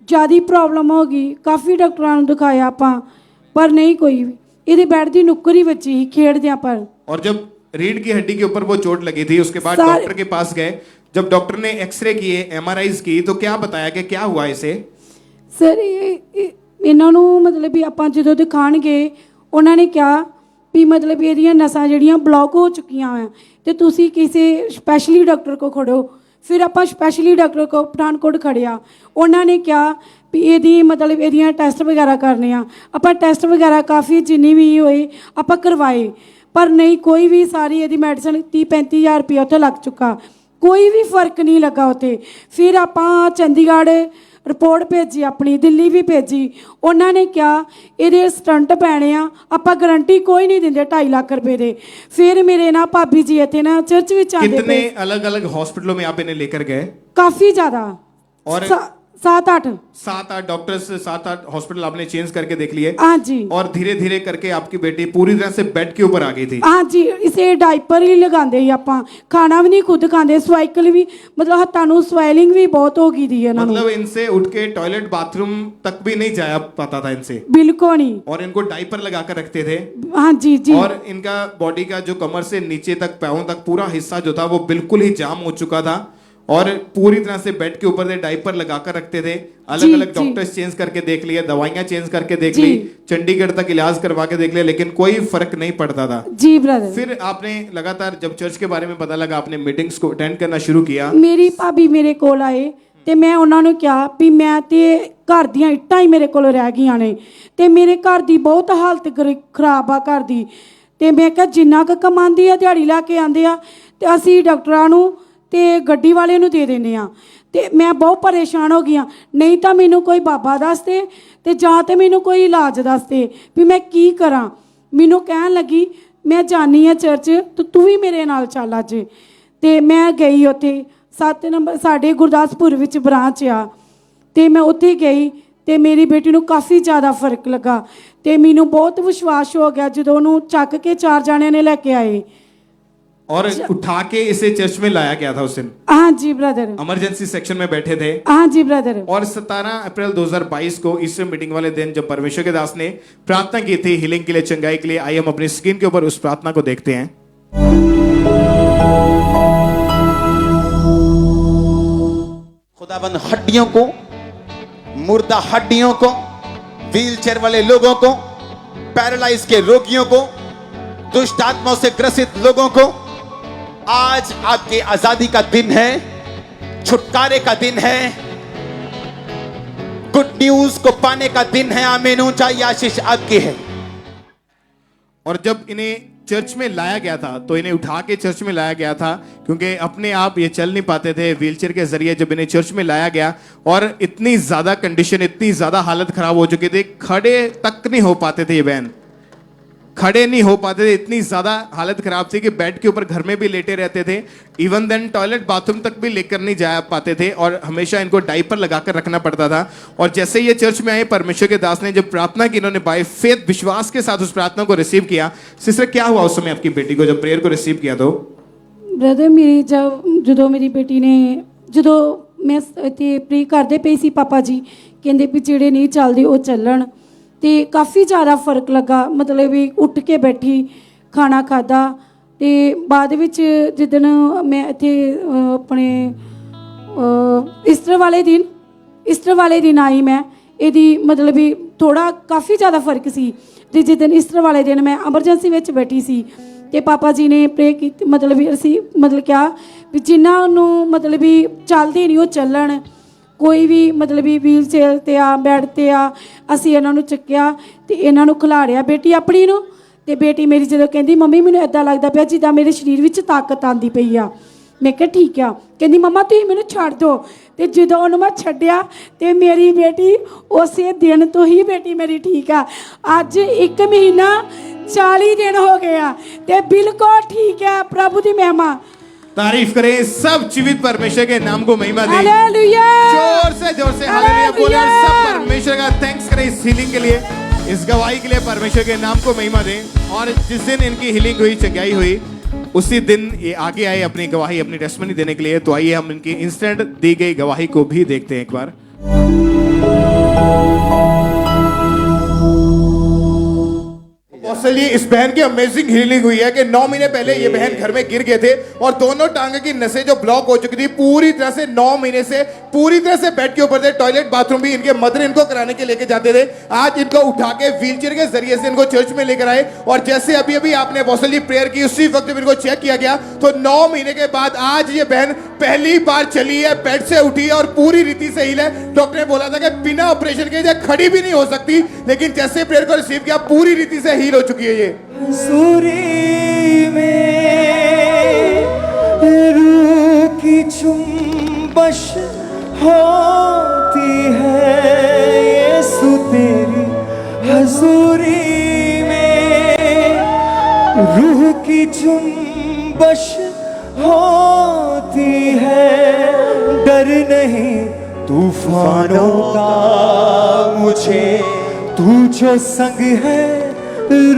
ਜ਼ਿਆਦਾ ਪ੍ਰੋਬਲਮ ਹੋ ਗਈ, ਕਾਫੀ ਡਾਕਟਰਾਂ ਨੂੰ ਦਿਖਾਇਆ ਆਪਾਂ ਪਰ ਨਹੀਂ ਕੋਈ ਵੀ। ਇਹਦੇ ਬੈੱਡ ਦੀ ਨੁੱਕਰ ਹੀ ਵੱਜੀ ਖੇਡਦਿਆਂ पर। और जब रीढ़ की हड्डी के ऊपर वो चोट लगी थी उसके बाद डॉक्टर के पास गए, जब डॉक्टर ने एक्सरे किए, MRIs की तो क्या बताया कि क्या हुआ इसे? ਸਰ ਇਹਨਾਂ ਨੂੰ ਮਤਲਬ ਵੀ ਆਪਾਂ ਜਦੋਂ ਦਿਖਾਣਗੇ ਉਹਨਾਂ ਨੇ ਕਿਹਾ ਵੀ ਮਤਲਬ ਇਹਦੀਆਂ ਨਸਾਂ ਜਿਹੜੀਆਂ ਬਲੌਕ ਹੋ ਚੁੱਕੀਆਂ ਆ ਤੇ ਤੁਸੀਂ ਕਿਸੇ ਸਪੈਸ਼ਲੀ ਡਾਕਟਰ ਕੋ ਖੜੋ। ਫਿਰ ਆਪਾਂ ਸਪੈਸ਼ਲੀ ਡਾਕਟਰ ਕੋ ਪਠਾਨਕੋਟ ਖੜਿਆ। ਉਹਨਾਂ ਨੇ ਕਿਹਾ ਵੀ ਇਹਦੀ ਮਤਲਬ ਇਹਦੀਆਂ ਟੈਸਟ ਵਗੈਰਾ ਕਰਨੇ ਆ। ਆਪਾਂ ਟੈਸਟ ਵਗੈਰਾ ਕਾਫੀ ਜਿੰਨੀ ਵੀ ਹੋਏ ਆਪਾਂ ਕਰਵਾਏ पर नहीं कोई भी सारी यदि मेडिसिन 30-35 हज़ार रुपया उत्थे लग चुका, कोई भी फर्क नहीं लगा उत्थे। फिर आपां चंडीगढ़ रिपोर्ट भेजी, अपनी दिल्ली भी भेजी। उन्होंने क्या ये स्टंट पैने आ, आपां गारंटी कोई नहीं दिंदे 2.5 लाख रुपए दे। फिर मेरे ना भाभी जी इत्थे ना चर्च विच आंदे। कितने अलग अलग हॉस्पिटलों में आप इन्हें लेकर गए? काफ़ी ज़्यादा, और 7-8 डॉक्टर्स, 7-8 हॉस्पिटल आपने चेंज करके देख लिए। हाँ जी। और धीरे धीरे करके आपकी बेटी पूरी तरह से बेड के ऊपर आ गई थी। हाँ जी, इसे डाइपर ही लगाते ही आपां, खाना भी नहीं खुद खाते, स्वाइकल भी मतलब हत्थां नूं स्वेलिंग भी बहुत हो गई थी इन्हां नूं। मतलब इनसे उठ के टॉयलेट बाथरूम तक भी नहीं जाया पाता था इनसे, बिल्कुल नहीं। और इनको डाइपर लगा कर रखते थे। हाँ जी जी। और इनका बॉडी का जो कमर से नीचे तक पैरों तक पूरा हिस्सा जो था वो बिल्कुल ही जाम हो चुका था और पूरी तरह से बेड के ऊपर से डाइपर लगाकर रखते थे। अलग अलग डॉक्टर्स चेंज करके देख लिए, दवाइयां चेंज करके देख ली, चंडीगढ़ तक इलाज करवा के देख लिया, लेकिन कोई फर्क नहीं पड़ता था। जी ब्रदर। फिर आपने लगातार जब चर्च के बारे में पता लगा, आपने मीटिंग्स को अटेंड करना शुरू किया। मेरी भाभी मेरे कोल आए ਤੇ ਮੈਂ ਉਹਨਾਂ ਨੂੰ ਕਿਹਾ ਵੀ ਮੈਂ ਤੇ ਘਰ ਦੀਆਂ ਇੱਟਾਂ ਹੀ ਮੇਰੇ ਕੋਲ ਰਹਿ ਗਈਆਂ ਨੇ ਤੇ ਮੇਰੇ ਘਰ ਦੀ ਬਹੁਤ ਹਾਲਤ ਖਰਾਬ ਆ ਘਰ ਦੀ। ਤੇ ਮੈਂ ਕਿਹਾ ਜਿੰਨਾ ਕੁ ਕਮਾਉਂਦੀ ਆ ਦਿਹਾੜੀ ਲਾ ਕੇ ਆਉਂਦੇ ਆ ਤੇ ਅਸੀਂ ਡਾਕਟਰਾਂ ਨੂੰ ਤੇ ਗੱਡੀ ਵਾਲੇ ਨੂੰ ਦੇ ਦਿੰਦੇ ਆ। ਤੇ ਮੈਂ ਬਹੁਤ ਪਰੇਸ਼ਾਨ ਹੋ ਗਈ ਹਾਂ, ਨਹੀਂ ਤਾਂ ਮੈਨੂੰ ਕੋਈ ਬਾਬਾ ਦੱਸ ਦੇ ਤੇ ਜਾਂ ਤੇ ਮੈਨੂੰ ਕੋਈ ਇਲਾਜ ਦੱਸ ਦੇ ਵੀ ਮੈਂ ਕੀ ਕਰਾਂ। ਮੈਨੂੰ ਕਹਿਣ ਲੱਗੀ ਮੈਂ ਜਾਣੀ ਆ ਚਰਚ ਤੇ ਤੂੰ ਵੀ ਮੇਰੇ ਨਾਲ ਚੱਲ ਅੱਜ। ਤੇ ਮੈਂ ਗਈ ਉੱਥੇ 7 ਨੰਬਰ ਸਾਡੇ ਗੁਰਦਾਸਪੁਰ ਵਿੱਚ ਬ੍ਰਾਂਚ ਆ ਤੇ ਮੈਂ ਉੱਥੇ ਗਈ ਤੇ ਮੇਰੀ ਬੇਟੀ ਨੂੰ ਕਾਫੀ ਜ਼ਿਆਦਾ ਫਰਕ ਲੱਗਾ ਤੇ ਮੈਨੂੰ ਬਹੁਤ ਵਿਸ਼ਵਾਸ ਹੋ ਗਿਆ ਜਦੋਂ ਉਹਨੂੰ ਚੱਕ ਕੇ 4 ਜਾਣਿਆਂ ਨੇ ਲੈ ਕੇ ਆਏ और उठा के इसे चर्च में लाया गया था उस दिन। हाँ जी ब्रदर, इमरजेंसी सेक्शन में बैठे थे। हाँ जी ब्रदर। और 17 अप्रैल 2022 को ईस्टर मीटिंग वाले दिन जब परमेश्वर के दास ने प्रार्थना की थी हीलिंग के लिए, चंगाई के लिए, आइए हम अपनी स्क्रीन के ऊपर उस प्रार्थना को देखते हैं। खुदाबंद हड्डियों को, मुर्दा हड्डियों को, व्हीलचेयर वाले लोगों को, पैरालाइज के रोगियों को, दुष्ट आत्माओं से ग्रसित लोगों को आज आपकी आजादी का दिन है, छुटकारे का दिन है, गुड न्यूज को पाने का दिन है। आमीन। ऊंचाई आशीष आपकी है। और जब इन्हें चर्च में लाया गया था तो इन्हें उठा के चर्च में लाया गया था क्योंकि अपने आप ये चल नहीं पाते थे। व्हीलचेयर के जरिए जब इन्हें चर्च में लाया गया और इतनी ज्यादा कंडीशन, इतनी ज्यादा हालत खराब हो चुकी थी, खड़े तक नहीं हो पाते थे। ये बहन खड़े नहीं हो पाते थे, इतनी ज्यादा हालत खराब थी कि बेड के ऊपर घर में भी लेटे रहते थे। इवन देन टॉयलेट बाथरूम तक भी लेकर नहीं जा पाते थे और हमेशा इनको डायपर लगाकर रखना पड़ता था। और जैसे ये चर्च में आए, परमेश्वर के दास ने जब प्रार्थना की, इन्होंने बाय फेथ विश्वास के साथ उस प्रार्थना को रिसीव किया। सिस्टर क्या हुआ उस समय आपकी बेटी को जब प्रेयर को रिसीव किया? तो ब्रदर मेरी ਜਦੋਂ ਮੇਰੀ ਬੇਟੀ ਨੇ ਜਦੋਂ ਮੈਂ ਇੱਥੇ ਪ੍ਰੇ ਕਰਦੇ ਪਈ ਸੀ, ਪਾਪਾ ਜੀ ਕਹਿੰਦੇ ਵੀ ਜਿਹੜੇ ਨਹੀਂ ਚੱਲਦੇ ਉਹ ਚੱਲਣ ਤੇ ਕਾਫੀ ਜ਼ਿਆਦਾ ਫਰਕ ਲੱਗਾ। ਮਤਲਬ ਵੀ ਉੱਠ ਕੇ ਬੈਠੀ, ਖਾਣਾ ਖਾਦਾ ਤੇ ਬਾਅਦ ਵਿੱਚ ਜਿੱਦਣ ਮੈਂ ਇੱਥੇ ਆਪਣੇ ਈਸਟਰ ਵਾਲੇ ਦਿਨ ਆਈ ਮੈਂ, ਇਹਦੀ ਮਤਲਬ ਵੀ ਥੋੜਾ ਕਾਫੀ ਜ਼ਿਆਦਾ ਫਰਕ ਸੀ। ਤੇ ਜਿੱਦਣ ਈਸਟਰ ਵਾਲੇ ਦਿਨ ਮੈਂ ਐਮਰਜੈਂਸੀ ਵਿੱਚ ਬੈਠੀ ਸੀ ਤੇ ਪਾਪਾ ਜੀ ਨੇ ਪ੍ਰੇ ਕੀਤੀ, ਮਤਲਬ ਵੀ ਅਸੀਂ ਕਿਹਾ ਵੀ ਜਿਨ੍ਹਾਂ ਨੂੰ ਮਤਲਬ ਵੀ ਚੱਲਦੇ ਨਹੀਂ ਉਹ ਚੱਲਣ। ਕੋਈ ਵੀ ਮਤਲਬ ਵੀ ਵੀਲ ਚੇਅਰ ਤੇ ਆ, ਬੈੱਡ ਤੇ ਆ, ਅਸੀਂ ਇਹਨਾਂ ਨੂੰ ਚੱਕਿਆ ਤੇ ਇਹਨਾਂ ਨੂੰ ਖਿਲਾਰਿਆ ਬੇਟੀ ਆਪਣੀ ਨੂੰ। ਤੇ ਬੇਟੀ ਮੇਰੀ ਜਦੋਂ ਕਹਿੰਦੀ ਮੰਮੀ ਮੈਨੂੰ ਇੱਦਾਂ ਲੱਗਦਾ ਪਿਆ ਜਿੱਦਾਂ ਮੇਰੇ ਸਰੀਰ ਵਿੱਚ ਤਾਕਤ ਆਉਂਦੀ ਪਈ ਆ, ਮੈਂ ਕਿਹਾ ਠੀਕ ਆ। ਕਹਿੰਦੀ ਮੰਮਾ ਤੁਸੀਂ ਮੈਨੂੰ ਛੱਡ ਦਿਓ। ਤੇ ਜਦੋਂ ਉਹਨੂੰ ਮੈਂ ਛੱਡਿਆ ਤੇ ਮੇਰੀ ਬੇਟੀ ਉਸੇ ਦਿਨ ਤੋਂ ਹੀ ਬੇਟੀ ਮੇਰੀ ਠੀਕ ਆ। ਅੱਜ 1 ਮਹੀਨਾ 40 ਦਿਨ ਹੋ ਗਏ ਆ ਤੇ ਬਿਲਕੁਲ ठीक है। प्रभु की महिमा, तारीफ करें सब जीवित परमेश्वर के नाम को महिमा दें। हालेलुया। जोर से हालेलुया बोले और सब परमेश्वर का थैंक्स करें इस हीलिंग के लिए, इस गवाही के लिए। परमेश्वर के नाम को महिमा दें। और जिस दिन इनकी हीलिंग हुई, चंगाई हुई, उसी दिन ये आगे आए अपनी गवाही, अपनी टेस्टमनी देने के लिए। तो आइए हम इनकी इंस्टेंट दी गई गवाही को भी देखते हैं एक बार। अपोस्टल इस बहन की अमेजिंग हीलिंग हुई है कि 9 महीने पहले ये बहन घर में गिर गए थे और दोनों टांगे की नसें जो ब्लॉक हो चुकी थी पूरी तरह से 9 महीने से पूरी तरह से बेड के ऊपर थे। टॉयलेट बाथरूम भी इनके मदर इनको कराने के लेके जाते थे। आज इनको उठा के व्हीलचेयर के जरिए से इनको चर्च में लेकर आए और जैसे अभी अभी आपने अपोस्टल जी प्रेयर की, उसी वक्त जब इनको चेक किया गया तो 9 महीने के बाद आज ये बहन पहली बार चली है, बेड से उठी है और पूरी रीति से हील है। डॉक्टर ने बोला था कि बिना ऑपरेशन के ये खड़ी भी नहीं हो सकती, लेकिन जैसे प्रेयर को रिसीव किया पूरी रीति से हील हो चुकी है। ये हजूरी में रूह की चुंबश होती है, यीशु तेरी हजूरी में रूह की चुंबश होती है। डर नहीं तूफानों का मुझे, तू जो संग है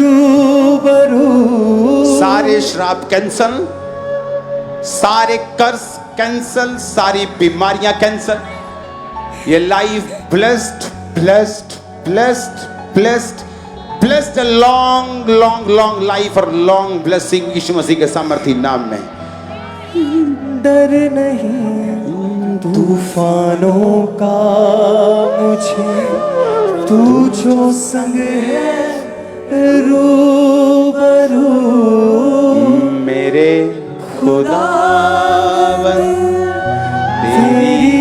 रूबरू। सारे श्राप कैंसल, सारे कर्ज कैंसल, सारी बीमारियां कैंसल। ये life blessed blessed blessed blessed blessed, long long long life और लॉन्ग ब्लेसिंग यीशु मसीह के सामर्थी नाम में। डर नहीं तूफानों का मुझे, तू जो संग है रूबरू। मेरे खुदावन तेरी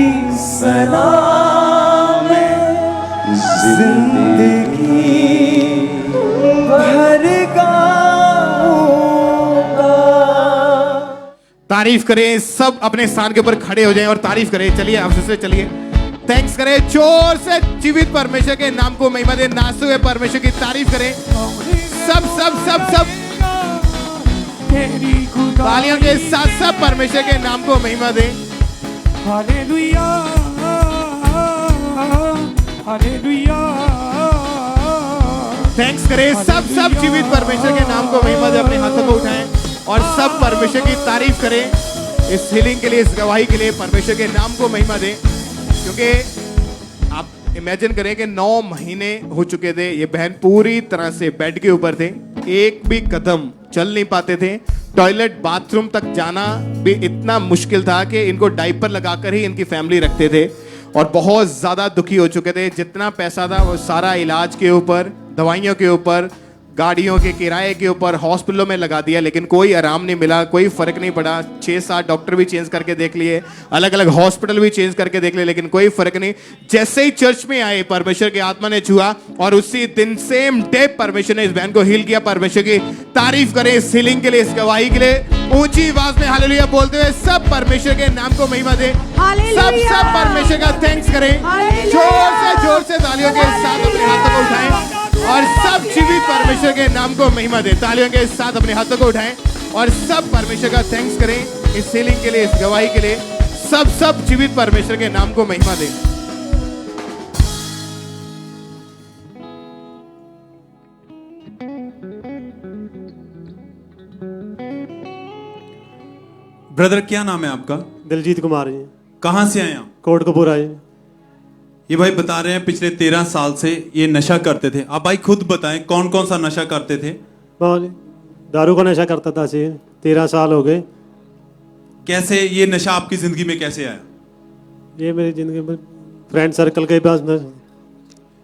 तारीफ करें। सब अपने स्थान के ऊपर खड़े हो जाएं और तारीफ करें। चलिए आप से चलिए थैंक्स करें जोर से। जीवित परमेश्वर के नाम को महिमा दे। नाचते हुए परमेश्वर की तारीफ करें। सब सब सब सब तालियों के साथ सब परमेश्वर के नाम को महिमा दे। Hallelujah hallelujah. थैंक्स करें सब सब जीवित परमेश्वर के नाम को महिमा दे। अपने हाथों को उठाएं और सब परमेश्वर की तारीफ करें। इस हीलिंग के लिए, इस गवाही के लिए परमेश्वर के नाम को महिमा दें। क्योंकि आप इमेजिन करें कि 9 महीने हो चुके थे, ये बहन पूरी तरह से बेड के ऊपर थे, एक भी कदम चल नहीं पाते थे। टॉयलेट बाथरूम तक जाना भी इतना मुश्किल था कि इनको डायपर लगाकर ही इनकी फैमिली रखते थे और बहुत ज्यादा दुखी हो चुके थे। जितना पैसा था वो सारा इलाज के ऊपर, दवाइयों के ऊपर, गाड़ियों के किराए के ऊपर, हॉस्पिटलों में लगा दिया, लेकिन कोई आराम नहीं मिला, कोई फर्क नहीं पड़ा। 6-7 डॉक्टर भी चेंज करके देख लिए, अलग अलग हॉस्पिटल भी चेंज करके देख लिए, लेकिन कोई फर्क नहीं। जैसे ही चर्च में आए परमेश्वर की आत्मा ने छुआ और उसी दिन सेम डे परमेश्वर ने इस बहन को हील किया। परमेश्वर की तारीफ करें इस हीलिंग के लिए, इस गवाही के लिए। ऊंची आवाज में हालेलुया बोलते हुए सब परमेश्वर के नाम को महिमा दे। सब परमेश्वर का थैंक्स करें। जोर से तालियों के साथ अपने हाथों को उठाएं और सब जीवित परमेश्वर के नाम को महिमा दे। तालियों के साथ अपने हाथों को उठाएं और सब परमेश्वर का थैंक्स करें इस हीलिंग के लिए, इस गवाही के लिए। सब जीवित परमेश्वर के नाम को महिमा दें। ब्रदर क्या नाम है आपका? दिलजीत कुमार जी। कहाँ से आए आप? कोटकपुरा जी। ये भाई बता रहे हैं पिछले 13 साल से ये नशा करते थे। आप भाई खुद बताएं कौन कौन सा नशा करते थे? दारू का नशा करता था जी, 13 साल हो गए। कैसे ये नशा आपकी जिंदगी में कैसे आया? ये मेरी जिंदगी में फ्रेंड सर्कल के पास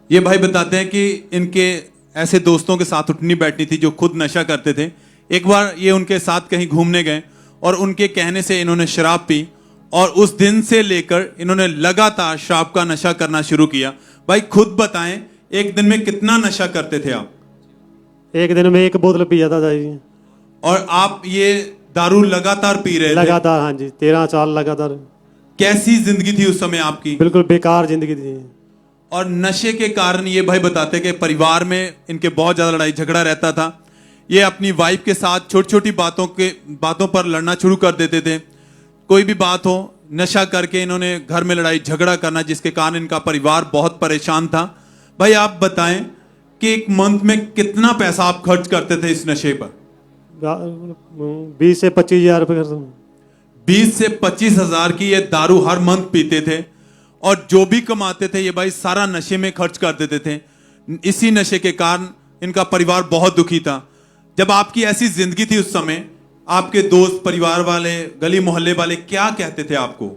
ये भाई बताते हैं कि इनके ऐसे दोस्तों के साथ उठनी बैठनी थी जो खुद नशा करते थे। एक बार ये उनके साथ कहीं घूमने गए और उनके कहने से इन्होंने शराब पी और उस दिन से लेकर इन्होंने लगातार शराब का नशा करना शुरू किया। भाई खुद बताएं एक दिन में कितना नशा करते थे आप? एक दिन में 1 बोतल पी जाता था जी। और आप ये दारू लगातार पी रहे थे? लगातार, हाँ जी, 13 साल लगातार। कैसी जिंदगी थी उस समय आपकी? बिल्कुल बेकार जिंदगी थी। और नशे के कारण ये भाई बताते कि परिवार में इनके बहुत ज्यादा लड़ाई झगड़ा रहता था। ये अपनी वाइफ के साथ छोटी छोटी बातों पर लड़ना शुरू कर देते थे। कोई भी बात हो, नशा करके इन्होंने घर में लड़ाई झगड़ा करना, जिसके कारण इनका परिवार बहुत परेशान था। भाई आप बताएं कि एक मंथ में कितना पैसा आप खर्च करते थे इस नशे पर? 20 से 25 हज़ार रुपये करता हूँ। 20 से 25 हज़ार की ये दारू हर मंथ पीते थे और जो भी कमाते थे ये भाई सारा नशे में खर्च कर देते थे। इसी नशे के कारण इनका परिवार बहुत दुखी था। जब आपकी ऐसी जिंदगी थी उस समय, आपके दोस्त, परिवार वाले, गली मोहल्ले वाले क्या कहते थे आपको?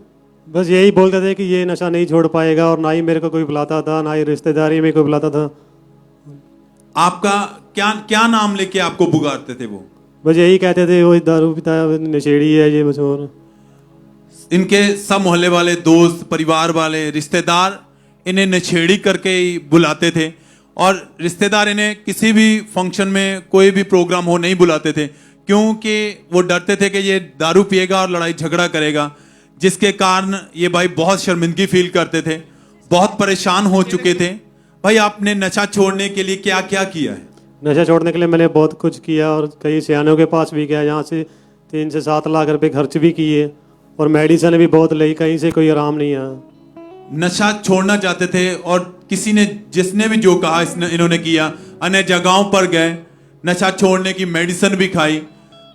बस यही बोलते थे कि ये नशा नहीं छोड़ पाएगा, और ना ही मेरे को कोई बुलाता था, ना ही रिश्तेदारी में कोई बुलाता था। आपका क्या नाम लेके आपको पुकारते थे वो? बस यही कहते थे वो दारू पीता है, नशेड़ी है ये, बस। और इनके सब मोहल्ले वाले, दोस्त, परिवार वाले, रिश्तेदार इन्हें नशेड़ी करके ही बुलाते थे और रिश्तेदार इन्हें किसी भी फंक्शन में, कोई भी प्रोग्राम हो, नहीं बुलाते थे क्योंकि वो डरते थे कि ये दारू पिएगा और लड़ाई झगड़ा करेगा, जिसके कारण ये भाई बहुत शर्मिंदगी फील करते थे, बहुत परेशान हो चुके थे। भाई आपने नशा छोड़ने के लिए क्या क्या किया है? नशा छोड़ने के लिए मैंने बहुत कुछ किया और कई सियानों के पास भी गया, यहाँ से 3 से 7 लाख रुपए खर्च भी किए और मेडिसिन भी बहुत ली, कहीं से कोई आराम नहीं आया। नशा छोड़ना चाहते थे और किसी ने, जिसने भी जो कहा इन्होंने किया। अन्य जगहों पर गए, नशा छोड़ने की मेडिसिन भी खाई।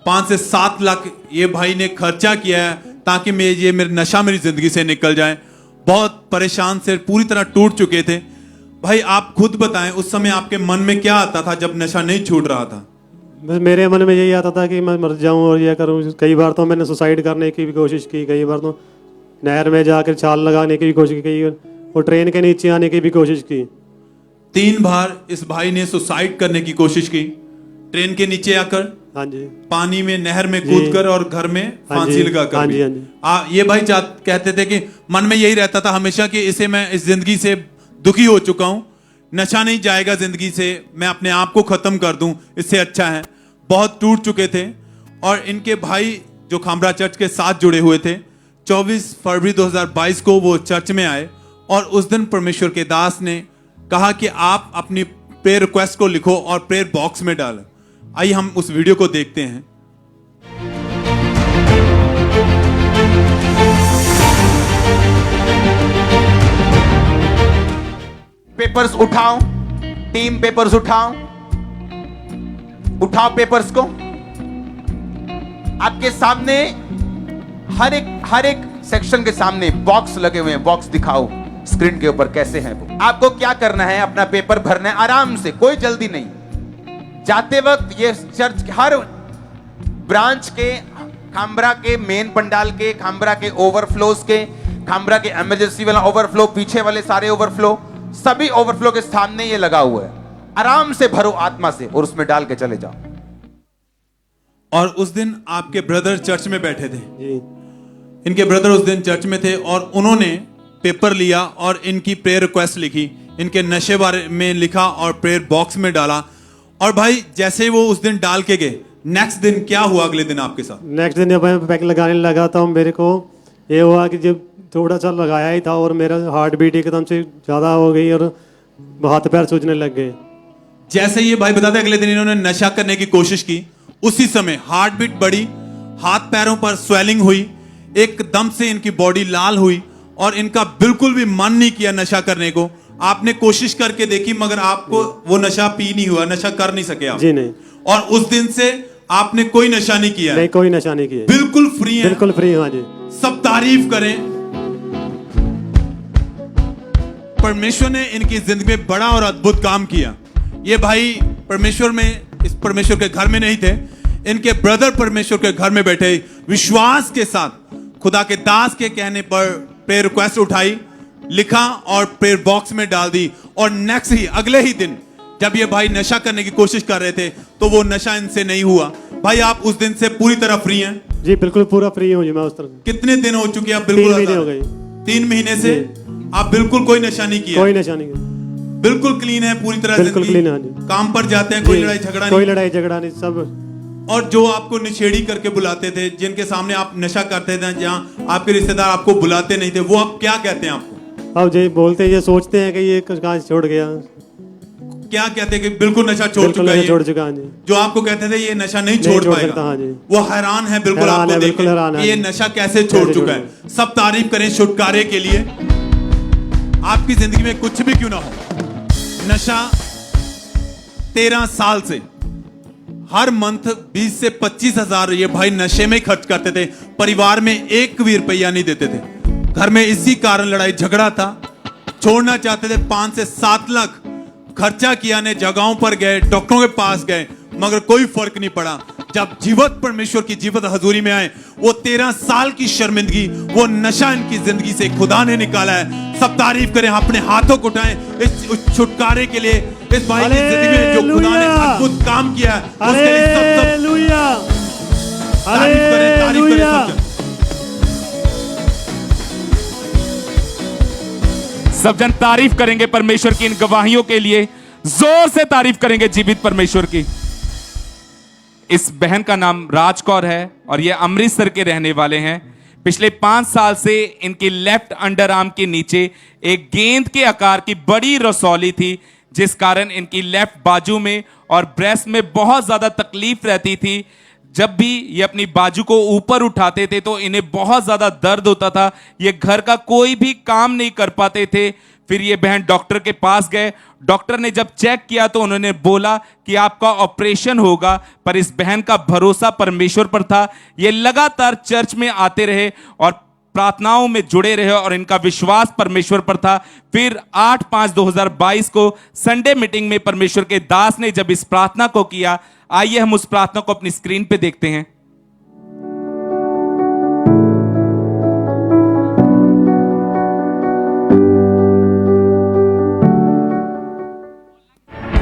5 से 7 लाख ये भाई ने खर्चा किया है ताकि मेरे नशा मेरी जिंदगी से निकल जाए। बहुत परेशान से पूरी तरह टूट चुके थे। भाई आप खुद बताएं उस समय आपके मन में क्या आता था जब नशा नहीं छूट रहा था? बस मेरे मन में यही आता था कि मैं मर जाऊं और यह करूं। कई बार तो मैंने सुसाइड करने की भी कोशिश की, कई बार तो नहर में जाकर छाल लगाने की भी कोशिश की और ट्रेन के नीचे आने की भी कोशिश की। 3 बार इस भाई ने सुसाइड करने की कोशिश की, ट्रेन के नीचे आकर, हाँ जी, पानी में, नहर में कूदकर और घर में फांसी लगाकर। हाँ जी, हाँ जी। ये भाई कहते थे कि मन में यही रहता था हमेशा कि इसे मैं इस जिंदगी से दुखी हो चुका हूं, नशा नहीं जाएगा जिंदगी से, मैं अपने आप को खत्म कर दूं, इससे अच्छा है। बहुत टूट चुके थे और इनके भाई जो खामरा चर्च के साथ जुड़े हुए थे। 24 फरवरी 2022 को वो चर्च में आए और उस दिन परमेश्वर के दास ने कहा कि आप अपनी प्रेयर रिक्वेस्ट को लिखो और प्रेयर बॉक्स में डालें। आइए हम उस वीडियो को देखते हैं। पेपर्स उठाओ, टीम पेपर्स उठाओ, उठाओ पेपर्स को। आपके सामने हर एक सेक्शन के सामने बॉक्स लगे हुए हैं, बॉक्स दिखाओ स्क्रीन के ऊपर कैसे हैं वो। आपको क्या करना है, अपना पेपर भरना है आराम से, कोई जल्दी नहीं। जाते वक्त ये चर्च के हर ब्रांच के, खामरा के मेन पंडाल के, खामरा के ओवरफ्लोज के, खामरा के इमरजेंसी वाला ओवरफ्लो, पीछे वाले सारे ओवरफ्लो, सभी ओवरफ्लो के सामने ये लगा हुआ है। आराम से भरो आत्मा से और उसमें डाल के चले जाओ। और उस दिन आपके ब्रदर चर्च में बैठे थे। इनके ब्रदर उस दिन चर्च में थे और उन्होंने पेपर लिया और इनकी प्रेयर रिक्वेस्ट लिखी, इनके नशे बारे में लिखा और प्रेयर बॉक्स में डाला। और भाई जैसे ही वो उस दिन डाल के गए, नेक्स्ट दिन क्या हुआ अगले दिन आपके साथ? नेक्स्ट दिन जब मैं पैक लगाने लगा था, मेरे को ये हुआ कि जब थोड़ा सा लगाया ही था और मेरा हार्ट बीट एकदम से ज़्यादा हो गई और हाथ पैर सूझने लग गए। जैसे ये भाई बताते अगले दिन इन्होंने नशा करने की कोशिश की, उसी समय हार्ट बीट बढ़ी, हाथ पैरों पर स्वेलिंग हुई, एकदम से इनकी बॉडी लाल हुई और इनका बिल्कुल भी मन नहीं किया नशा करने को। आपने कोशिश करके देखी मगर आपको वो नशा पी नहीं हुआ, नशा कर नहीं सके आप। जी नहीं। और उस दिन से आपने कोई नशा नहीं किया? नहीं, कोई नशा नहीं किया। बिल्कुल फ्री है? बिल्कुल फ्री। हाँ जी। सब तारीफ करें। परमेश्वर ने इनकी जिंदगी में बड़ा और अद्भुत काम किया। ये भाई परमेश्वर में, इस परमेश्वर के घर में नहीं थे, इनके ब्रदर परमेश्वर के घर में बैठे विश्वास के साथ खुदा के दास के कहने पर प्रेयर रिक्वेस्ट उठाई, लिखा और प्रेयर बॉक्स में डाल दी। और नेक्स्ट ही अगले ही दिन जब ये भाई नशा करने की कोशिश कर रहे थे तो वो नशा इनसे नहीं हुआ। भाई आप उस दिन से पूरी तरह फ्री हैं? जी बिल्कुल पूरा फ्री हूँ जी मैं उस तरह। कितने दिन हो चुके हैं आप? बिल्कुल 3 महीने हो गए। 3 महीने से आप बिल्कुल कोई नशा नहीं किया? कोई नशा नहीं किया। बिल्कुल क्लीन है पूरी तरह? बिल्कुल क्लीन है जी। काम पर जाते हैं, कोई लड़ाई झगड़ा नहीं? कोई लड़ाई झगड़ा नहीं, सब। और जो आपको निछेड़ी करके बुलाते थे, जिनके सामने आप नशा करते थे, जहाँ आपके रिश्तेदार आपको बुलाते नहीं थे, वो आप क्या कहते हैं आपको? अब जी बोलते हैं, ये सोचते हैं कि ये कहाँ छोड़ गया। क्या कहते हैं कि बिल्कुल नशा छोड़ चुका है? छोड़ चुका है जी। जो आपको कहते थे ये नशा नहीं छोड़ पाएगा, हाँ जी। वो हैरान है बिल्कुल आपको देख के ये नशा कैसे छोड़ चुका है। सब तारीफ करें छुटकारे के लिए। आपकी जिंदगी में कुछ भी क्यों ना हो, नशा 13 साल से हर मंथ 20 से 25 हजार ये भाई नशे में खर्च करते थे। परिवार में एक भी रुपया नहीं देते थे। घर में इसी कारण लड़ाई झगड़ा था। छोड़ना चाहते थे, 5 से 7 लाख खर्चा किया, ने जगहों पर गए, डॉक्टरों के पास गए, मगर कोई फर्क नहीं पड़ा। जब जीवत परमेश्वर की जीवत हजूरी में आए, वो 13 साल की शर्मिंदगी, वो नशा इनकी जिंदगी से खुदा ने निकाला है। सब तारीफ करें, अपने हाथों को उठाएं इस छुटकारे के लिए, इस भाई की जिंदगी में जो खुदा ने अद्भुत काम किया है उसके लिए सब तारीफ करें सब। सब जन तारीफ करेंगे परमेश्वर की इन गवाहियों के लिए, जोर से तारीफ करेंगे जीवित परमेश्वर की। इस बहन का नाम राज कौर है और ये अमृतसर के रहने वाले हैं। पिछले 5 साल से इनकी लेफ्ट अंडर आर्म के नीचे एक गेंद के आकार की बड़ी रसौली थी, जिस कारण इनकी लेफ्ट बाजू में और ब्रेस्ट में बहुत ज्यादा तकलीफ रहती थी। जब भी ये अपनी बाजू को ऊपर उठाते थे तो इन्हें बहुत ज्यादा दर्द होता था। ये घर का कोई भी काम नहीं कर पाते थे। फिर ये बहन डॉक्टर के पास गए। डॉक्टर ने जब चेक किया तो उन्होंने बोला कि आपका ऑपरेशन होगा, पर इस बहन का भरोसा परमेश्वर पर था। ये लगातार चर्च में आते रहे और प्रार्थनाओं में जुड़े रहे और इनका विश्वास परमेश्वर पर था। फिर 8/5/2022 को संडे मीटिंग में परमेश्वर के दास ने जब इस प्रार्थना को किया, आइए हम उस प्रार्थना को अपनी स्क्रीन पे देखते हैं।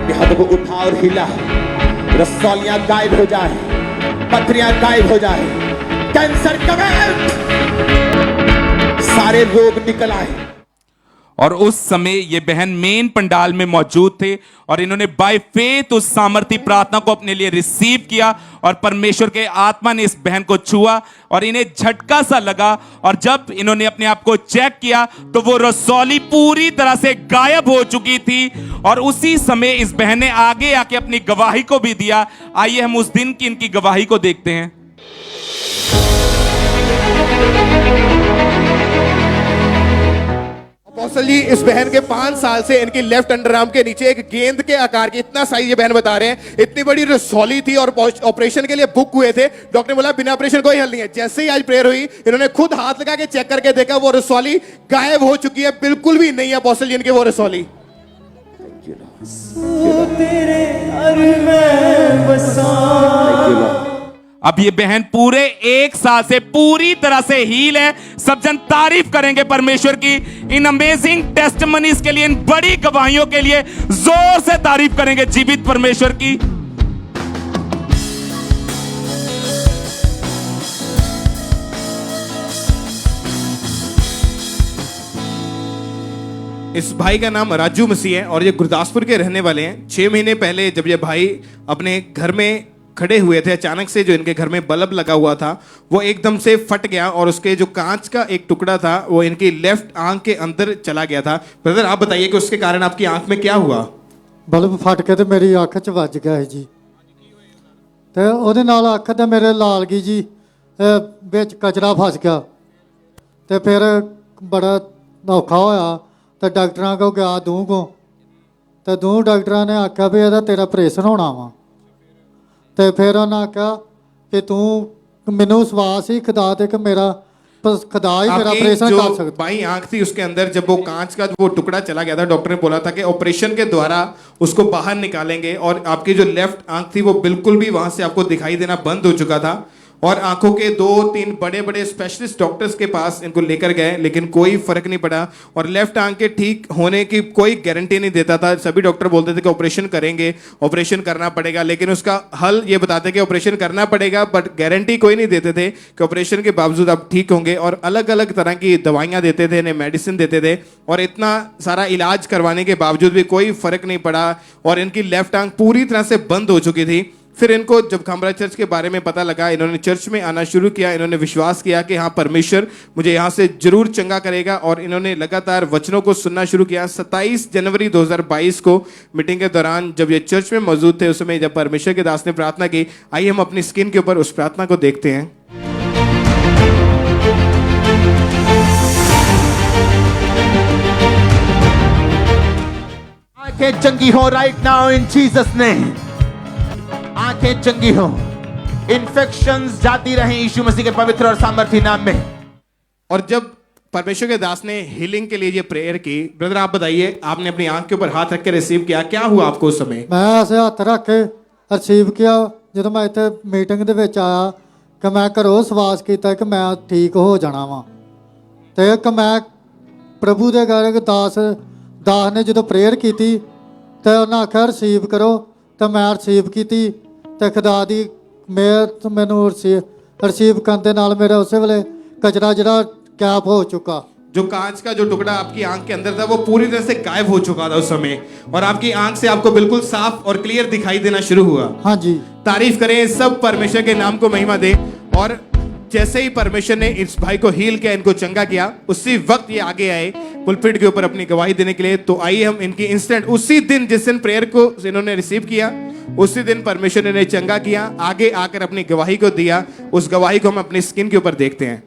हाथों को उठा और हिला, रसौलियां गायब हो जाए, पथरियां गायब हो जाए, कैंसर गायब, सारे रोग निकल आए। और उस समय ये बहन मेन पंडाल में मौजूद थे और इन्होंने बाय फेथ उस सामर्थी प्रार्थना को अपने लिए रिसीव किया और परमेश्वर के आत्मा ने इस बहन को छुआ और इन्हें झटका सा लगा और जब इन्होंने अपने आप को चेक किया तो वो रसौली पूरी तरह से गायब हो चुकी थी और उसी समय इस बहन ने आगे आके अपनी गवाही को भी दिया। आइए हम उस दिन की इनकी गवाही को देखते हैं। अपोस्टल जी, इस बहन के 5 साल से इनकी लेफ्ट अंडरआर्म के नीचे एक गेंद के आकार की इतना साइज ये बहन बता रहे हैं, इतनी बड़ी रसौली थी और ऑपरेशन के लिए बुक हुए थे। डॉक्टर ने बोला बिना ऑपरेशन कोई हल नहीं है। जैसे ही आज प्रेयर हुई, इन्होंने खुद हाथ लगा के चेक करके देखा, वो रसौली गायब हो चुकी है, बिल्कुल भी नहीं है अपोस्टल जी इनके वो रसौली। अब ये बहन पूरे 1 साल से पूरी तरह से हील है। सब जन तारीफ करेंगे परमेश्वर की इन अमेजिंग टेस्टमनीज के लिए, इन बड़ी गवाहियों के लिए जोर से तारीफ करेंगे जीवित परमेश्वर की। इस भाई का नाम राजू मसीह है और ये गुरदासपुर के रहने वाले हैं। 6 महीने पहले जब ये भाई अपने घर में खड़े हुए थे, अचानक से जो इनके घर में बल्ब लगा हुआ था वो एकदम से फट गया और उसके जो कांच का एक टुकड़ा था वो इनकी लेफ्ट आंख के अंदर चला गया था। ब्रदर आप बताइए कि उसके कारण आपकी आंख में क्या हुआ? बल्ब फट के तो मेरी अख च वज गया है जी, तो ਉਹਦੇ ਨਾਲ ਅੱਖ ਤੇ ਮੇਰੇ ਲਾਲ ਗਈ ਜੀ, ਵਿੱਚ ਕਚਰਾ ਫਸ ਗਿਆ ਤੇ ਫਿਰ ਬੜਾ ਔਖਾ ਹੋਇਆ ਤੇ ਡਾਕਟਰਾਂ ਕੋਲ ਗਿਆ ਦੂਹ ਕੋ ਤੇ ਦੂਹ ਡਾਕਟਰਾਂ ਨੇ ਆਖਿਆ ਵੀ ਇਹਦਾ ਤੇਰਾ ਆਪਰੇਸ਼ਨ ਹੋਣਾ ਵਾ ਤੇ ਫਿਰ ਉਹਨਾਂ ਆਖਿਆ ਕਿ ਤੂੰ ਮੈਨੂੰ ਵਿਸ਼ਵਾਸ ਹੀ ਖੁਦਾ ਤੇ ਕਿ ਮੇਰਾ खुदा ही मेरा ऑपरेशन कर सकता। बाई आंख थी उसके अंदर जब वो कांच का वो टुकड़ा चला गया था, डॉक्टर ने बोला था कि ऑपरेशन के द्वारा उसको बाहर निकालेंगे और आपकी जो लेफ्ट आंख थी वो बिल्कुल भी वहां से आपको दिखाई देना बंद हो चुका था और आंखों के 2-3 बड़े बड़े स्पेशलिस्ट डॉक्टर्स के पास इनको लेकर गए लेकिन कोई फर्क नहीं पड़ा और लेफ्ट आंख के ठीक होने की कोई गारंटी नहीं देता था। सभी डॉक्टर बोलते थे कि ऑपरेशन करेंगे, ऑपरेशन करना पड़ेगा, लेकिन उसका हल ये बताते कि ऑपरेशन करना पड़ेगा, बट गारंटी कोई नहीं देते थे कि ऑपरेशन के बावजूद आप ठीक होंगे और अलग अलग तरह की दवाइयाँ देते थे, इन्हें मेडिसिन देते थे और इतना सारा इलाज करवाने के बावजूद भी कोई फर्क नहीं पड़ा और इनकी लेफ्ट आंख पूरी तरह से बंद हो चुकी थी। फिर इनको जब खामरा चर्च के बारे में पता लगा, इन्होंने चर्च में आना शुरू किया, इन्होंने विश्वास किया कि हाँ परमेश्वर मुझे यहाँ से जरूर चंगा करेगा और इन्होंने लगातार वचनों को सुनना शुरू किया। 27 जनवरी 2022 को मीटिंग के दौरान जब ये चर्च में मौजूद थे, उस समय जब परमेश्वर के दास ने प्रार्थना की, आइए हम अपनी स्क्रीन के ऊपर उस प्रार्थना को देखते हैं। आंखें चंगी हो right now in Jesus name. आंखें चंगी हो, इन्फेक्शंस जाती रहे यीशु मसीह के पवित्र और सामर्थी नाम में। और जब परमेश्वर के दास ने हीलिंग के लिए ये प्रेयर की, ब्रदर आप बताइए, आपने अपनी आंख के ऊपर हाथ रख के रिसीव किया, क्या हुआ आपको उस समय? मैं ऐसे हाथ रख के रिसीव किया ਜਦੋਂ मैं ਇੱਥੇ मीटिंग ਦੇ ਵਿੱਚ ਆਇਆ ਕਿ मैं ਘਰੋਂ ਸਵਾਸ ਕੀਤਾ ਕਿ मैं ठीक हो जाना ਵਾ ਤੇ ਕਿ मैं प्रभु ਦੇ ਘਰ ਦਾਸ ਨੇ ਜਦੋਂ ਪ੍ਰੇਅਰ ਕੀਤੀ ਤੇ ਉਹਨਾਂ ਆਖਿਆ ਰਿਸੀਵ ਕਰੋ ਤੇ ਮੈਂ ਰਿਸੀਵ ਕੀਤੀ ਤੇ ਖੁਦਾ ਦੀ ਮਿਹਰ ਮੈਨੂੰ ਰਿਸੀਵ ਕਰਨ ਦੇ ਨਾਲ ਮੇਰਾ ਉਸੇ ਵੇਲੇ ਕਚਰਾ ਜਿਹੜਾ ਗਾਇਬ ਹੋ ਚੁੱਕਾ। जो कांच का जो टुकड़ा आपकी आंख के अंदर था वो पूरी तरह से गायब हो चुका था उस समय और आपकी आंख से आपको बिल्कुल साफ और क्लियर दिखाई देना शुरू हुआ। हाँ जी, तारीफ करें, सब परमेश्वर के नाम को महिमा दे। और जैसे ही परमेश्वर ने इस भाई को हील किया, इनको चंगा किया, उसी वक्त ये आगे आए पुलपिट के ऊपर अपनी गवाही देने के लिए। तो आइए हम इनकी इंस्टेंट उसी दिन जिस दिन प्रेयर को इन्होंने रिसीव किया, उसी दिन परमेश्वर ने इन्हें चंगा किया, आगे आकर अपनी गवाही को दिया। उस गवाही को हम अपनी स्क्रीन के ऊपर देखते हैं।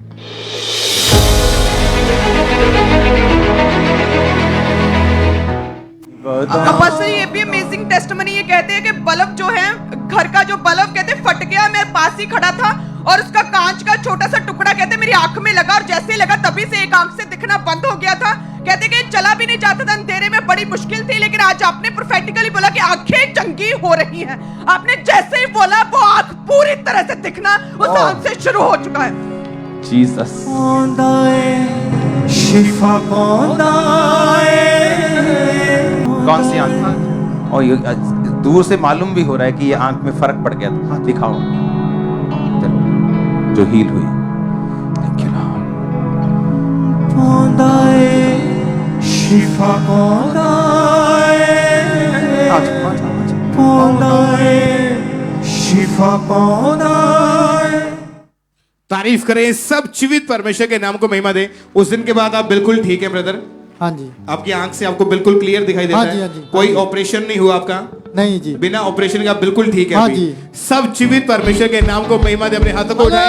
अपोस्टल ये भी अमेजिंग टेस्टिमनी, ये कहते हैं कि बल्ब जो है, घर का जो बल्ब कहते हैं फट गया, मैं पास ही खड़ा था और उसका कांच का छोटा सा टुकड़ा कहते मेरी आंख में लगा और जैसे ही लगा तभी से एक आंख से दिखना बंद हो गया था। कहते कि चला भी नहीं जाता था, अंधेरे में बड़ी मुश्किल थी, लेकिन आज आपने प्रोफेटिकली बोला कि आंखें चंगी हो रही हैं। आपने जैसे ही बोला वो आंख पूरी तरह से दिखना उस आंख से शुरू हो चुका है। जीसस शिफा कौन सी आंख? और ये दूर से मालूम भी हो रहा है कि ये आंख में फर्क पड़ गया था। दिखाओ जो हील हुई। Thank you Lord. शिफा पाउंदा है शिफा पाउंदा है। तारीफ करें सब जीवित परमेश्वर के नाम को महिमा दे। उस दिन के बाद आप बिल्कुल ठीक है ब्रदर? हाँ जी। आपकी आंख से आपको बिल्कुल क्लियर दिखाई देता हाँ जी, है? हाँ जी, कोई हाँ जी। ऑपरेशन नहीं हुआ आपका? नहीं जी। बिना ऑपरेशन का बिल्कुल ठीक है हाँ अभी। जी। सब जीवित परमेश्वर के नाम को महिमा दे। अपने हाथों को उठाएं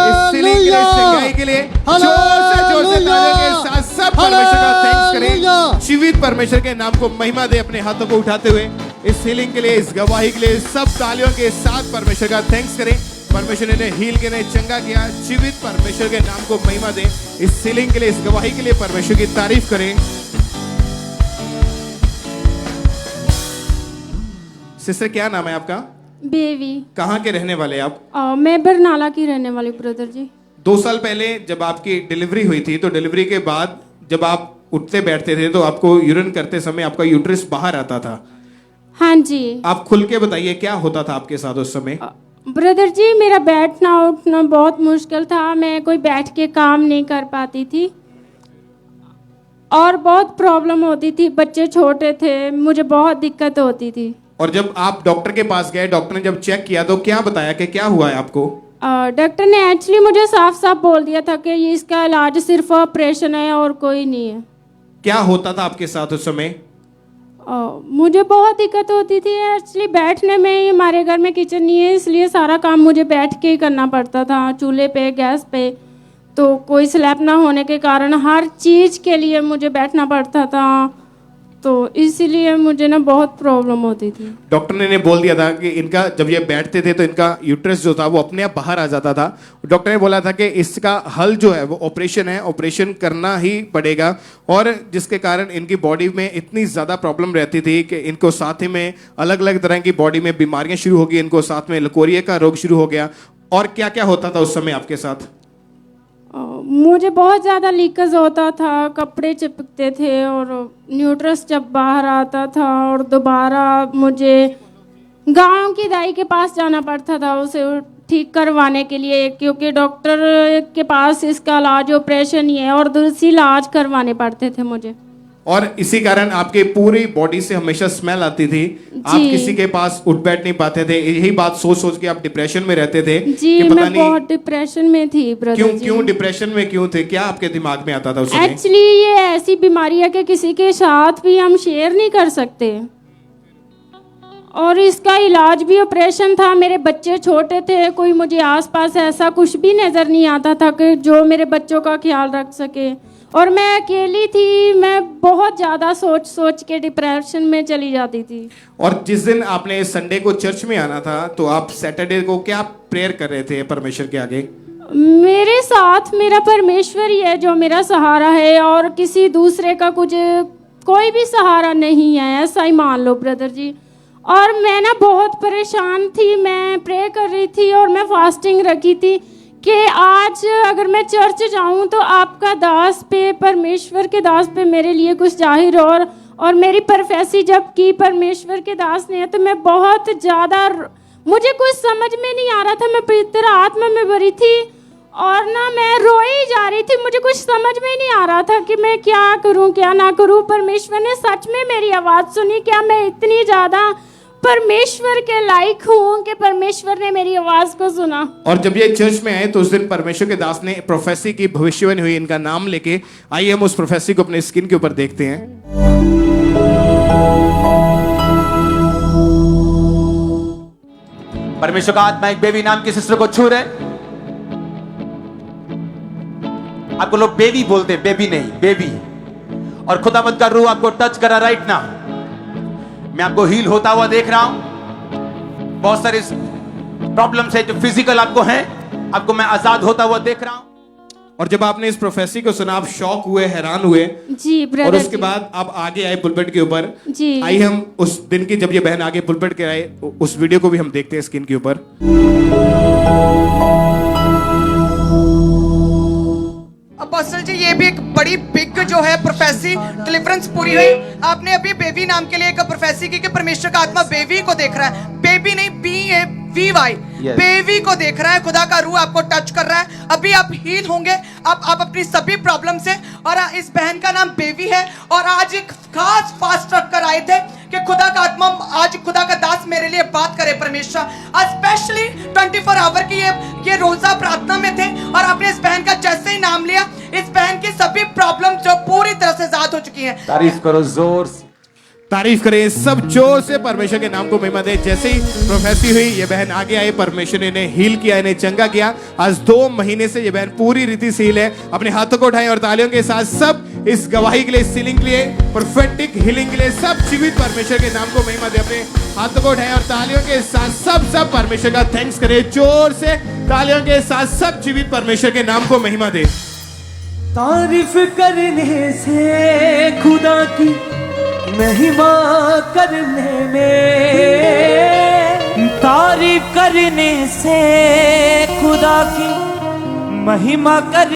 इस सीलिंग के लिए, इस चंगाई के लिए जोर से तालियों के साथ सब परमेश्वर का थैंक्स करें। जीवित परमेश्वर के नाम को महिमा दे। अपने हाथों को उठाते हुए इस सीलिंग के लिए, इस गवाही के लिए सब तालियों के साथ परमेश्वर का थैंक्स करें। परमेश्वर ने हील के ने चंगा किया। जीवित परमेश्वर के नाम को महिमा दे। इस सीलिंग के लिए, इस गवाही के लिए परमेश्वर की तारीफ करें। सिस्टर क्या नाम है आपका? बेबी। कहाँ के रहने वाले आप? मैं बरनाला की रहने वाली ब्रदर जी। 2 साल पहले जब आपकी डिलीवरी हुई थी, तो डिलीवरी के बाद जब आप उठते बैठते थे तो आपको यूरिन करते समय आपका यूट्रस बाहर आता था। हाँ जी आप खुल के बताइए क्या होता था आपके साथ उस समय? ब्रदर जी, मेरा बैठना उठना बहुत मुश्किल था। मैं कोई बैठ के काम नहीं कर पाती थी और बहुत प्रॉब्लम होती थी। बच्चे छोटे थे, मुझे बहुत दिक्कत होती थी। और जब आप डॉक्टर के पास गए, डॉक्टर ने जब चेक किया तो क्या बताया कि क्या हुआ है आपको? डॉक्टर ने एक्चुअली मुझे साफ साफ बोल दिया था कि ये इसका इलाज सिर्फ ऑपरेशन है और कोई नहीं है। क्या होता था आपके साथ उस समय? मुझे बहुत दिक्कत होती थी एक्चुअली बैठने में। हमारे घर में किचन नहीं है, इसलिए सारा काम मुझे बैठ के ही करना पड़ता था, चूल्हे पे, गैस पे। तो कोई स्लैब ना होने के कारण हर चीज़ के लिए मुझे बैठना पड़ता था, तो इसीलिए मुझे ना बहुत प्रॉब्लम होती थी। डॉक्टर ने बोल दिया था कि इनका जब ये बैठते थे तो इनका यूट्रस जो था वो अपने आप बाहर आ जाता था। डॉक्टर ने बोला था कि इसका हल जो है वो ऑपरेशन है, ऑपरेशन करना ही पड़ेगा। और जिसके कारण इनकी बॉडी में इतनी ज़्यादा प्रॉब्लम रहती थी कि इनको साथ ही में अलग अलग तरह की बॉडी में बीमारियां शुरू हो गई, इनको साथ में लकोरिया का रोग शुरू हो गया। और क्या क्या होता था उस समय आपके साथ? मुझे बहुत ज़्यादा लीकेज होता था, कपड़े चिपकते थे और न्यूट्रस जब बाहर आता था और दोबारा मुझे गांव की दाई के पास जाना पड़ता था उसे ठीक करवाने के लिए, क्योंकि डॉक्टर के पास इसका इलाज ऑपरेशन ही है और दूसरी इलाज करवाने पड़ते थे मुझे। और इसी कारण आपके पूरी बॉडी से हमेशा स्मेल आती थी। आप किसी के पास उठ बैठ नहीं पाते थे। यही बात सोच सोच के आप डिप्रेशन में रहते थे जी। कि पता मैं बहुत डिप्रेशन में थी ब्रदर जी। क्यों डिप्रेशन में क्यों थे? क्या आपके दिमाग में आता था उस समय? एक्चुअली ये ऐसी बीमारी है कि किसी के साथ भी हम शेयर नहीं कर सकते और इसका इलाज भी ऑपरेशन था। मेरे बच्चे छोटे थे, कोई मुझे आसपास ऐसा कुछ भी नज़र नहीं आता था कि जो मेरे बच्चों का ख्याल रख सके। और मैं अकेली थी, मैं बहुत ज़्यादा सोच सोच के डिप्रेशन में चली जाती थी। और जिस दिन आपने संडे को चर्च में आना था तो आप सैटरडे को क्या प्रेयर कर रहे थे परमेश्वर के आगे? मेरे साथ मेरा परमेश्वर ही है जो मेरा सहारा है और किसी दूसरे का कुछ कोई भी सहारा नहीं है, ऐसा ही मान लो ब्रदर जी। और मैं ना बहुत परेशान थी, मैं प्रे कर रही थी और मैं फास्टिंग रखी थी कि आज अगर मैं चर्च जाऊं तो आपका दास पे, परमेश्वर के दास पे मेरे लिए कुछ जाहिर हो। और मेरी प्रोफेसी जब की परमेश्वर के दास ने, तो मैं बहुत ज़्यादा, मुझे कुछ समझ में नहीं आ रहा था। मैं पवित्र आत्मा में भरी थी और ना मैं रोई जा रही थी। मुझे कुछ समझ में नहीं आ रहा था कि मैं क्या करूं क्या ना करूं। परमेश्वर ने सच में मेरी आवाज़ सुनी। क्या मैं इतनी ज़्यादा परमेश्वर के लायक हूँ कि परमेश्वर ने मेरी आवाज को सुना? और जब ये चर्च में आए तो उस दिन परमेश्वर के दास ने प्रोफेसी की भविष्यवाणी हुई, इनका नाम लेके। आइए हम उस प्रोफेसी को अपने स्किन के ऊपर देखते हैं। परमेश्वर का आत्मा एक बेबी नाम की सिस्टर को छू रहे। आपको लोग बेबी बोलते हैं, बेबी नहीं, बेबी। और खुदावंद का रूह आपको टच करा राइट ना। मैं आपको हील होता हुआ देख रहा हूं। बहुत सारे प्रॉब्लम्स है जो फिजिकल आपको हैं, आपको मैं आजाद होता हुआ देख रहा हूं। और जब आपने इस प्रोफेसी को सुना, आप शॉक हुए, हैरान हुए जी ब्रदर। और उसके बाद आप आगे आए पुलपिट के ऊपर जी। आइए हम उस दिन की जब ये बहन आगे पुलपिट के आए उस वीडियो को भी हम देखते हैं स्क्रीन के ऊपर। अपोस्टल जी, ये भी एक बड़ी बिग जो है प्रोफेसी डिलीवरेंस पूरी हुई। आपने अभी बेबी नाम के लिए एक प्रोफेसी की कि परमेश्वर का आत्मा बेबी को देख रहा है। बेबी नहीं, बी है, VY Yes. बेबी को देख रहा है, खुदा का रूह आपको टच कर रहा है, अभी आप हील होंगे आप अपनी सभी प्रॉब्लम से। और इस बहन का नाम बेबी है और आज एक खास फास्ट रख कर आए थे कि खुदा का आत्मा, आज खुदा का दास मेरे लिए बात करे परमेश्वर। स्पेशली 24 आवर की ये रोजा प्रार्थना में थे और आपने इस बहन का जैसे ही नाम लिया, इस बहन की सभी प्रॉब्लम जो पूरी तरह से ज़ात हो चुकी हैं। तारीफ करो जोर से, तारीफ करें सब जोर से, परमेश्वर के नाम को महिमा दे। जैसे ही प्रोफेसी हुई, ये बहन आगे आई, परमेश्वर ने इन्हें हील किया, इन्हें चंगा किया। आज 2 महीने से ये बहन पूरी रीति से हील है। अपने हाथों को उठाएं और तालियों के साथ सब इस गवाही के लिए, इस सीलिंग के लिए, प्रोफेटिक हीलिंग के लिए सब जीवित परमेश्वर के नाम को महिमा दे। अपने हाथों को उठाएं और तालियों के साथ सब परमेश्वर का थैंक्स करें। जोर से तालियों के साथ सब जीवित परमेश्वर के नाम को महिमा दे। तारीफ करने से खुदा की महिमा करने में, तारीफ करने से खुदा की महिमा कर